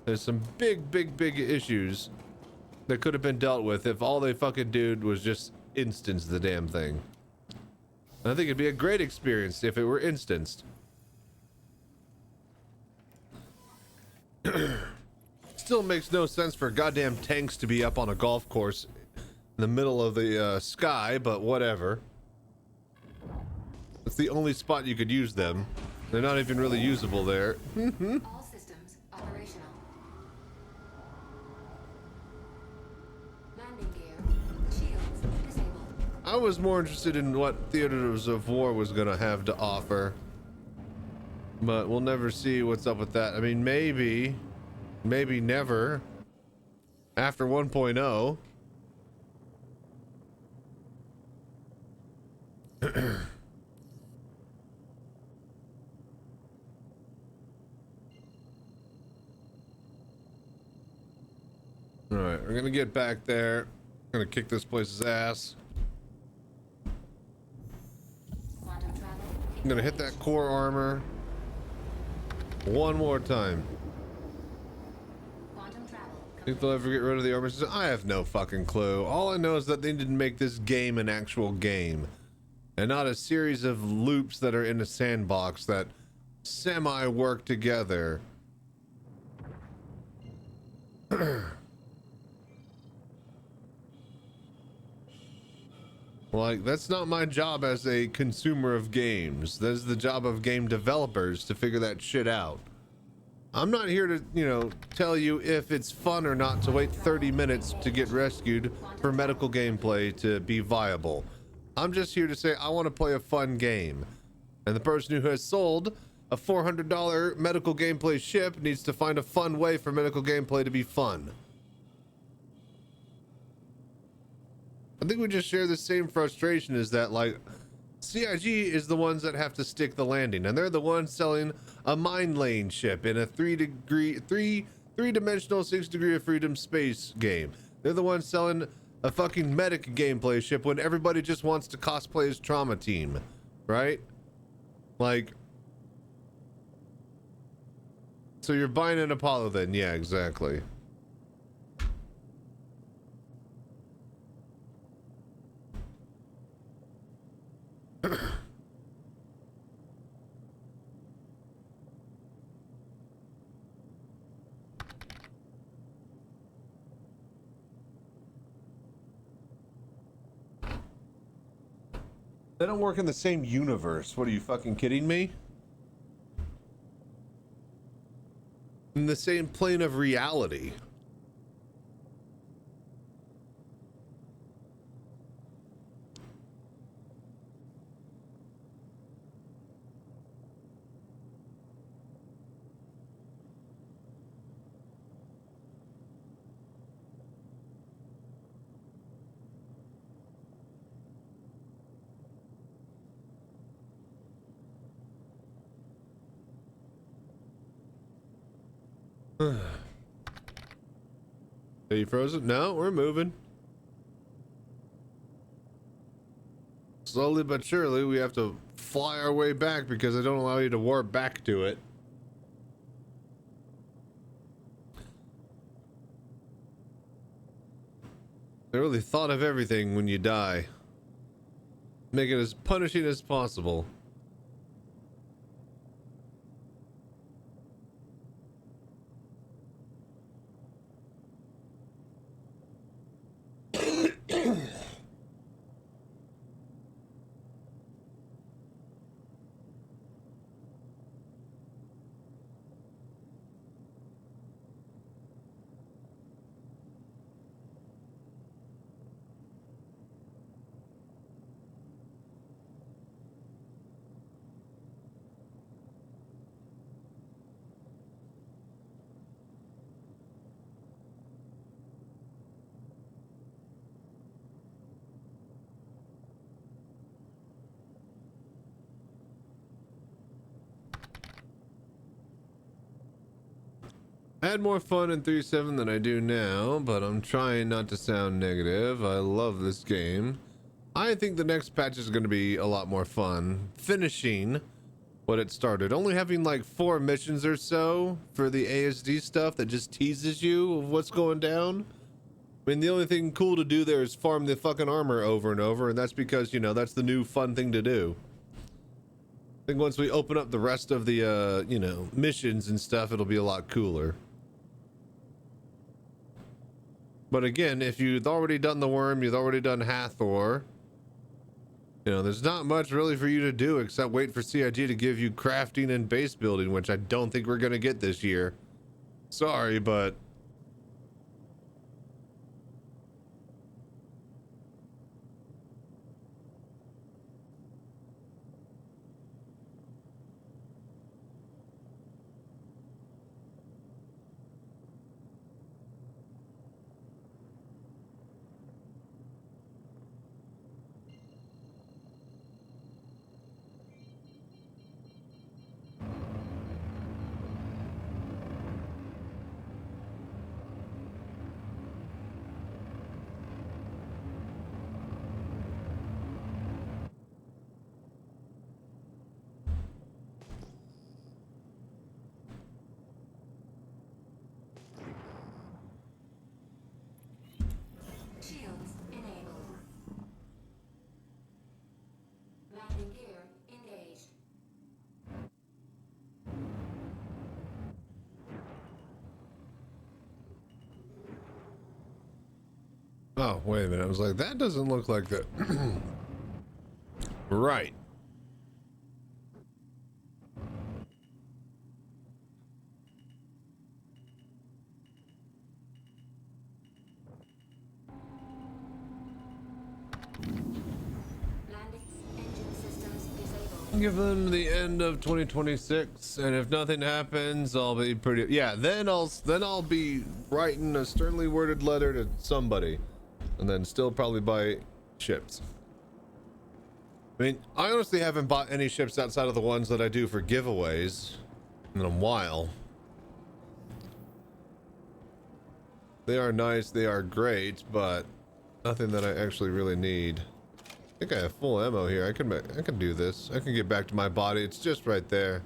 There's some big issues that could have been dealt with if all they fucking did was just instance the damn thing. I think it'd be a great experience if it were instanced. Still makes no sense for goddamn tanks to be up on a golf course in the middle of the sky, but whatever. It's the only spot you could use them. They're not even really usable there. All systems operational. Landing gear. Shields disabled. I was more interested in what Theaters of War was gonna have to offer. But we'll never see what's up with that. I mean, maybe never. After 1.0. Alright, we're gonna get back there. Gonna kick this place's ass. Quantum travel. I'm gonna hit that core armor one more time. Quantum travel. Think they'll ever get rid of the armor system? I have no fucking clue. All I know is that they didn't make this game an actual game, and not a series of loops that are in a sandbox that semi work together. Like, that's not my job as a consumer of games. That's the job of game developers to figure that shit out. I'm not here to, you know, tell you if it's fun or not to wait 30 minutes to get rescued for medical gameplay to be viable. I'm just here to say I want to play a fun game. And the person who has sold a $400 medical gameplay ship needs to find a fun way for medical gameplay to be fun. I think we just share the same frustration, is that, like, CIG is the ones that have to stick the landing, and they're the ones selling a mine lane ship in a three-dimensional 6 degree of freedom space game. They're the ones selling a fucking medic gameplay ship when everybody just wants to cosplay as Trauma Team, right? Like, so you're buying an Apollo then? Yeah, exactly. They don't work in the same universe. What, are you fucking kidding me? In the same plane of reality. Are you frozen? No, we're moving. Slowly but surely, we have to fly our way back because they don't allow you to warp back to it. They really thought of everything when you die. Make it as punishing as possible. I had more fun in 3.7 than I do now, but I'm trying not to sound negative. I love this game. I think the next patch is going to be a lot more fun. Finishing what it started. Only having like 4 missions or so for the ASD stuff that just teases you of what's going down. I mean, the only thing cool to do there is farm the fucking armor over and over, and that's because, you know, that's the new fun thing to do. I think once we open up the rest of the, you know, missions and stuff, it'll be a lot cooler. But again, if you've already done the worm, you've already done Hathor, you know, there's not much really for you to do except wait for CIG to give you crafting and base building, which I don't think we're going to get this year. Sorry, but... Shields enabled. Landing gear engaged. Oh, wait a minute. I was like, that doesn't look like that. Right. Landing engine systems disabled. Given the end of 2026, and if nothing happens, I'll be pretty... Yeah, then I'll be writing a sternly worded letter to somebody. And then still probably buy ships. I mean, I honestly haven't bought any ships outside of the ones that I do for giveaways in a while. They are nice, they are great, but nothing that I actually really need. I think I have full ammo here. I can do this. I can get back to my body. It's just right there.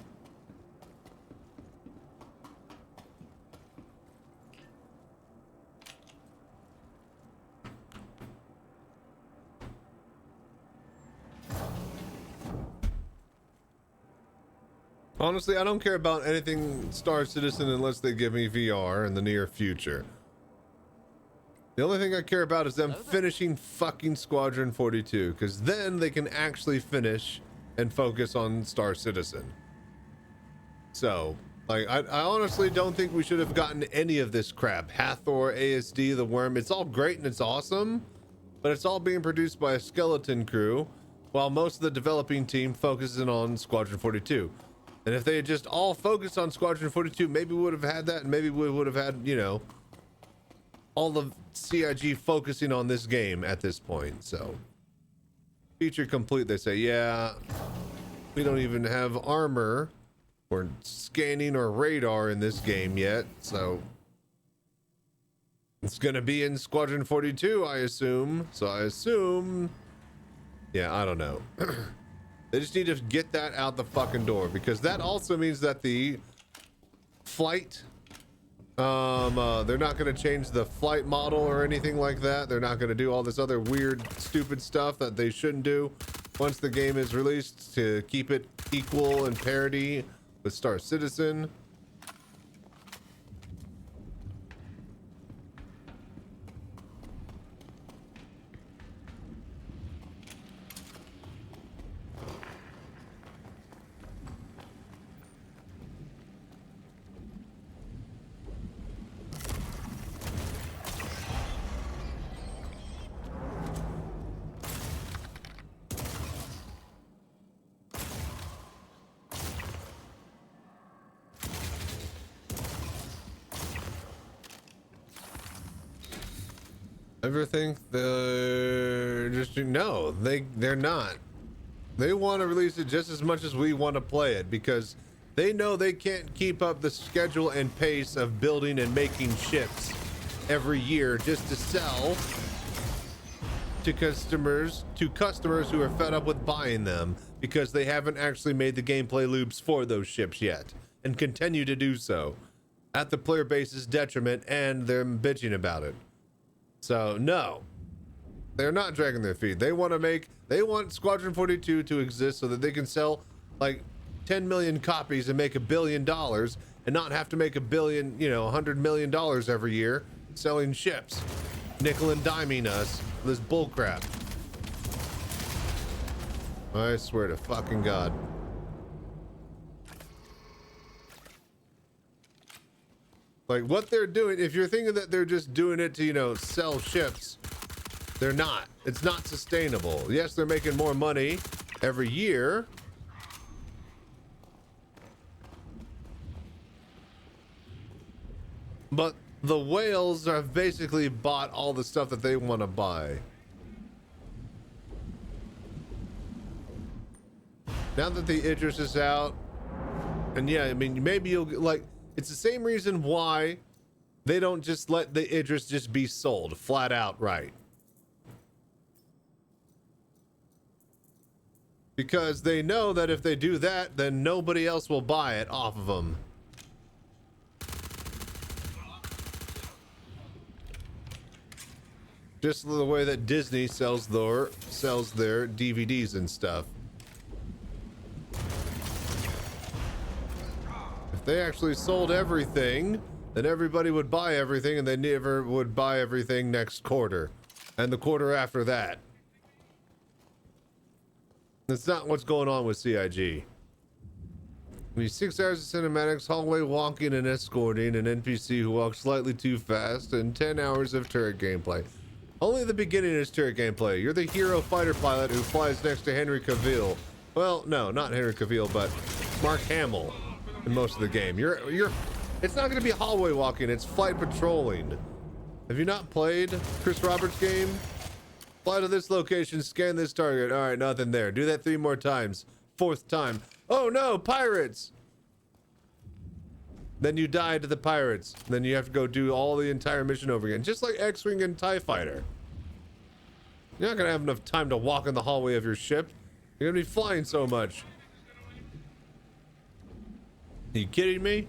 Honestly, I don't care about anything Star Citizen unless they give me VR in the near future. The only thing I care about is them finishing fucking Squadron 42, because then they can actually finish and focus on Star Citizen. So, like, I honestly don't think we should have gotten any of this crap. Hathor, ASD, the worm, it's all great and it's awesome, but it's all being produced by a skeleton crew, while most of the developing team focuses on Squadron 42. And if they had just all focused on Squadron 42, maybe we would have had that, and maybe we would have had, you know, all of CIG focusing on this game at this point. So, feature complete, they say. Yeah, we don't even have armor or scanning or radar in this game yet, so it's gonna be in Squadron 42, I assume. So I assume, yeah, I don't know. They just need to get that out the fucking door, because that also means that the flight, they're not going to change the flight model or anything like that. They're not going to do all this other weird, stupid stuff that they shouldn't do once the game is released, to keep it equal and parity with Star Citizen. Ever think they're just, no, they're not. They want to release it just as much as we want to play it, because they know they can't keep up the schedule and pace of building and making ships every year just to sell to customers who are fed up with buying them because they haven't actually made the gameplay loops for those ships yet and continue to do so at the player base's detriment and they're bitching about it. So no, they're not dragging their feet. They want Squadron 42 to exist so that they can sell like 10 million copies and make $1 billion and not have to make $100 million every year selling ships, nickel and diming us this bullcrap. I swear to fucking God. Like what they're doing, if you're thinking that they're just doing it to, sell ships, they're not. It's not sustainable. Yes, they're making more money every year. But the whales have basically bought all the stuff that they want to buy. Now that the Idris is out, and yeah, I mean, maybe you'll like, it's the same reason why they don't just let the Idris just be sold flat out, right? Because they know that if they do that, then nobody else will buy it off of them. Just the way that Disney sells their DVDs and stuff. If they actually sold everything, then everybody would buy everything and they never would buy everything next quarter and the quarter after that. That's not what's going on with CIG. We need 6 hours of cinematics, hallway walking and escorting, an NPC who walks slightly too fast, and 10 hours of turret gameplay. Only the beginning is turret gameplay. You're the hero fighter pilot who flies next to Henry Cavill. Well, no, not Henry Cavill, but Mark Hamill in most of the game. It's not going to be hallway walking, it's flight patrolling. Have you not played Chris Roberts' game? Fly to this location, scan this target. All right, nothing there. Do that 3 more times. 4th time. Oh no, pirates! Then you die to the pirates. Then you have to go do all the entire mission over again. Just like X-Wing and TIE Fighter. You're not gonna have enough time to walk in the hallway of your ship. You're gonna be flying so much. Are you kidding me?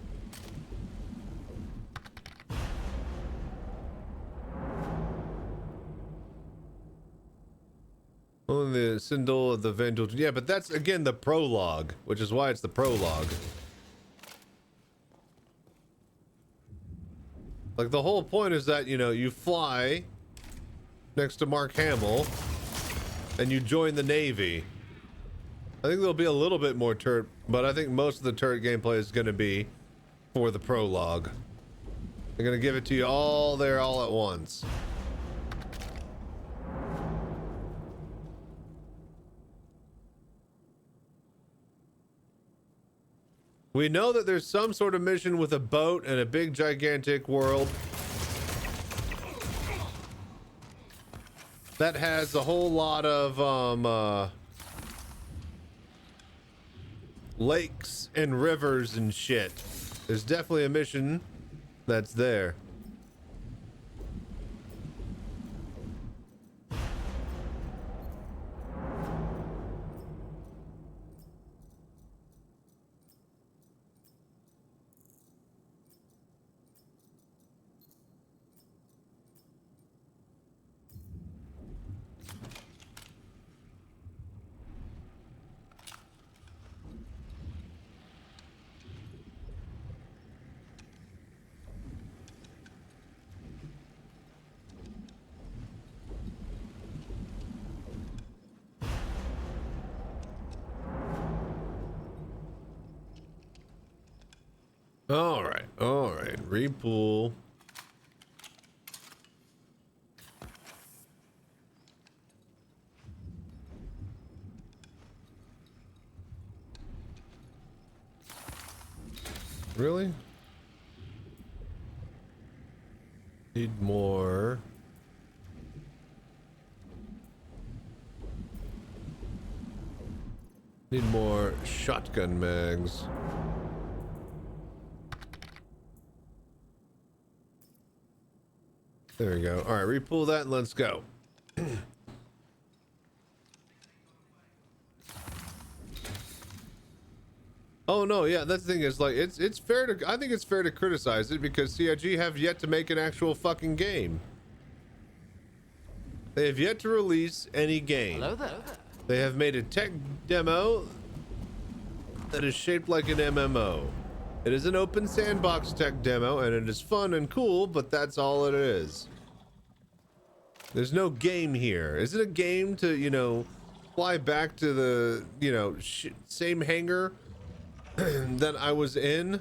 Only the Sindel of the Vendel. Yeah, but that's again the prologue, which is why it's the prologue. Like the whole point is that, you fly next to Mark Hamill and you join the Navy. I think there'll be a little bit more turret, but I think most of the turret gameplay is going to be for the prologue. They're going to give it to you all there all at once. We know that there's some sort of mission with a boat and a big gigantic world that has a whole lot of lakes and rivers and shit. There's definitely a mission that's there. All right, repool. Really? Need more. Need more shotgun mags. There we go. All right, repull that and let's go. Oh no, yeah, that's the thing is like it's fair to I think it's fair to criticize it because CIG have yet to make an actual fucking game. They have yet to release any game. Hello there. They have made a tech demo that is shaped like an MMO. It is an open sandbox tech demo and it is fun and cool, but that's all it is. There's no game here. Is it a game to, you know, fly back to the, you know, same hangar that I was in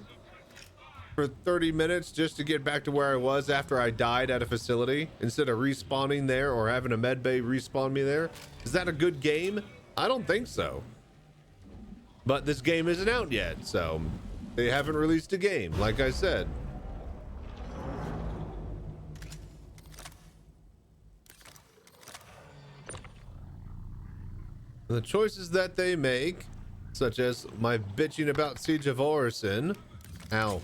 for 30 minutes just to get back to where I was after I died at a facility instead of respawning there or having a med bay respawn me there? Is that a good game? I don't think so. But this game isn't out yet, so they haven't released a game, like I said. The choices that they make, such as my bitching about Siege of Orison, ow,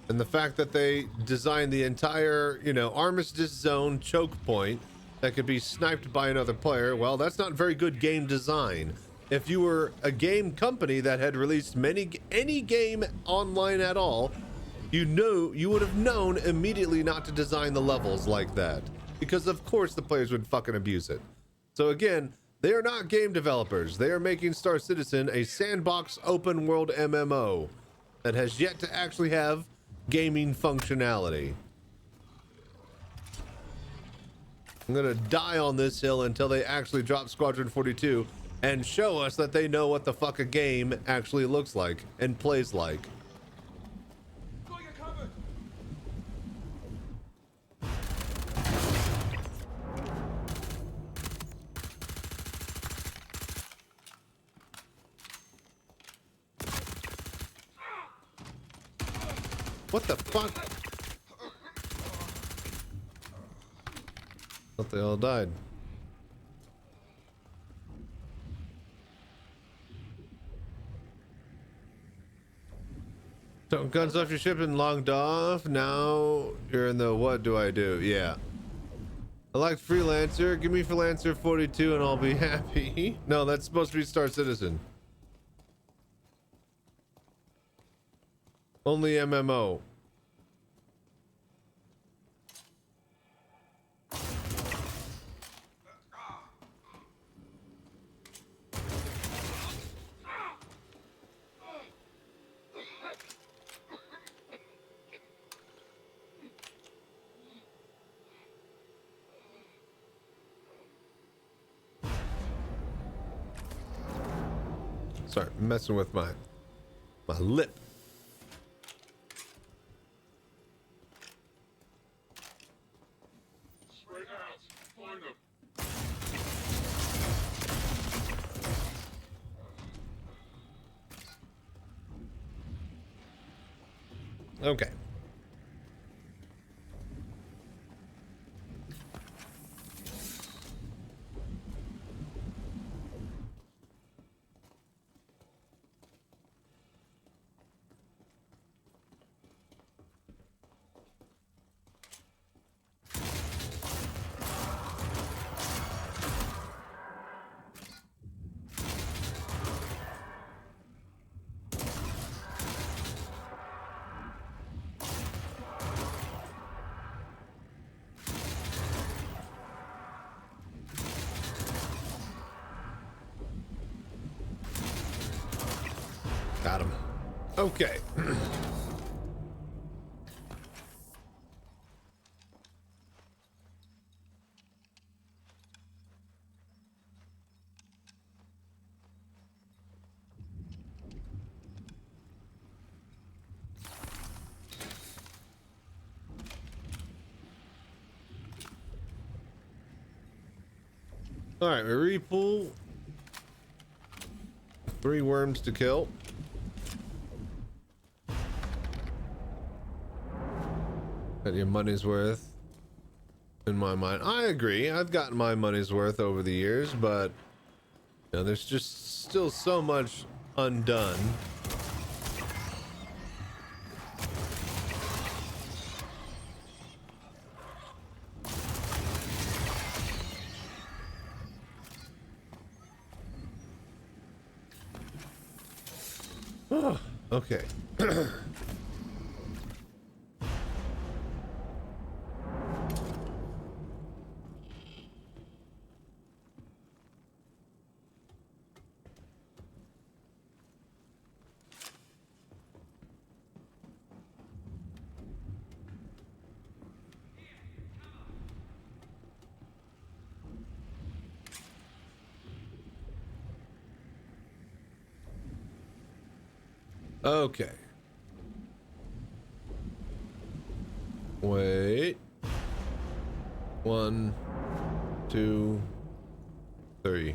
and the fact that they designed the entire, you know, Armistice Zone choke point that could be sniped by another player, well, that's not very good game design. If you were a game company that had released any game online at all, you would have known immediately not to design the levels like that, because of course the players would fucking abuse it. So again, they are not game developers. They are making Star Citizen a sandbox open world MMO that has yet to actually have gaming functionality. I'm gonna die on this hill until they actually drop Squadron 42 and show us that they know what the fuck a game actually looks like and plays like. What the fuck? Thought they all died. So guns off your ship and logged off. Now you're in the what do I do? Yeah. I like Freelancer. Give me Freelancer 42 and I'll be happy. No, that's supposed to be Star Citizen. Only MMO. Sorry, messing with my lip. Okay. Got him. Okay. All right, we repull. 3 worms to kill. Got your money's worth in my mind. I agree. I've gotten my money's worth over the years, but you know, there's just still so much undone. Okay. Okay. Wait. 1, 2, 3.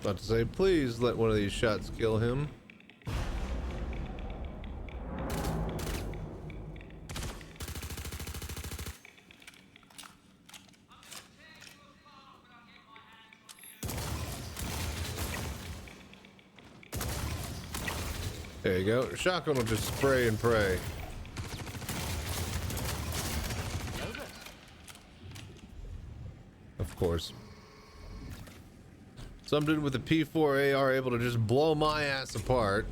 About to say, please let one of these shots kill him. There you go. Shotgun will just spray and pray. Of course. Some dude with a P4 AR able to just blow my ass apart.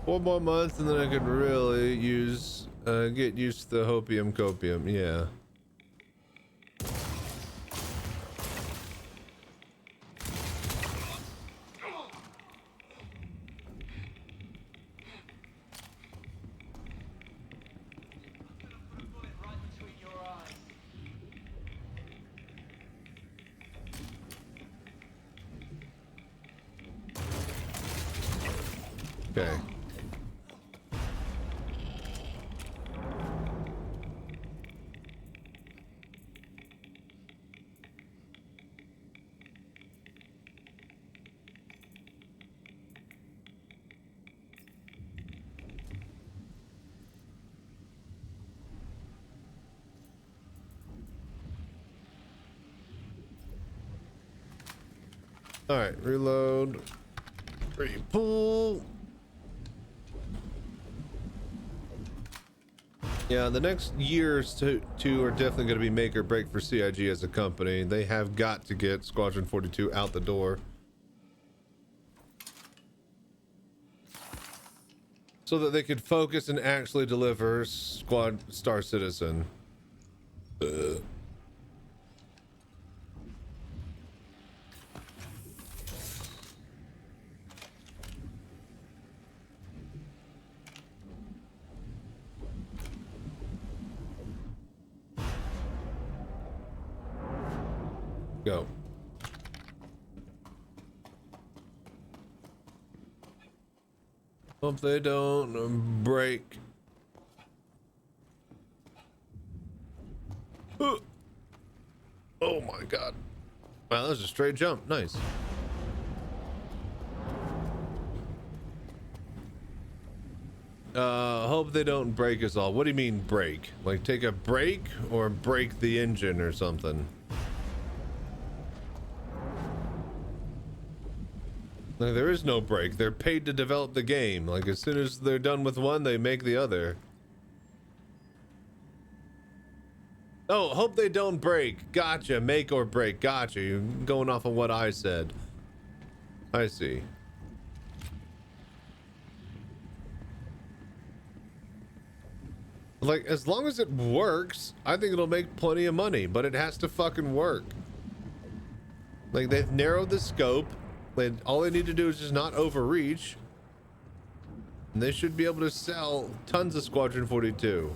4 more months and then I could really get used to the hopium copium. Yeah. Okay. All right, reload, re-pull. Yeah, the next years two are definitely going to be make or break for CIG as a company. They have got to get Squadron 42 out the door so that they could focus and actually deliver Star Citizen. Go. Hope they don't break. Oh my god. Wow, that was a straight jump. Nice. Hope they don't break us all. What do you mean break? Like take a break or break the engine or something? Like, there is no break. They're paid to develop the game. Like, as soon as they're done with one, they make the other. Oh, hope they don't break. Gotcha. Make or break. Gotcha. You're going off of what I said. I see. Like, as long as it works, I think it'll make plenty of money, but it has to fucking work. Like, they've narrowed the scope. All they need to do is just not overreach. And they should be able to sell tons of Squadron 42.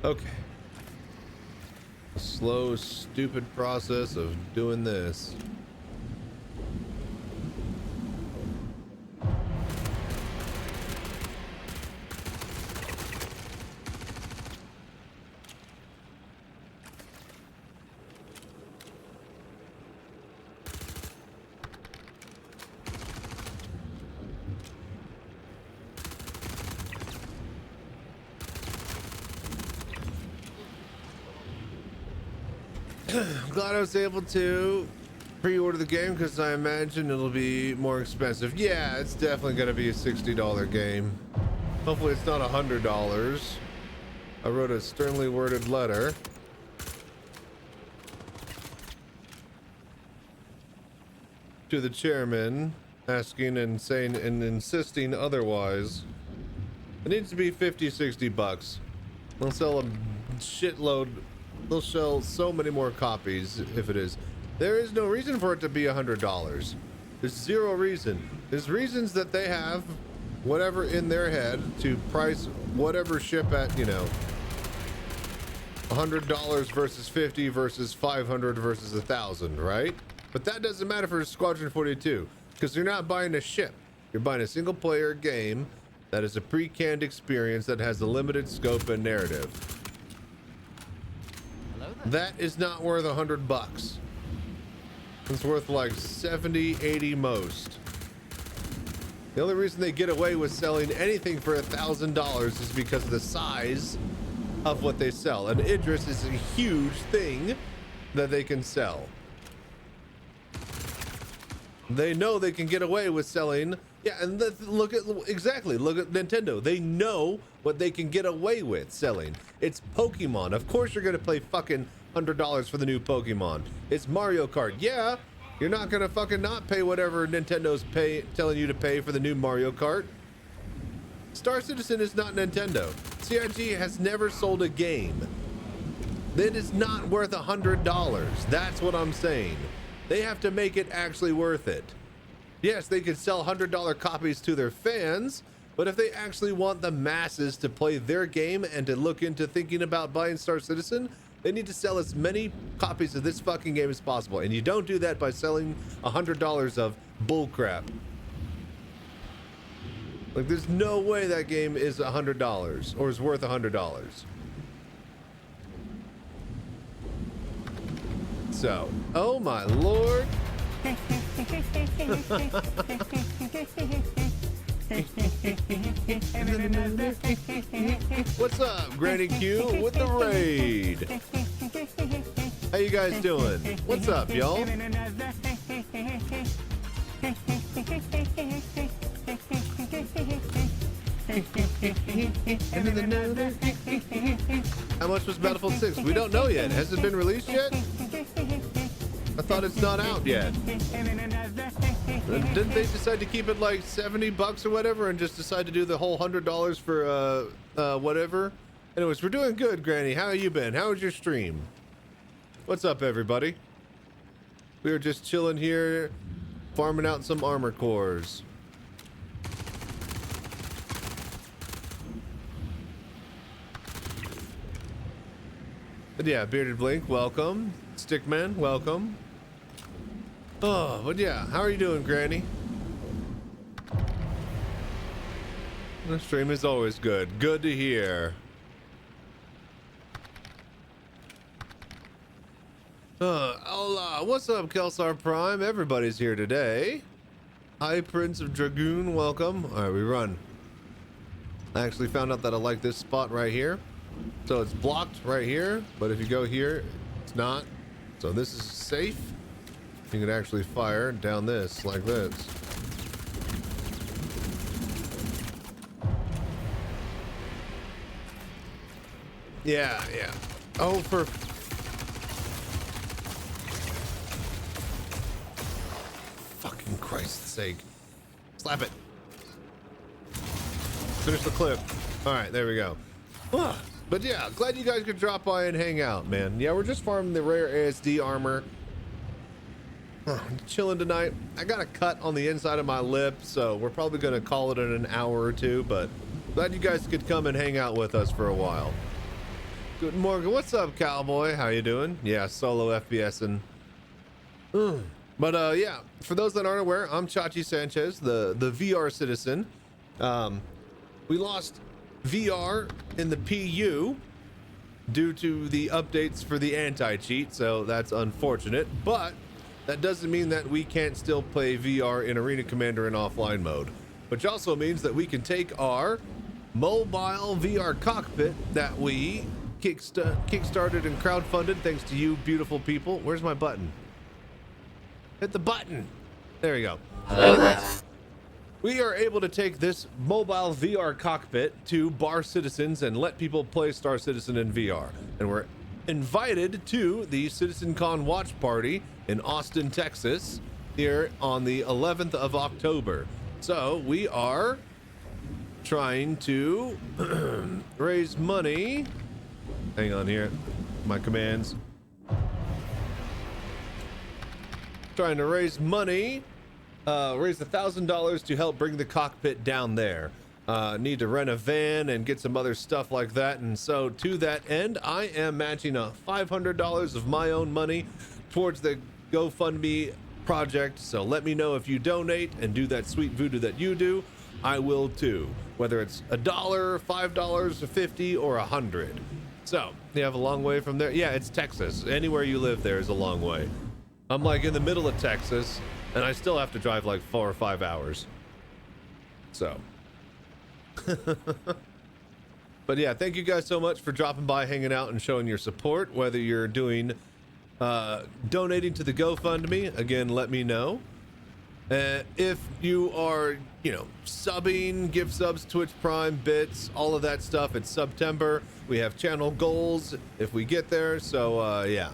Okay. A slow, stupid process of doing this. I'm glad I was able to pre-order the game because I imagine it'll be more expensive. Yeah, it's definitely going to be a $60 game. Hopefully it's not $100. I wrote a sternly worded letter. To the chairman, asking and saying and insisting otherwise. It needs to be 50, 60 bucks. They'll sell a shitload. They'll sell so many more copies if it is. There is no reason for it to be $100. There's zero reason. There's reasons that they have whatever in their head to price whatever ship at, you know, $100 versus 50 versus 500 versus 1,000, right? But that doesn't matter for Squadron 42 because you're not buying a ship. You're buying a single player game that is a pre-canned experience that has a limited scope and narrative. That is not worth $100. It's worth like 70, 80 most. The only reason they get away with selling anything for $1,000 is because of the size of what they sell. And Idris is a huge thing that they can sell. They know they can get away with selling. Yeah, and look at Nintendo. They know what they can get away with selling. It's Pokemon. Of course you're gonna pay fucking $100 for the new Pokemon. It's Mario Kart. Yeah, you're not gonna fucking not pay whatever Nintendo's telling you to pay for the new Mario Kart. Star Citizen is not Nintendo. CIG has never sold a game that is not worth $100. That's what I'm saying. They have to make it actually worth it. Yes, they could sell $100 copies to their fans, but if they actually want the masses to play their game and to look into thinking about buying Star Citizen, they need to sell as many copies of this fucking game as possible. And you don't do that by selling $100 of bullcrap. Like, there's no way that game is $100 or is worth $100. So, oh my lord. What's up, Granny Q with the raid? How you guys doing? What's up, y'all? How much was Battlefield 6? We don't know yet. Has it been released yet? I thought it's not out yet. Didn't they decide to keep it like 70 bucks or whatever and just decide to do the whole $100 for whatever? Anyways, we're doing good, Granny. How you been? How was your stream? What's up, everybody? We were just chilling here, farming out some armor cores. But yeah, Bearded Blink, welcome. Stickman, welcome. Oh, but yeah, how are you doing, Granny? The stream is always good. Good to hear. Hola, what's up, Kelsar Prime? Everybody's here today. Hi, Prince of Dragoon, welcome. All right, we run. I actually found out that I like this spot right here. So it's blocked right here, but if you go here, it's not. So this is safe. You can actually fire down this like this. Yeah. Oh, for fucking Christ's sake. Slap it. Finish the clip. All right, there we go. But yeah, glad you guys could drop by and hang out, man. Yeah, we're just farming the rare ASD armor. Chilling tonight. I got a cut on the inside of my lip, so we're probably gonna call it in an hour or two, but glad you guys could come and hang out with us for a while. Good morning. What's up, cowboy? How you doing? Yeah, solo FPS and. But yeah, for those that aren't aware, I'm Chachi Sanchez, the VR citizen. We lost VR in the PU due to the updates for the anti-cheat, so that's unfortunate. But that doesn't mean that we can't still play VR in Arena Commander in offline mode, which also means that we can take our mobile VR cockpit that we kickstarted and crowdfunded thanks to you beautiful people. Where's my button? Hit the button. There you go. We are able to take this mobile VR cockpit to Bar Citizens and let people play Star Citizen in VR. And we're invited to the Citizencon watch party in Austin, Texas, here on the 11th of October. So we are trying to raise money. Hang on here. My commands. Trying to raise money. Raise $1,000 to help bring the cockpit down there. Need to rent a van and get some other stuff like that. And so to that end, I am matching $500 of my own money towards the GoFundMe project. So let me know if you donate and do that sweet voodoo that you do. I will too. Whether it's $1, $5, $50, or $100. So you have a long way from there. Yeah, it's Texas. Anywhere you live there is a long way. I'm like in the middle of Texas, and I still have to drive like 4 or 5 hours. So. But yeah, thank you guys so much for dropping by, hanging out, and showing your support. Whether you're doing, donating to the GoFundMe, again, let me know. If you are, you know, subbing, gift subs, Twitch Prime, bits, all of that stuff, it's September. We have channel goals if we get there. So, yeah.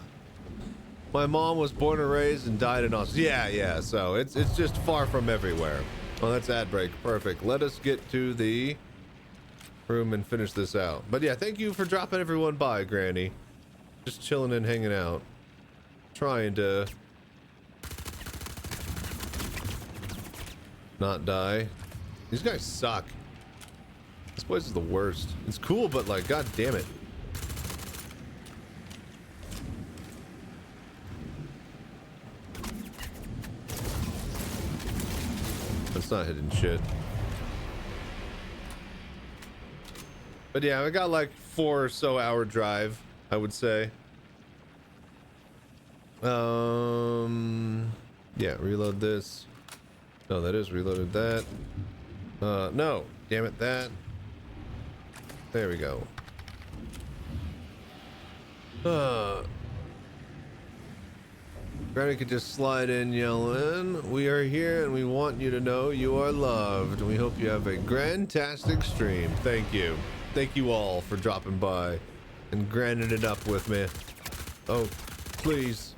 My mom was born and raised and died in Australia. Yeah. So it's just far from everywhere. Oh, that's ad break. Perfect. Let us get to the room and finish this out. But yeah, thank you for dropping everyone by, Granny. Just chilling and hanging out. Trying to not die. These guys suck. This place is the worst. It's cool, but like, god damn it. It's not hitting shit. But yeah, I got like 4 or so hour drive, I would say. Yeah, reload this. No, that is reloaded that. No, damn it, that. There we go. Granny could just slide in yelling, "We are here and we want you to know you are loved. We hope you have a grantastic stream." Thank you. Thank you all for dropping by and granting it up with me. Oh, please.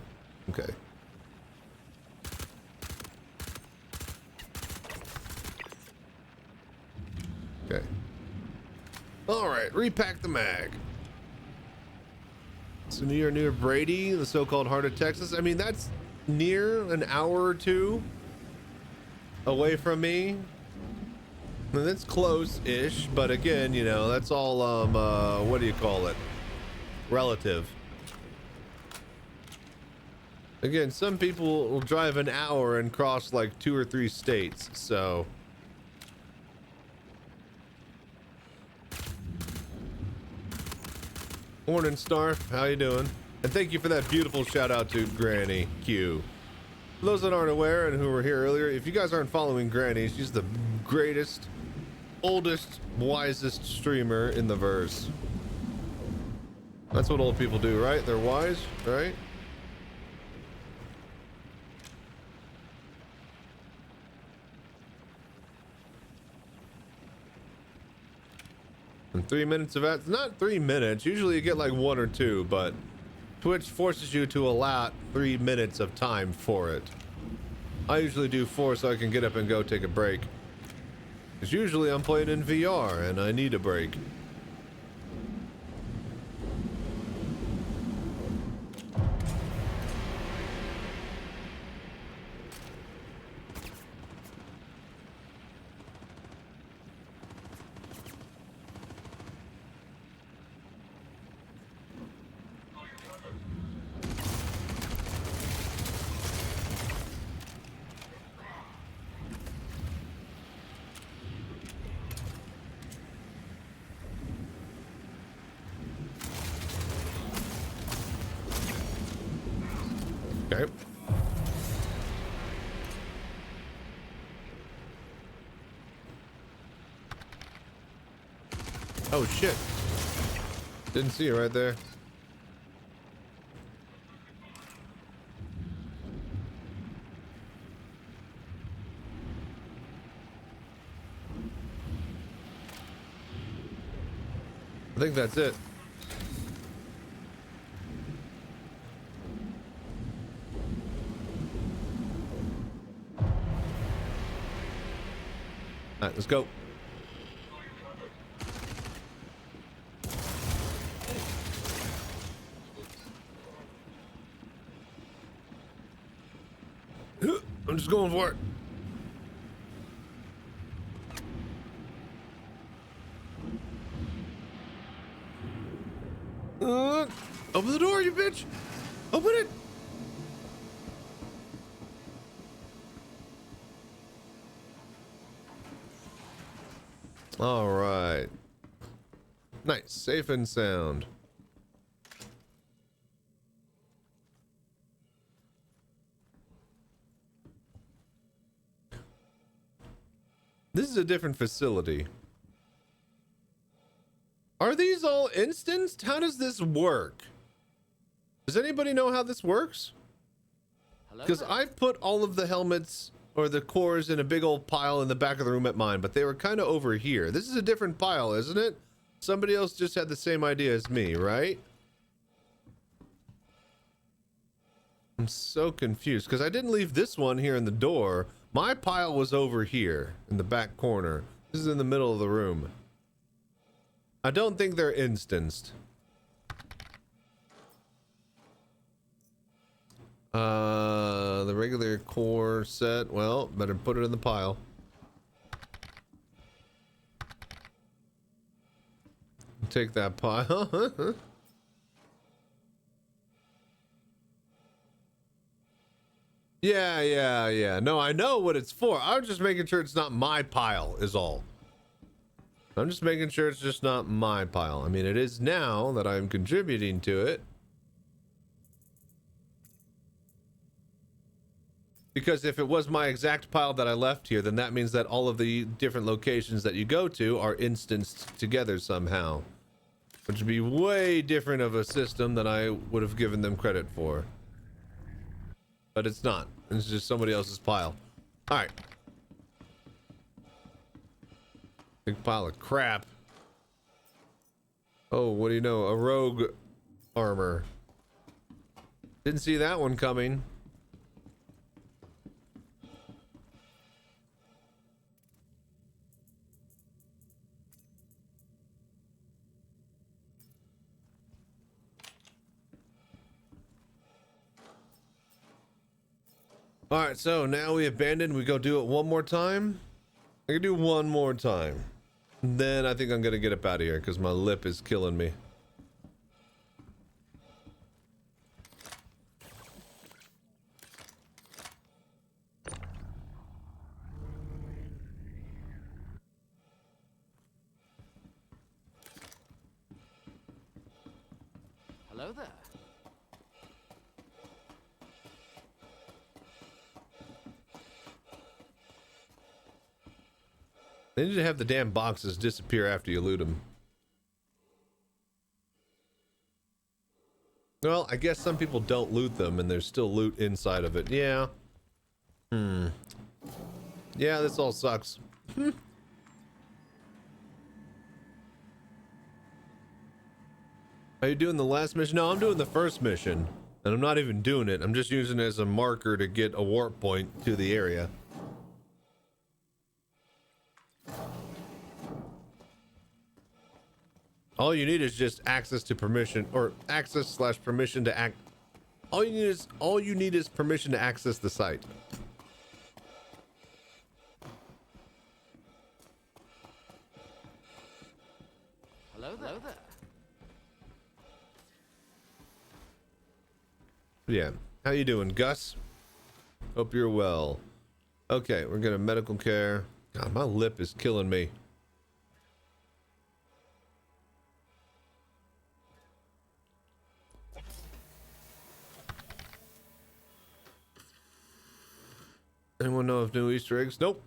Okay. Okay. All right, repack the mag. So near Brady, the so-called heart of Texas. I mean, that's near an hour or 2 away from me. I mean, that's close-ish, but again, you know, that's all, what do you call it? Relative. Again, some people will drive an hour and cross like 2 or 3 states, so. Morning, Starf. How you doing? And thank you for that beautiful shout out to Granny Q. For those that aren't aware and who were here earlier, if you guys aren't following Granny, she's the greatest, oldest, wisest streamer in the verse. That's what old people do, right? They're wise, right? And 3 minutes of ads, not 3 minutes. Usually you get like 1 or 2, but Twitch forces you to allot 3 minutes of time for it. I usually do 4 so I can get up and go take a break. Because usually I'm playing in VR and I need a break. Oh shit. Didn't see you right there. I think that's it. All right, let's go. I'm just going for it. Open the door, you bitch! Open it! All right. Nice, safe and sound. This is a different facility. Are these all instanced? How does this work? Does anybody know how this works? Because I put all of the helmets or the cores in a big old pile in the back of the room at mine, but they were kind of over here. This is a different pile, isn't it? Somebody else just had the same idea as me, right? I'm so confused because I didn't leave this one here in the door. My pile was over here in the back corner. This is in the middle of the room. I don't think they're instanced. The regular core set. Well, better put it in the pile. Take that pile. Yeah. No, I know what it's for. I'm just making sure it's not my pile is all. I'm just making sure it's just not my pile. I mean, it is now that I'm contributing to it. Because if it was my exact pile that I left here, then that means that all of the different locations that you go to are instanced together somehow. Which would be way different of a system than I would have given them credit for. But it's not. It's just somebody else's pile. Alright. Big pile of crap. Oh, what do you know? A rogue armor. Didn't see that one coming. Alright, so now we abandon. We go do it one more time. I can do one more time. Then I think I'm gonna get up out of here because my lip is killing me. Hello there. They need to have the damn boxes disappear after you loot them. Well, I guess some people don't loot them and there's still loot inside of it. Yeah. Yeah, this all sucks. Are you doing the last mission? No, I'm doing the first mission. And I'm not even doing it. I'm just using it as a marker to get a warp point to the area. All you need is just access to permission, or access / permission to act. All you need is permission to access the site. Hello there. Yeah. How you doing, Gus? Hope you're well. Okay, we're gonna medical care. God, my lip is killing me. Anyone know of new Easter eggs? Nope.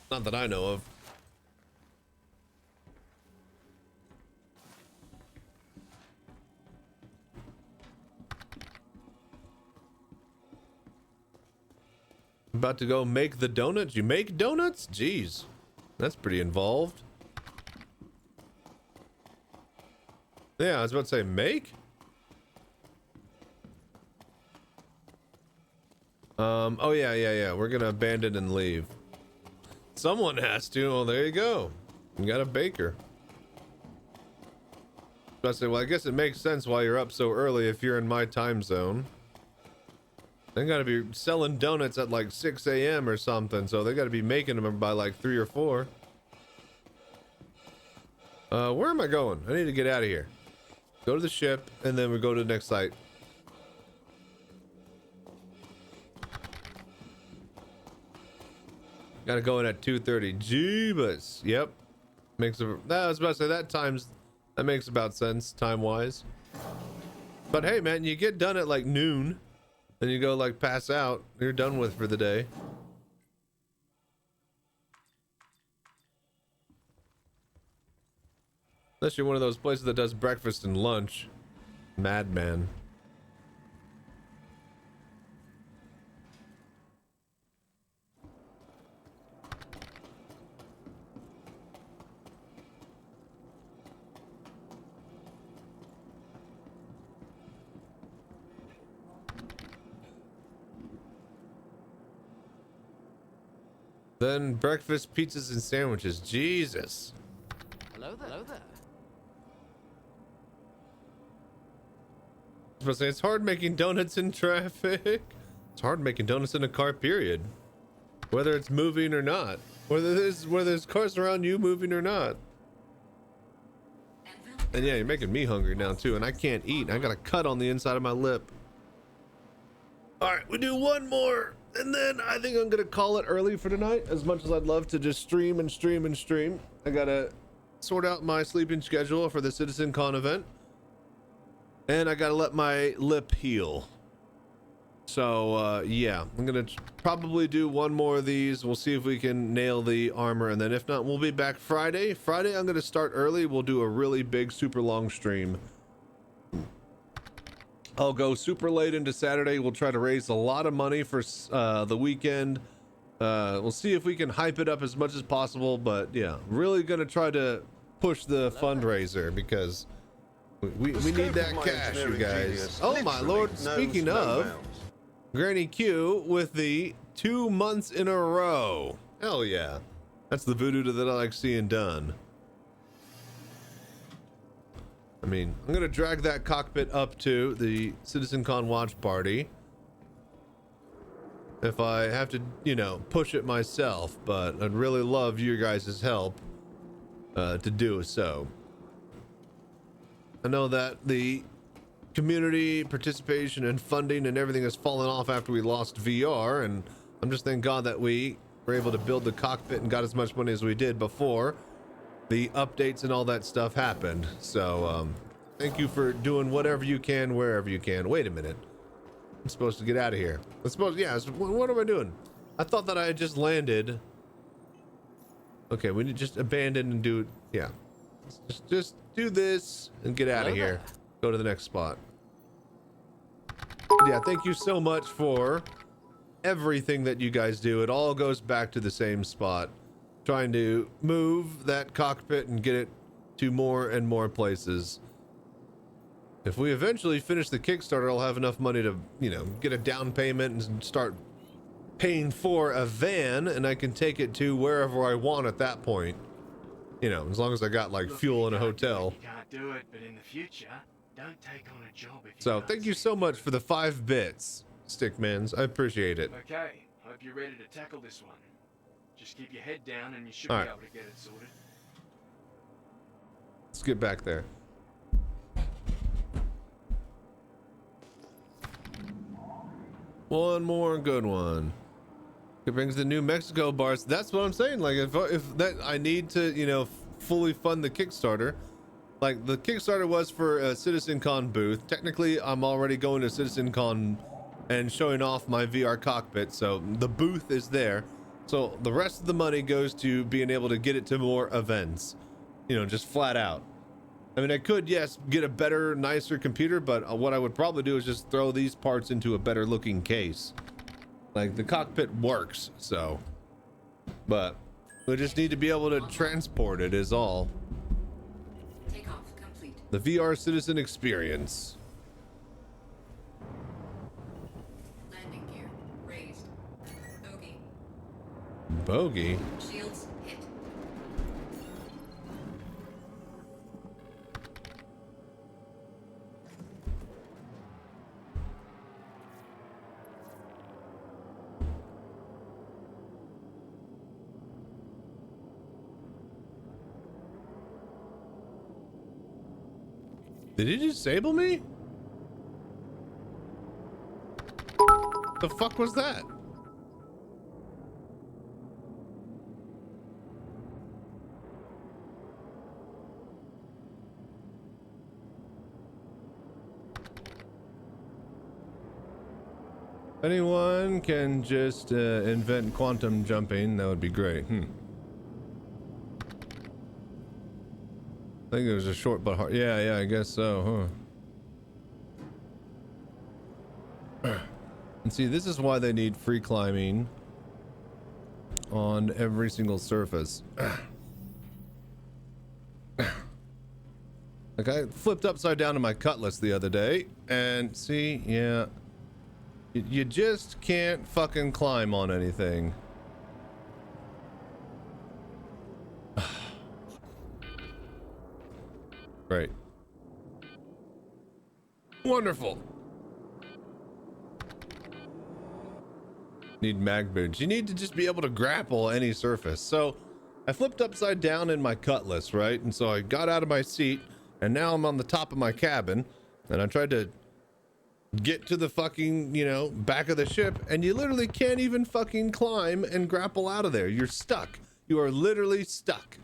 Not that I know of. about to go make the donuts. You make donuts? Jeez, that's pretty involved. Yeah, I was about to say make. Oh yeah. We're gonna abandon and leave. Someone has to. Well, there you go. You got a baker. I say, well, I guess it makes sense why you're up so early if you're in my time zone. They gotta be selling donuts at like 6 a.m. or something, so they gotta be making them by like 3 or 4. Where am I going? I need to get out of here. Go to the ship, and then we go to the next site. Gotta go in at 2:30. Jeebus. Yep. Makes a. I was about to say that makes about sense time-wise. But hey, man, you get done at like noon, then you go like pass out. You're done with for the day. Unless you're one of those places that does breakfast and lunch. Madman. Then breakfast, pizzas, and sandwiches. Jesus. Hello there. Hello there. I was supposed to say, it's hard making donuts in traffic. It's hard making donuts in a car, period. Whether it's moving or not. Whether there's cars around you moving or not. And yeah, you're making me hungry now too, and I can't eat. I got a cut on the inside of my lip. Alright, we do one more, and then I think I'm gonna call it early for tonight, as much as I'd love to just stream and stream and stream. I gotta sort out my sleeping schedule for the Citizencon event. And I gotta let my lip heal. So, yeah, I'm gonna probably do one more of these. We'll see if we can nail the armor, and then if not, we'll be back Friday. Friday, I'm gonna start early. We'll do a really big, super long stream. I'll go super late into Saturday. We'll try to raise a lot of money for the weekend. We'll see if we can hype it up as much as possible, but yeah, really gonna try to push the fundraiser because we need that cash, you guys. Oh my lord, speaking of, Granny Q with the 2 months in a row. Hell yeah. That's the voodoo that I like seeing done. I mean, I'm gonna drag that cockpit up to the Citizencon watch party if I have to, you know, push it myself, but I'd really love your guys' help to do so. I know that the community participation and funding and everything has fallen off after we lost VR, and I'm just thank God that we were able to build the cockpit and got as much money as we did before the updates and all that stuff happened. So thank you for doing whatever you can wherever you can. Wait a minute, I'm supposed to get out of here. What am I doing? I thought that I had just landed. Okay, we need to just abandon and do, yeah, just do this and get out of here. Go to the next spot. But yeah, thank you so much for everything that you guys do. It all goes back to the same spot, trying to move that cockpit and get it to more and more places. If we eventually finish the Kickstarter, I'll have enough money to, you know, get a down payment and start paying for a van, and I can take it to wherever I want at that point. You know, as long as I got like fuel in a hotel. You can't do it, but in the future, don't take on a job if you So can't thank you see so it. much for the 5 bits, Stickmans. I appreciate it. Okay, hope you're ready to tackle this one. Just keep your head down and you should All be right. able to get it sorted. Let's get back there. One more good one. It brings the New Mexico bars. That's what I'm saying. Like if that I need to, you know, fully fund the Kickstarter. Like the Kickstarter was for a Citizencon booth. Technically, I'm already going to Citizencon and showing off my VR cockpit, so the booth is there. So the rest of the money goes to being able to get it to more events. You know, just flat out. I mean, I could, yes, get a better, nicer computer, but what I would probably do is just throw these parts into a better looking case. Like the cockpit works, so, but we just need to be able to transport it is all. Takeoff complete. The VR citizen experience. Landing gear raised. Bogey. Bogey? Shields hit. Did he disable me? The fuck was that? Anyone can just invent quantum jumping, that would be great. I think it was a short but hard. Yeah, I guess so, huh? And see, this is why they need free climbing on every single surface. Like I flipped upside down in my cutlass the other day, and see, yeah, you just can't fucking climb on anything. Right. Wonderful. Need mag boots. You need to just be able to grapple any surface. So I flipped upside down in my cutlass, right? And so I got out of my seat and now I'm on the top of my cabin and I tried to get to the fucking, you know, back of the ship and you literally can't even fucking climb and grapple out of there. You're stuck. You are literally stuck.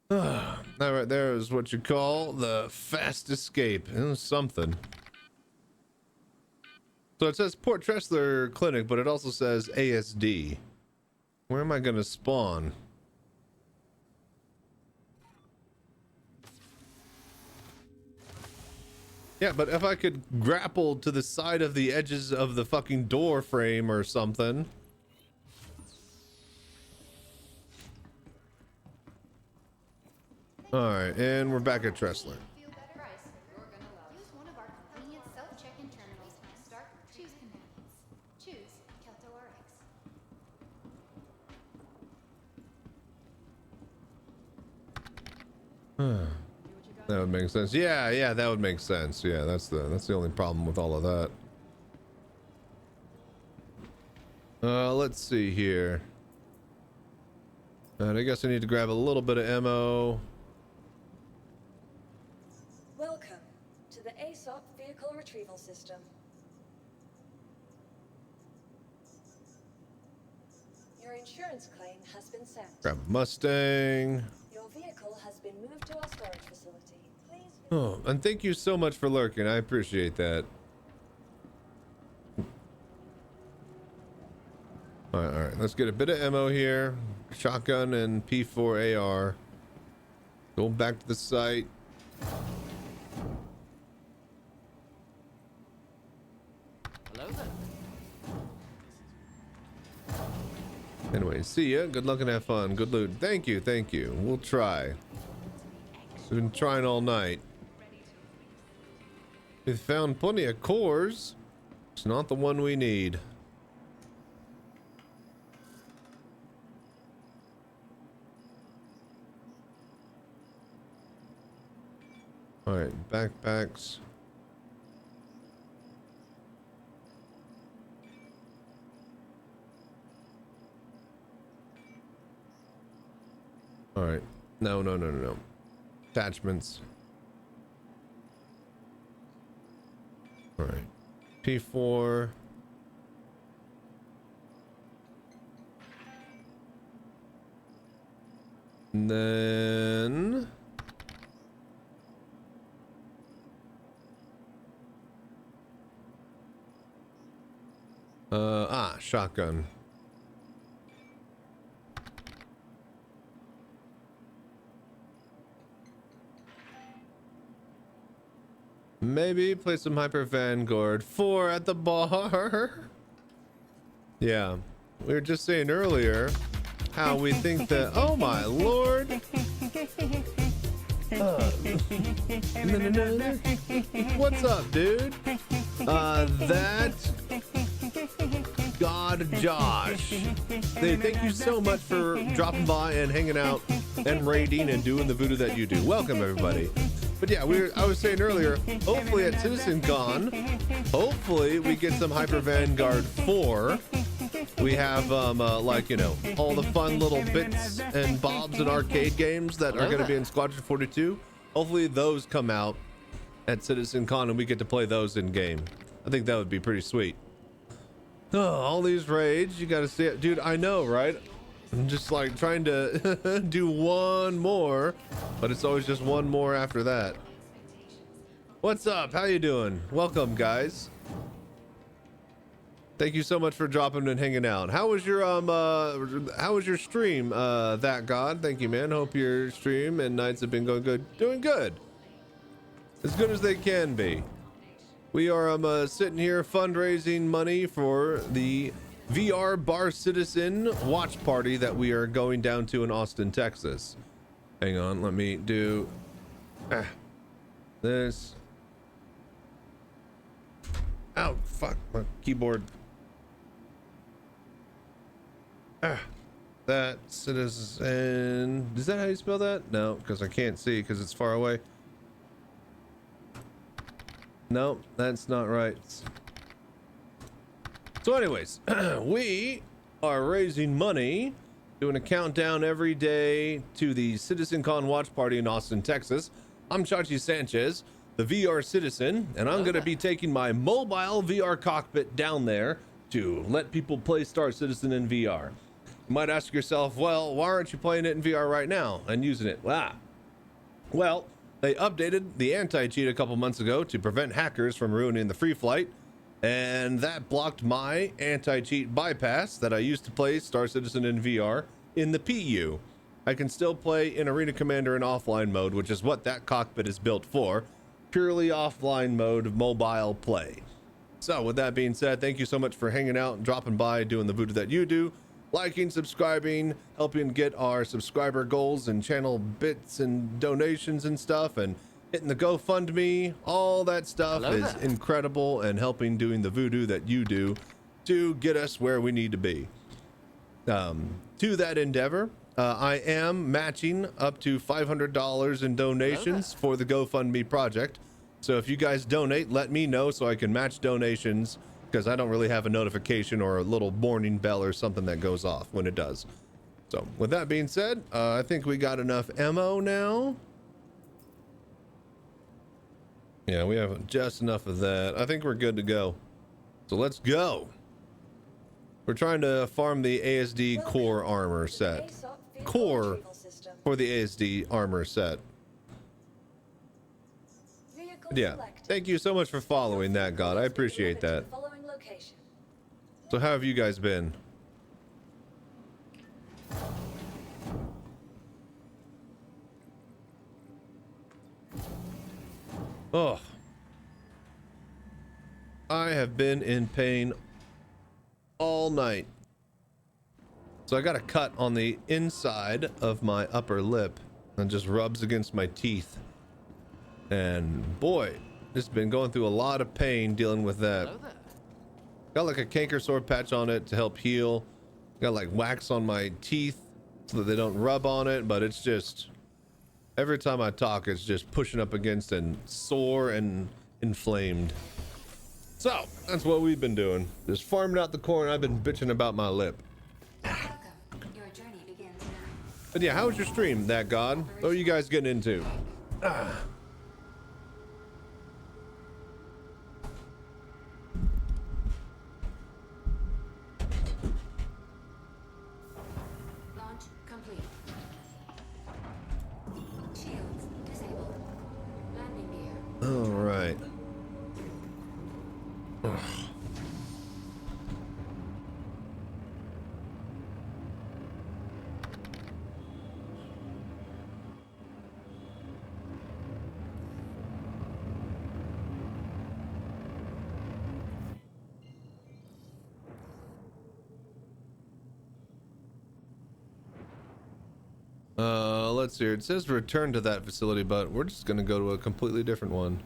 That right there is what you call the fast escape. It was something. So it says Port Tressler Clinic, but it also says ASD. Where am I going to spawn? Yeah, but if I could grapple to the side of the edges of the fucking door frame or something. Alright, and we're back at Tressler. Use one of our convenient self-check-in terminals to start choose companions. Choose Kelto RX. That would make sense. Yeah, that would make sense. Yeah, that's the only problem with all of that. Let's see here. And I guess I need to grab a little bit of ammo. Welcome to the ASOP Vehicle Retrieval System. Your insurance claim has been set. Grab a Mustang. Your vehicle has been moved to our storage facility. Please. Oh, and thank you so much for lurking. I appreciate that. All right. Let's get a bit of ammo here. Shotgun and P4 AR. Going back to the site. Hello there. Anyway, see ya. Good luck and have fun. Good loot. Thank you. We'll try. We've been trying all night. We've found plenty of cores. It's not the one we need. All right, backpacks. All right. No. Attachments. All right. P4. And then shotgun. Maybe play some Hyper Vanguard 4 at the bar. Yeah, we were just saying earlier how we think that, oh my lord. What's up, dude? That God Josh. Hey, thank you so much for dropping by and hanging out and raiding and doing the voodoo that you do. Welcome, everybody. But yeah, I was saying earlier, hopefully at Citizencon, hopefully we get some Hyper Vanguard 4. We have like, you know, all the fun little bits and bobs and arcade games that are going to be in Squadron 42. Hopefully those come out at Citizencon and we get to play those in game. I think that would be pretty sweet. Oh, all these raids, you got to see it. Dude, I know, right? I'm just like trying to do one more, but it's always just one more after that. What's up? How you doing? Welcome, guys. Thank you so much for dropping and hanging out. How was your stream, that God? Thank you, man. Hope your stream and nights have been going good. Doing good. As good as they can be. We are sitting here fundraising money for the VR Bar Citizen watch party that we are going down to in Austin, Texas. Hang on, let me do this. Ow, fuck, my keyboard. That Citizen, is that how you spell that? No, because I can't see because it's far away. No, that's not right. So anyways, we are raising money, doing a countdown every day to the Citizencon watch party in Austin, Texas. I'm Chachi Sanchez, the VR Citizen, and I'm going to be taking my mobile VR cockpit down there to let people play Star Citizen in VR. You might ask yourself, well, why aren't you playing it in VR right now and using it? Well, they updated the anti-cheat a couple months ago to prevent hackers from ruining the free flight, and that blocked my anti-cheat bypass that I used to play Star Citizen in VR in the PU. I can still play in Arena Commander in offline mode, which is what that cockpit is built for. Purely offline mode mobile play. So with that being said, thank you so much for hanging out and dropping by, doing the voodoo that you do, liking, subscribing, helping get our subscriber goals and channel bits and donations and stuff, and hitting the GoFundMe. All that stuff is incredible and helping doing the voodoo that you do to get us where we need to be. To that endeavor, I am matching up to $500 in donations for the GoFundMe project. So if you guys donate, let me know so I can match donations, because I don't really have a notification or a little warning bell or something that goes off when it does. So with that being said, I think we got enough ammo now. Yeah, we have just enough of that. I think we're good to go. So let's go. We're trying to farm the ASD core armor set. Core for the ASD armor set. Yeah, thank you so much for following that, God. I appreciate that. So how have you guys been? Oh, I have been in pain all night. So I got a cut on the inside of my upper lip and just rubs against my teeth. And boy, just been going through a lot of pain dealing with that. Got like a canker sore patch on it to help heal. Got like wax on my teeth so that they don't rub on it, but it's just every time I talk, it's just pushing up against and sore and inflamed. So that's what we've been doing. Just farming out the corn. I've been bitching about my lip. Your journey begins now. But yeah, how was your stream, that God? What are you guys getting into? Launch complete. Shields disabled. Landing gear. All right. let's see. It says return to that facility, but we're just gonna go to a completely different one.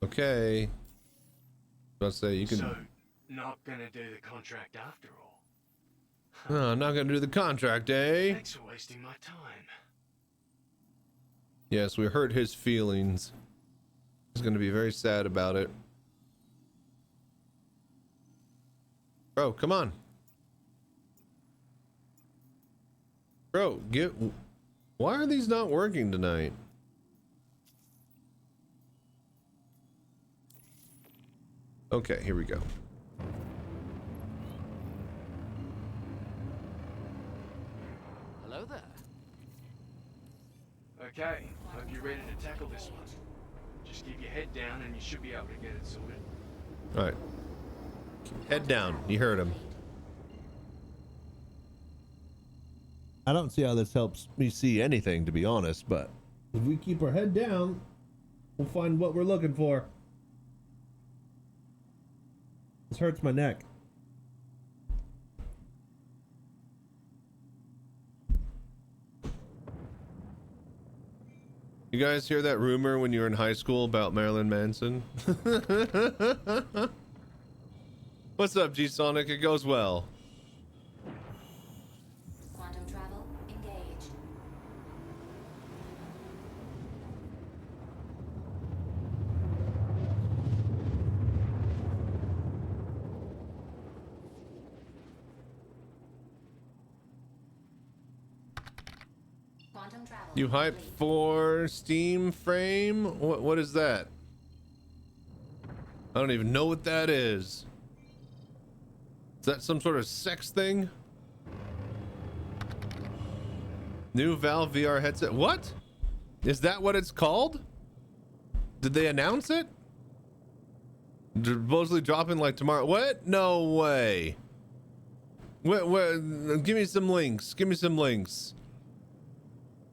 Okay. Let's say you can. So, not gonna do the contract after all? No, I'm not gonna do the contract, eh? Thanks for wasting my time. Yes, we hurt his feelings. He's gonna be very sad about it. Bro, come on. Bro, why are these not working tonight? Okay, here we go. Hello there. Okay, hope you're ready to tackle this one. Just keep your head down and you should be able to get it sorted. All right. Head down. You heard him. I don't see how this helps me see anything, to be honest, but if we keep our head down, we'll find what we're looking for. This hurts my neck. You guys hear that rumor when you were in high school about Marilyn Manson? What's up, G-Sonic? It goes well. Quantum travel, engage. Quantum travel. You hyped for Steam Frame? What is that? I don't even know what that is. Is that some sort of sex thing? New Valve VR headset. What? Is that what it's called? Did they announce it? They're supposedly dropping like tomorrow. What? No way. What? Give me some links. Give me some links.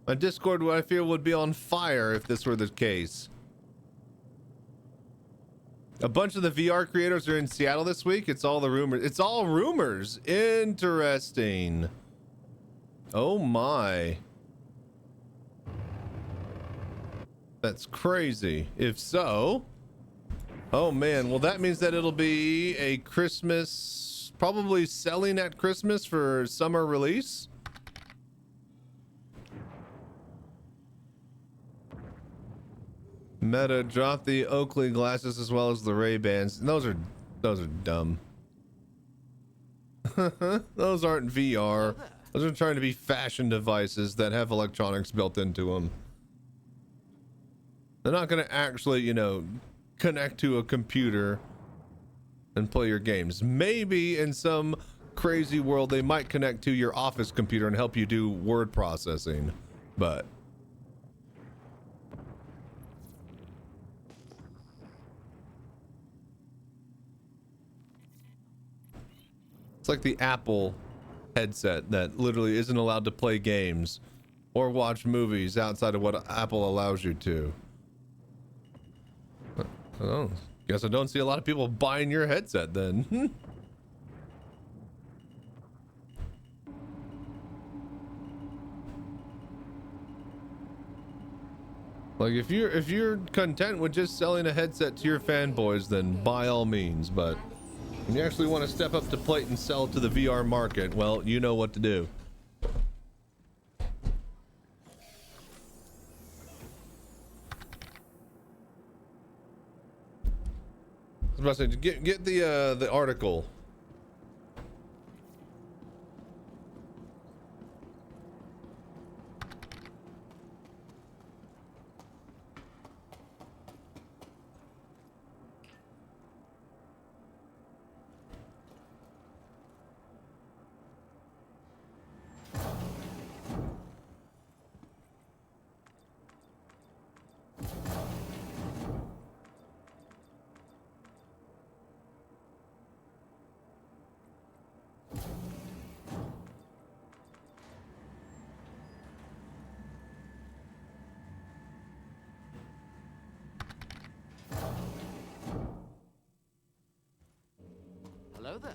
My Discord, what I feel, would be on fire if this were the case. A bunch of the VR creators are in Seattle this week. It's all the rumors. It's all rumors. Interesting. Oh my. That's crazy. If so, oh man, well that means that it'll be a Christmas, probably selling at Christmas for summer release. Meta dropped the Oakley glasses as well as the Ray-Bans. Those are dumb. Those aren't VR. Those are trying to be fashion devices that have electronics built into them. They're not going to actually, you know, connect to a computer and play your games. Maybe in some crazy world they might connect to your office computer and help you do word processing, but it's like the Apple headset that literally isn't allowed to play games or watch movies outside of what Apple allows you to. Oh, guess I don't see a lot of people buying your headset then. Like if you're content with just selling a headset to your fanboys, then by all means, but when you actually want to step up to plate and sell to the VR market, well, you know what to do. I was about to say, get the article. Hello there.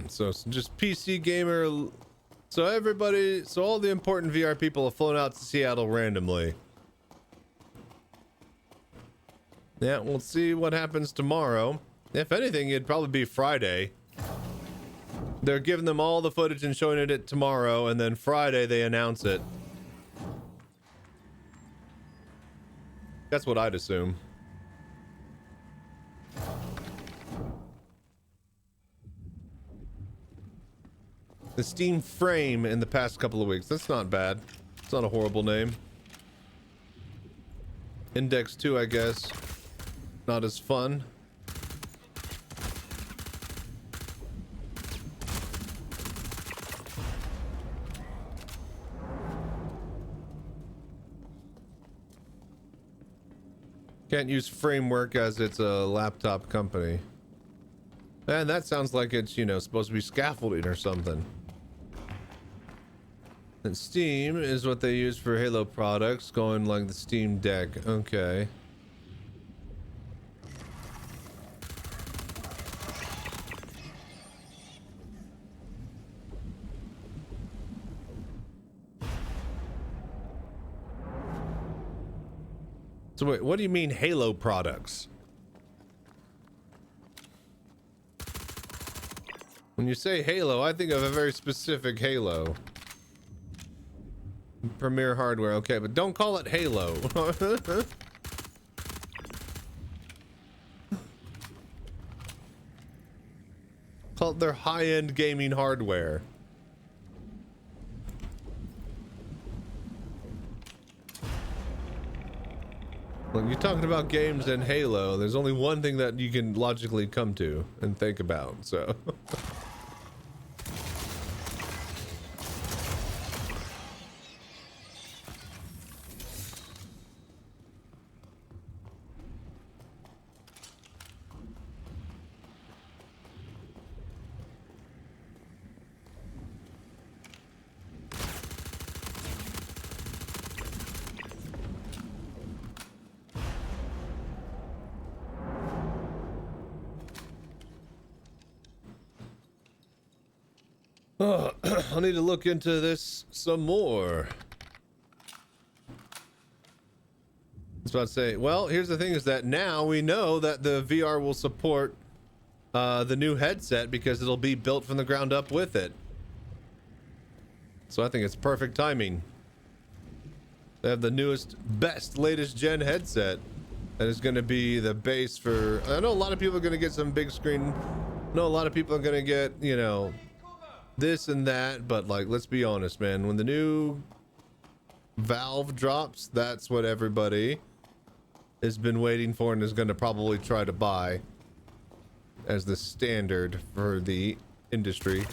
So it's just PC gamer. So everybody, so all the important VR people have flown out to Seattle randomly. Yeah, we'll see what happens tomorrow. If anything, it'd probably be Friday. They're giving them all the footage and showing it tomorrow, and then Friday they announce it. That's what I'd assume. The Steam Frame in the past couple of weeks. That's not bad. It's not a horrible name. Index 2, I guess. Not as fun. Can't use Framework as it's a laptop company. And that sounds like it's, you know, supposed to be scaffolding or something. And Steam is what they use for Halo products, going like the Steam Deck. Okay. So wait, what do you mean Halo products? When you say Halo, I think of a very specific Halo. Premier hardware, okay, but don't call it Halo. Call it their high-end gaming hardware. When you're talking about games and Halo, there's only one thing that you can logically come to and think about, so. I'll need to look into this some more. I was about to say, well, here's the thing is that now we know that the VR will support the new headset because it'll be built from the ground up with it. So I think it's perfect timing. They have the newest, best, latest gen headset that is going to be the base for... I know a lot of people are going to get some big screen. I know a lot of people are going to get, you know, this and that, but like, let's be honest, man, when the new Valve drops, that's what everybody has been waiting for and is going to probably try to buy as the standard for the industry.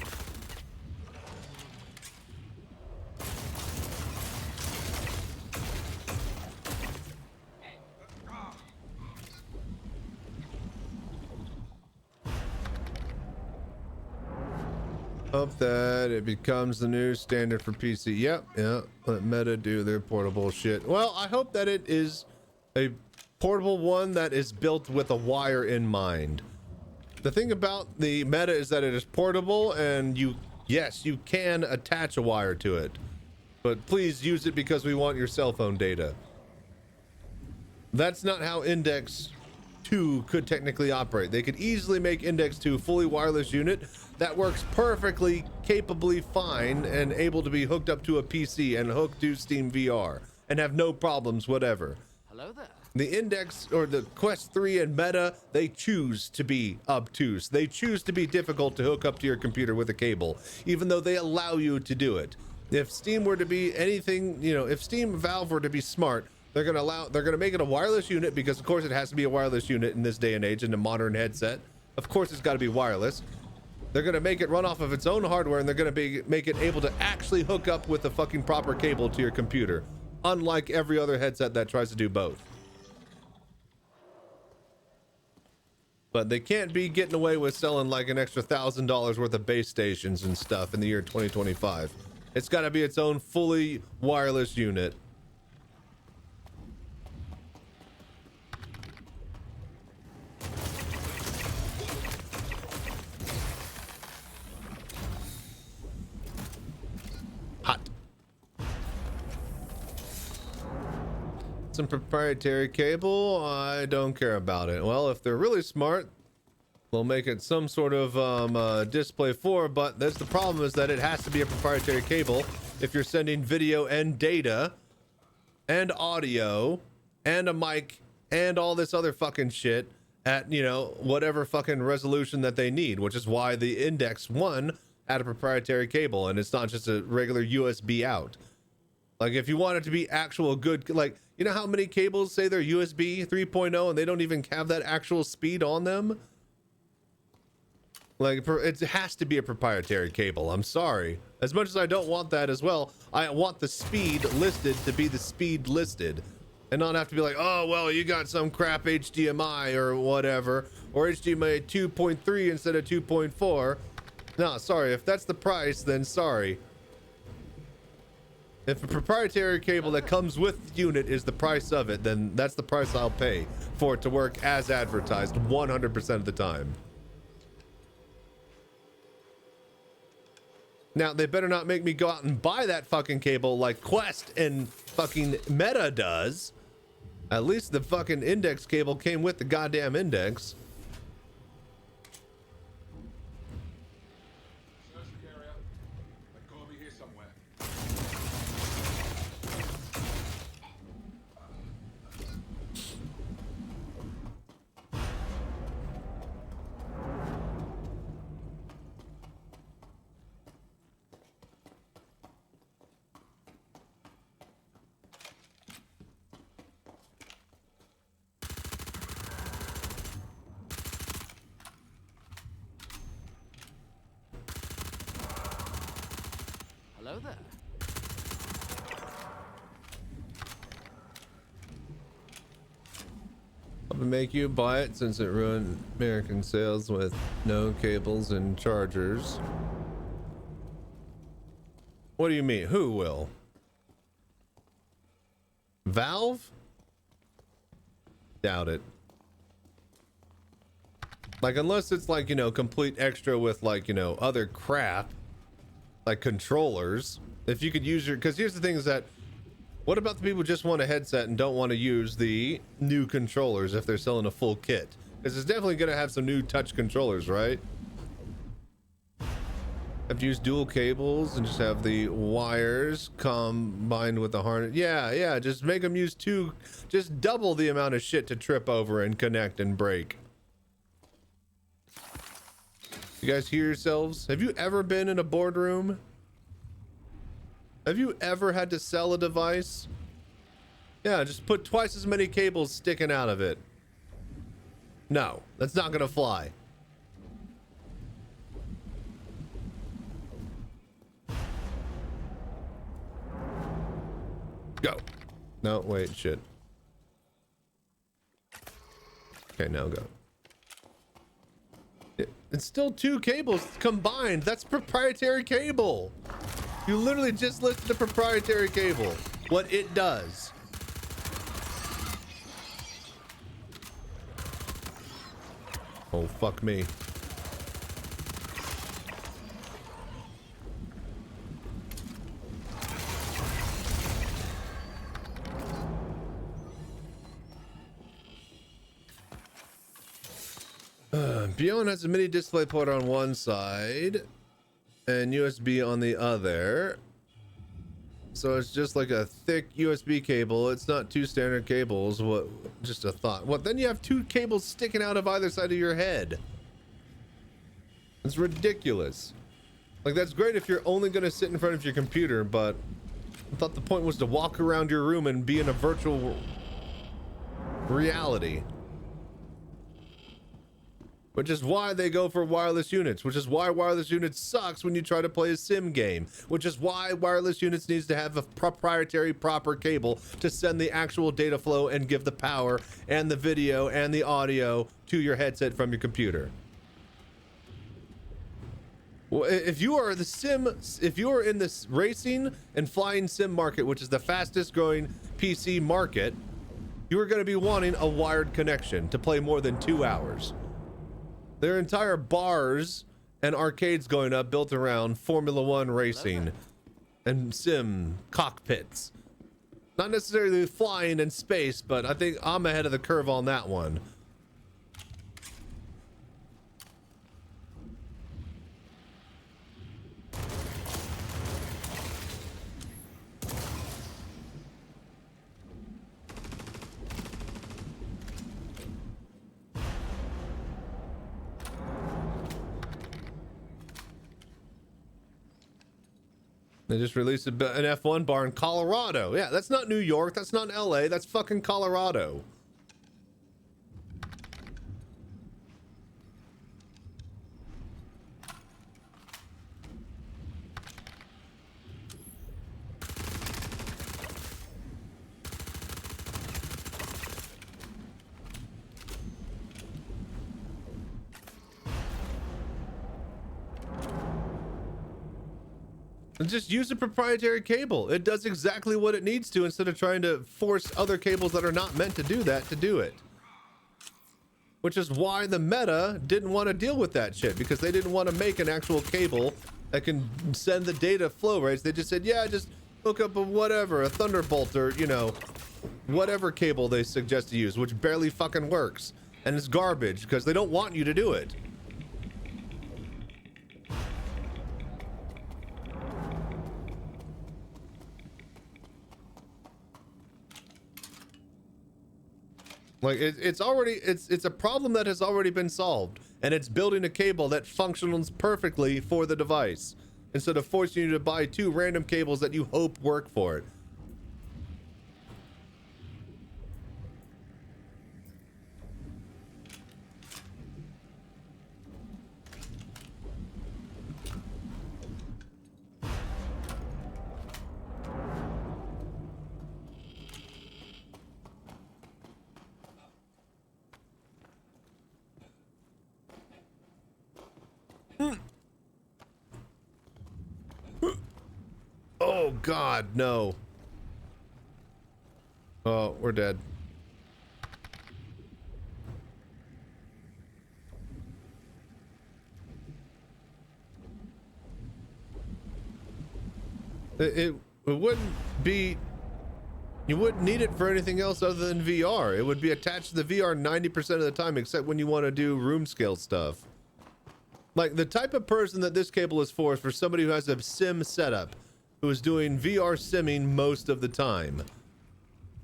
Hope that it becomes the new standard for PC. Yep, yeah. Let Meta do their portable shit. Well, I hope that it is a portable one that is built with a wire in mind. The thing about the Meta is that it is portable, and yes, you can attach a wire to it, but please use it because we want your cell phone data. That's not how Index 2 could technically operate. They could easily make Index 2 fully wireless unit that works perfectly, capably fine, and able to be hooked up to a PC and hooked to Steam VR and have no problems whatever. Hello there. The Index or the Quest 3 and Meta, they choose to be obtuse. They choose to be difficult to hook up to your computer with a cable, even though they allow you to do it. If Steam were to be anything, you know, if Steam Valve were to be smart, they're gonna make it a wireless unit because of course it has to be a wireless unit in this day and age in a modern headset. Of course it's got to be wireless. They're gonna make it run off of its own hardware, and they're gonna make it able to actually hook up with the fucking proper cable to your computer, unlike every other headset that tries to do both. But they can't be getting away with selling like an extra $1,000 worth of base stations and stuff in the year 2025. It's got to be its own fully wireless unit. Hot. Some proprietary cable. I don't care about it. Well, if they're really smart, they'll make it some sort of display for, but that's the problem, is that it has to be a proprietary cable if you're sending video and data and audio and a mic and all this other fucking shit at, you know, whatever fucking resolution that they need, which is why the Index 1 had a proprietary cable, and it's not just a regular USB out. Like, if you want it to be actual good, like, you know how many cables say they're USB 3.0 and they don't even have that actual speed on them? Like, it has to be a proprietary cable. I'm sorry. As much as I don't want that as well, I want the speed listed to be the speed listed and not have to be like, oh, well, you got some crap HDMI or whatever, or HDMI 2.3 instead of 2.4. No, sorry. If that's the price, then sorry. If a proprietary cable that comes with the unit is the price of it, then that's the price I'll pay for it to work as advertised 100% of the time. Now, they better not make me go out and buy that fucking cable like Quest and fucking Meta does. At least the fucking Index cable came with the goddamn Index. Search the area. They've got to be here somewhere. Hello there. I'm gonna make you buy it since it ruined American sales with no cables and chargers. What do you mean? Who will? Valve? Doubt it. Like, unless it's like, you know, complete extra with like, you know, other crap, like controllers. If you could use your, because here's the thing is that, what about the people who just want a headset and don't want to use the new controllers if they're selling a full kit? Because it's definitely going to have some new touch controllers, right? Have to use dual cables and just have the wires combined with the harness. Yeah, just make them use two, just double the amount of shit to trip over and connect and break. You guys hear yourselves? Have you ever been in a boardroom? Have you ever had to sell a device? Yeah, just put twice as many cables sticking out of it. No, that's not gonna fly. Go. No, wait, shit. Okay, now go. It's still two cables combined. That's proprietary cable. You literally just listed the proprietary cable, what it does. Oh, fuck me. Beyond has a mini display port on one side and USB on the other. So it's just like a thick USB cable. It's not two standard cables. What? Just a thought. What? Then you have two cables sticking out of either side of your head. It's ridiculous. Like, that's great if you're only going to sit in front of your computer, but I thought the point was to walk around your room and be in a virtual reality. Which is why they go for wireless units, which is why wireless units sucks when you try to play a sim game, which is why wireless units needs to have a proprietary proper cable to send the actual data flow and give the power and the video and the audio to your headset from your computer. Well, if you are in this racing and flying sim market, which is the fastest growing PC market, you are going to be wanting a wired connection to play more than 2 hours. There are entire bars and arcades going up built around Formula One racing and sim cockpits. Not necessarily flying in space, but I think I'm ahead of the curve on that one. They just released an F1 bar in Colorado. Yeah, that's not New York. That's not LA. That's fucking Colorado. And just use a proprietary cable. It does exactly what it needs to instead of trying to force other cables that are not meant to do that to do it. Which is why the meta didn't want to deal with that shit, because they didn't want to make an actual cable that can send the data flow rates. They just said, yeah, just hook up a whatever, a Thunderbolt, or, you know, whatever cable they suggest to use, which barely fucking works. And it's garbage because they don't want you to do it. Like it's a problem that has already been solved, and it's building a cable that functions perfectly for the device instead of forcing you to buy 2 random cables that you hope work for it. Oh God, no. Oh, we're dead. It wouldn't be, you wouldn't need it for anything else other than VR. It would be attached to the VR 90% of the time, except when you want to do room scale stuff. Like the type of person that this cable is for somebody who has a sim setup, who is doing VR simming most of the time.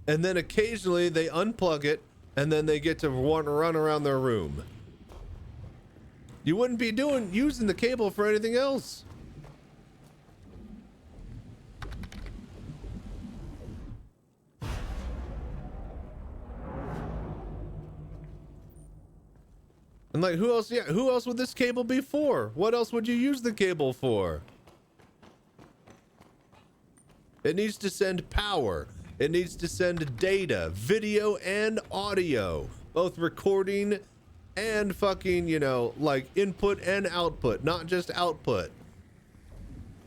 And then occasionally they unplug it and then they get to want to run around their room. You wouldn't be using the cable for anything else. And like, who else? Yeah, who else would this cable be for? What else would you use the cable for? It needs to send power. It needs to send data, video and audio, both recording and fucking, you know, like input and output, not just output.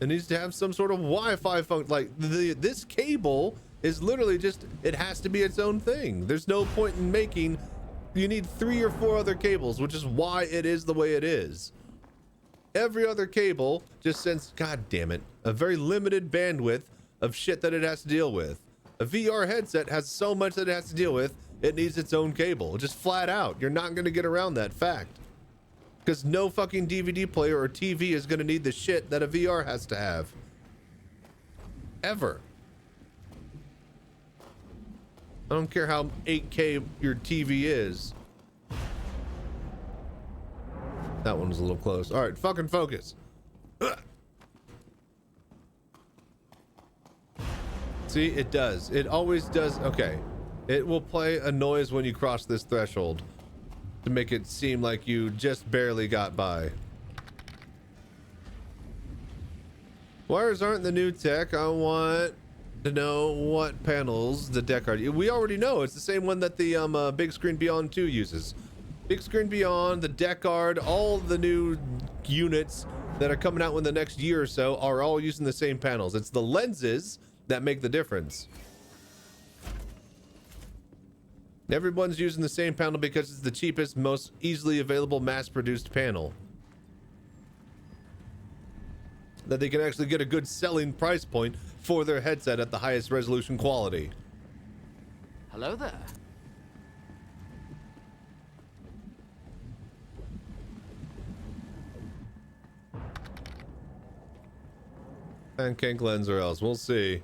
It needs to have some sort of Wi-Fi function. Like this cable is literally just, it has to be its own thing. There's no point in making, you need 3 or 4 other cables, which is why it is the way it is. Every other cable just sends, God damn it, a very limited bandwidth of shit that it has to deal with. A VR headset has so much that it has to deal with, it needs its own cable. Just flat out. You're not going to get around that fact. Because no fucking DVD player or TV is going to need the shit that a VR has to have. Ever. I don't care how 8K your TV is. That one was a little close. All right, fucking focus. See, it does. It always does. Okay. It will play a noise when you cross this threshold to make it seem like you just barely got by. Wires aren't the new tech. I want to know what panels the deck are. We already know. It's the same one that the Big Screen Beyond 2 uses. Big Screen Beyond, the deck guard, all the new units that are coming out in the next year or so are all using the same panels. It's the lenses that make the difference. Everyone's using the same panel because it's the cheapest, most easily available mass-produced panel that they can actually get a good selling price point for their headset at the highest resolution quality. Hello there. Pancake lens or else. We'll see.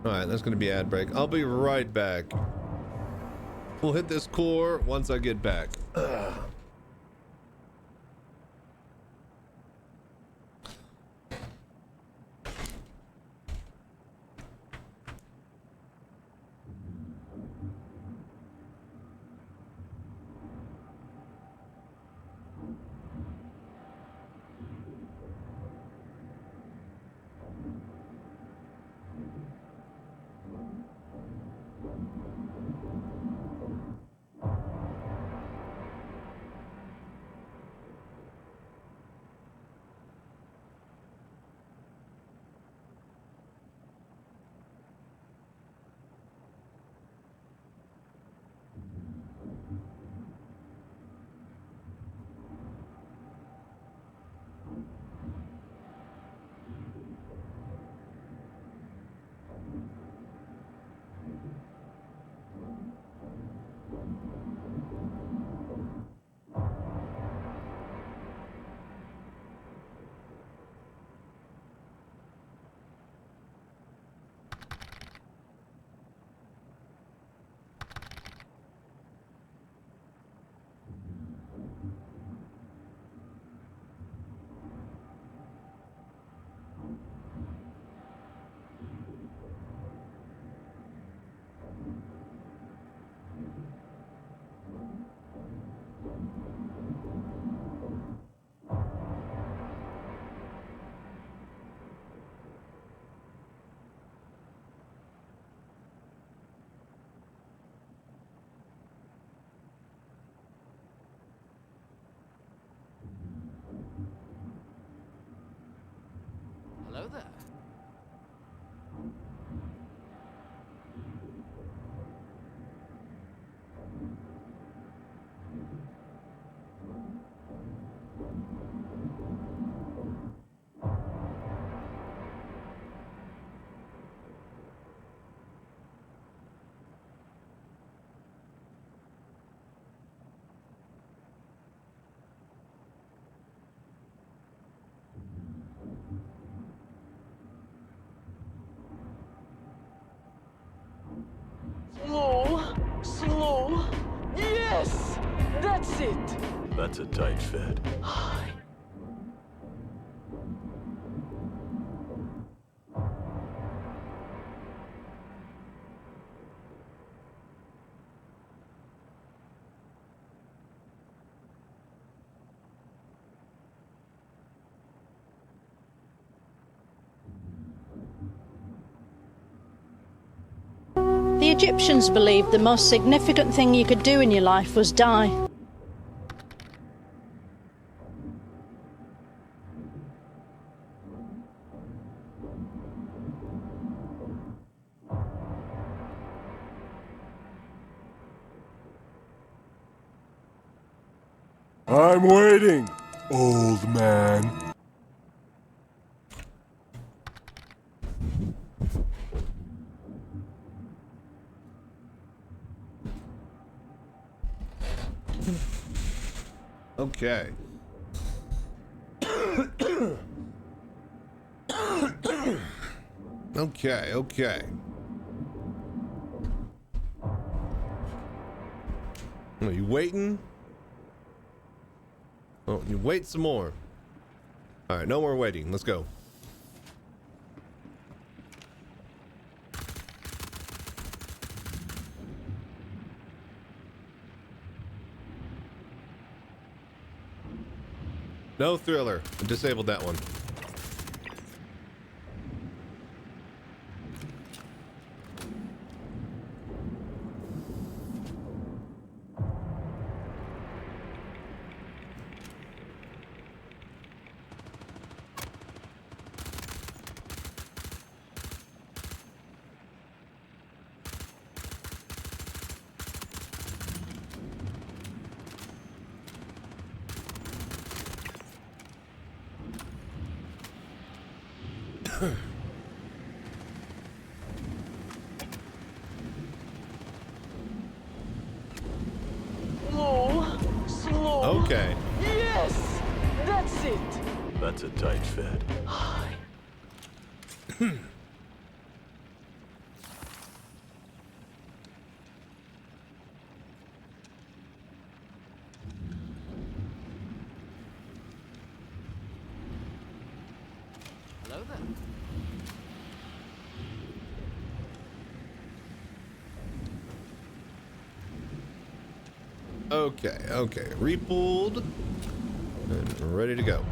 All right, that's going to be ad break. I'll be right back. We'll hit this core once I get back. Hello there. Slow, slow. Yes, that's it. That's a tight fit. The Egyptians believed the most significant thing you could do in your life was die. I'm waiting, old man. Okay. Okay, okay. Are you waiting? Oh, you wait some more. All right, no more waiting. Let's go. No thriller. I disabled that one. Slow. Okay. Yes, that's it. That's a tight fit. Hello there. Okay, okay. Repulled and ready to go.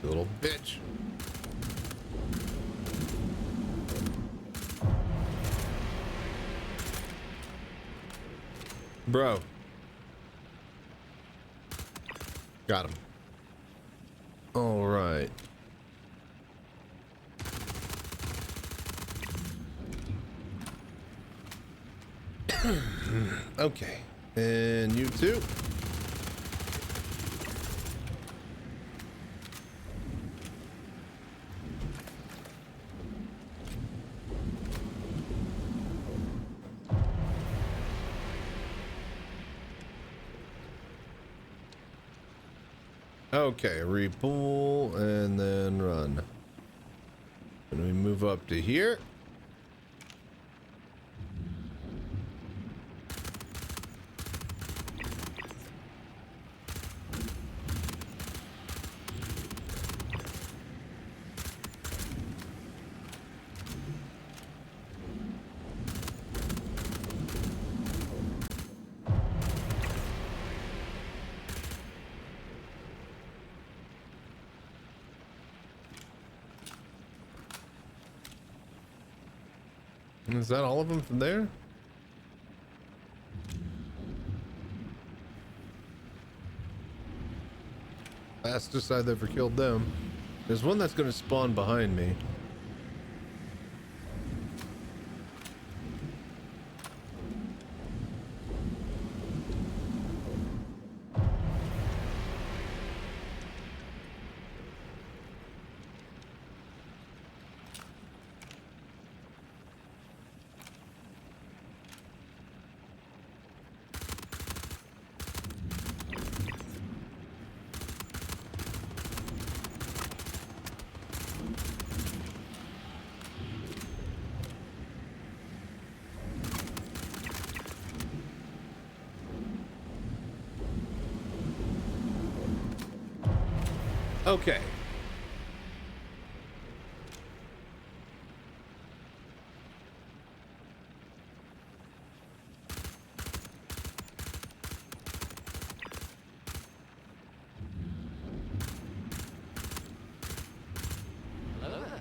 Little bitch. Bro. Got him. All right. Okay. And you too. Okay, repull and then run. And we move up to here. Is that all of them from there? Fastest I've ever killed them. There's one that's going to spawn behind me. Okay. Hello there.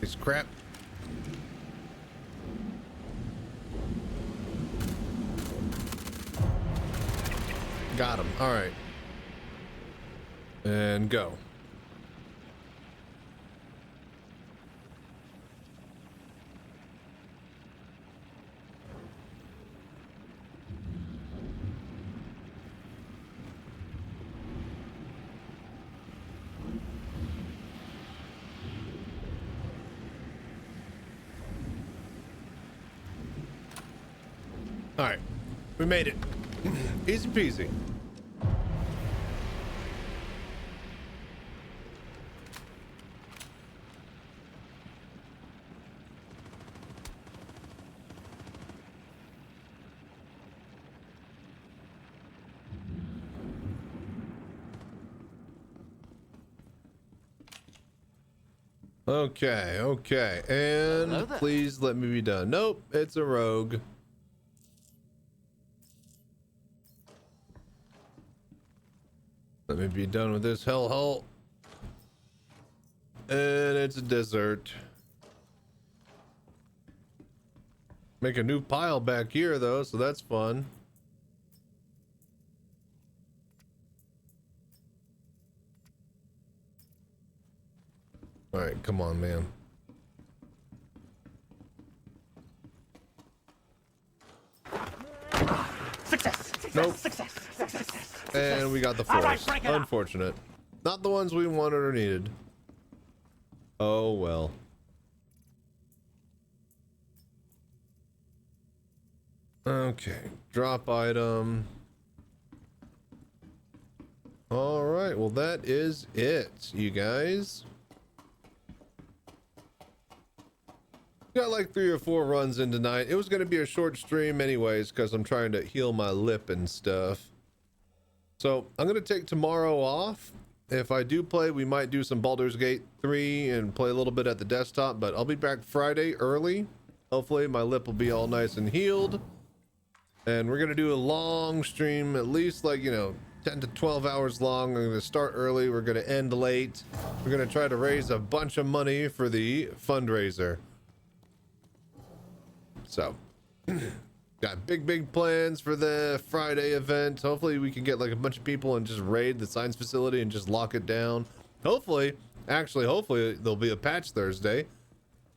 Piece of crap. Got him. All right. And go. All right, we made it. Easy peasy. Okay, okay, and please let me be done. Nope, it's a rogue. Let me be done with this hellhole. And it's a desert. Make a new pile back here though, so that's fun. All right, come on, man. Success! Nope. Success! Success! And we got the force. Unfortunate. Not the ones we wanted or needed. Oh well. Okay, drop item. All right, well that is it, you guys. Got like 3 or 4 runs in tonight. It was going to be a short stream anyways because I'm trying to heal my lip and stuff. So I'm going to take tomorrow off. If I do play, we might do some Baldur's Gate 3 and play a little bit at the desktop, but I'll be back Friday early. Hopefully my lip will be all nice and healed. And we're going to do a long stream, at least like, you know, 10 to 12 hours long. I'm going to start early. We're going to end late. We're going to try to raise a bunch of money for the fundraiser. So, got big plans for the Friday event. Hopefully we can get like a bunch of people and just raid the science facility and just lock it down. Hopefully there'll be a patch Thursday.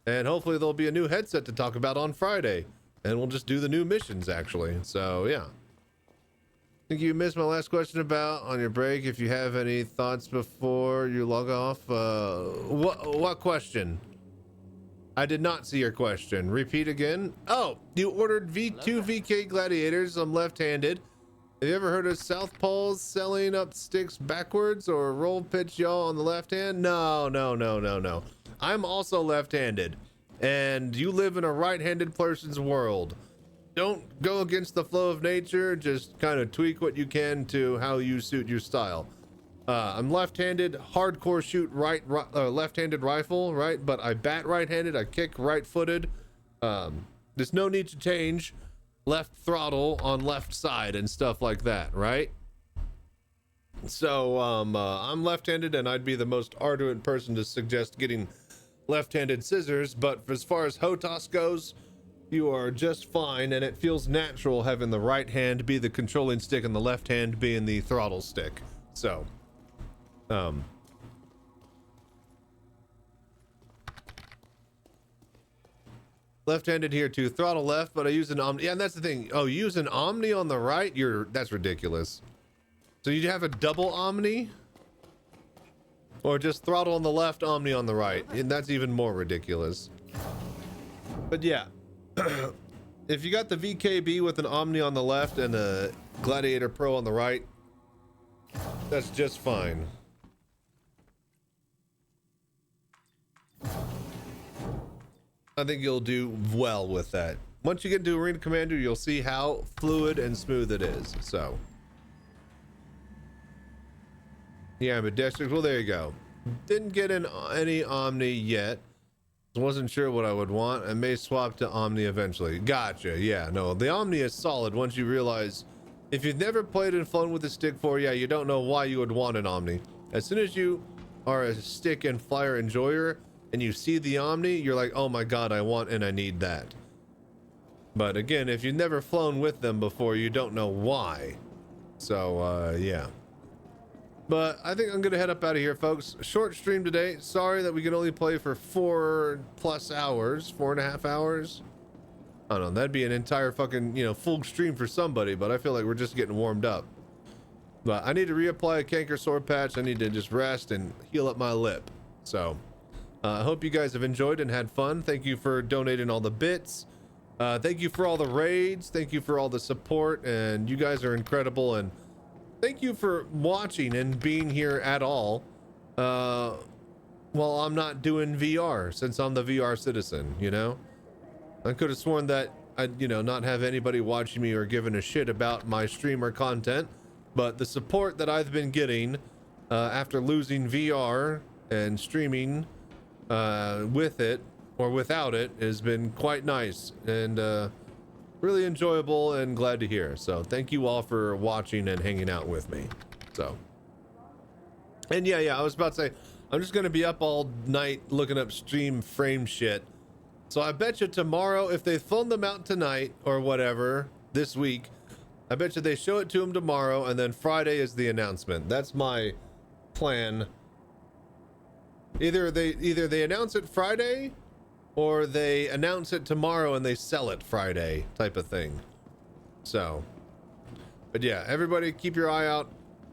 And hopefully there'll be a new headset to talk about on Friday. And we'll just do the new missions actually. So, yeah. I think you missed my last question about on your break. If you have any thoughts before you log off. What question? I did not see your question. Repeat again. Oh, you ordered V2 VK Gladiators. I'm left-handed. Have you ever heard of Southpaws selling up sticks backwards or roll pitch yaw on the left hand? No. I'm also left-handed. And you live in a right-handed person's world. Don't go against the flow of nature. Just kind of tweak what you can to how you suit your style. I'm left-handed, hardcore shoot left-handed rifle, right? But I bat right-handed, I kick right-footed. There's no need to change left throttle on left side and stuff like that, right? So I'm left-handed, and I'd be the most ardent person to suggest getting left-handed scissors. But as far as HOTAS goes, you are just fine, and it feels natural having the right hand be the controlling stick and the left hand being the throttle stick. So. Left-handed here too, throttle left, but I use an Omni. Yeah, and that's the thing. Oh, you use an Omni on the right? That's ridiculous. So you have a double Omni? Or just throttle on the left, Omni on the right? And that's even more ridiculous. But yeah. If you got the VKB with an Omni on the left and a Gladiator Pro on the right, that's just fine. I think you'll do well with that. Once you get into Arena Commander, you'll see how fluid and smooth it is. So, yeah, I'm a district. Well, there you go. Didn't get any Omni yet. Wasn't sure what I would want. I may swap to Omni eventually. Gotcha. Yeah, no, the Omni is solid once you realize. If you've never played and flown with a stick for, yeah, you don't know why you would want an Omni. As soon as you are a stick and flyer enjoyer and you see the Omni, you're like, oh my god, I want and I need that. But again, if you've never flown with them before, you don't know why. So yeah. But I think I'm gonna head up out of here, folks. Short stream today. Sorry that we can only play for 4+ hours, 4.5 hours. I don't know, that'd be an entire fucking, you know, full stream for somebody, but I feel like we're just getting warmed up. But I need to reapply a canker sore patch. I need to just rest and heal up my lip. So I hope you guys have enjoyed and had fun. Thank you for donating all the bits. Thank you for all the raids. Thank you for all the support, and you guys are incredible. And thank you for watching and being here at all while I'm not doing VR, since I'm the VR citizen, you know? I could have sworn that I'd, you know, not have anybody watching me or giving a shit about my streamer content, but the support that I've been getting after losing VR and streaming with it or without it has been quite nice and really enjoyable and glad to hear. So thank you all for watching and hanging out with me. So, and yeah, I was about to say, I'm just going to be up all night looking up stream frame shit. So I bet you tomorrow, if they phone them out tonight or whatever this week, I bet you they show it to them tomorrow, and then Friday is the announcement. That's my plan. Either they announce it Friday, or they announce it tomorrow and they sell it Friday, type of thing. So, but yeah, everybody keep your eye out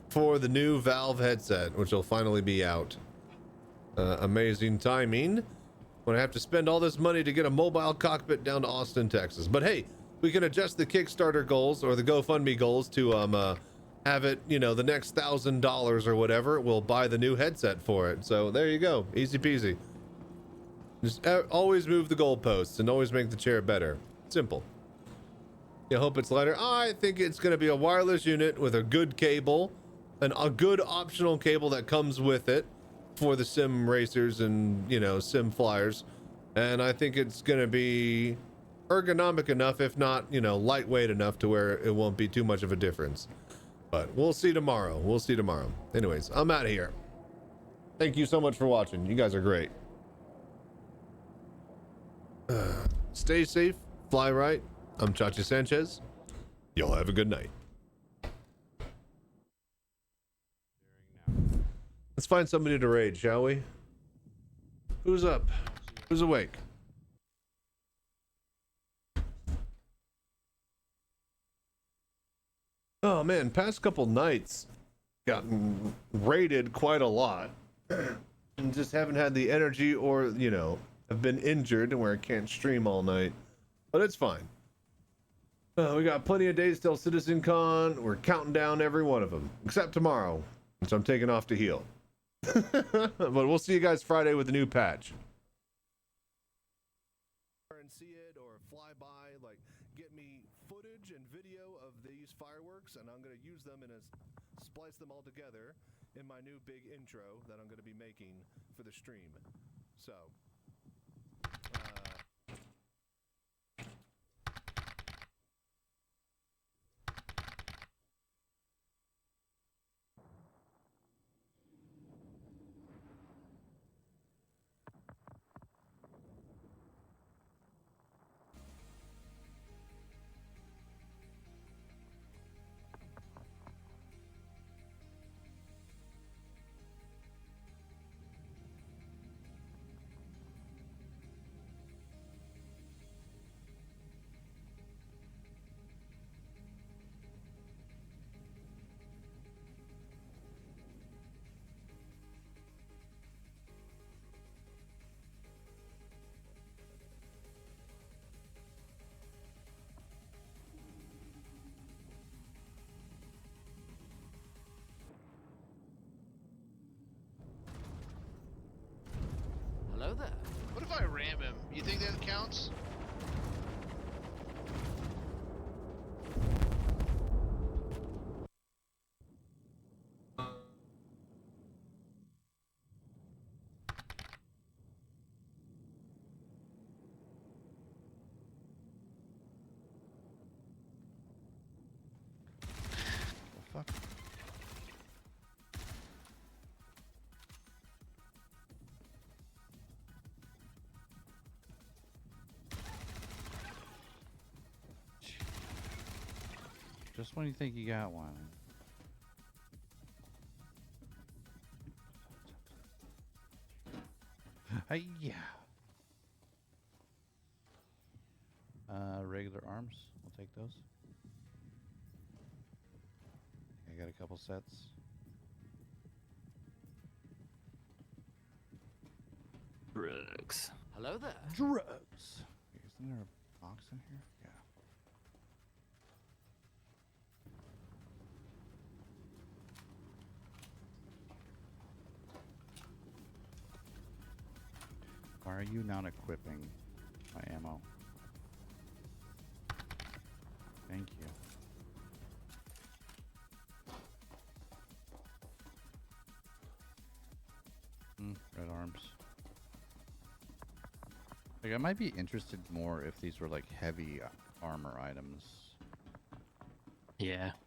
for the new Valve headset, which will finally be out. Amazing timing when I have to spend all this money to get a mobile cockpit down to Austin, Texas. But hey, we can adjust the Kickstarter goals or the GoFundMe goals to have it, you know, the next $1,000 or whatever. We'll buy the new headset for it. So there you go, easy peasy. Just always move the goalposts and always make the chair better. Simple. I hope it's lighter. I think it's going to be a wireless unit with a good cable, and a good optional cable that comes with it for the sim racers and, you know, sim flyers. And I think it's going to be ergonomic enough, if not, you know, lightweight enough to where it won't be too much of a difference. But we'll see tomorrow. We'll see tomorrow. Anyways, I'm out of here. Thank you so much for watching. You guys are great. Stay safe, fly right. I'm Chachi Sanchez. Y'all have a good night. Let's find somebody to raid, shall we? Who's up? Who's awake? Oh man, past couple nights gotten raided quite a lot. And just haven't had the energy, or, you know, I've been injured where I can't stream all night. But it's fine. We got plenty of days till Citizencon. We're counting down every one of them. Except tomorrow, which I'm taking off to heal. But we'll see you guys Friday with the new patch. And see it or fly by, like, get me footage and video of these fireworks, and I'm going to use them and splice them all together in my new big intro that I'm going to be making for the stream. So, Hello there. What if I ram him? You think that counts? Fuck. Just when you think you got one. Hey-ya. Regular arms. We'll take those. I got a couple sets. Drugs. Hello there. Drugs. Isn't there a box in here? Yeah. Why are you not equipping my ammo? Thank you. Red arms. Like, I might be interested more if these were like heavy armor items. Yeah,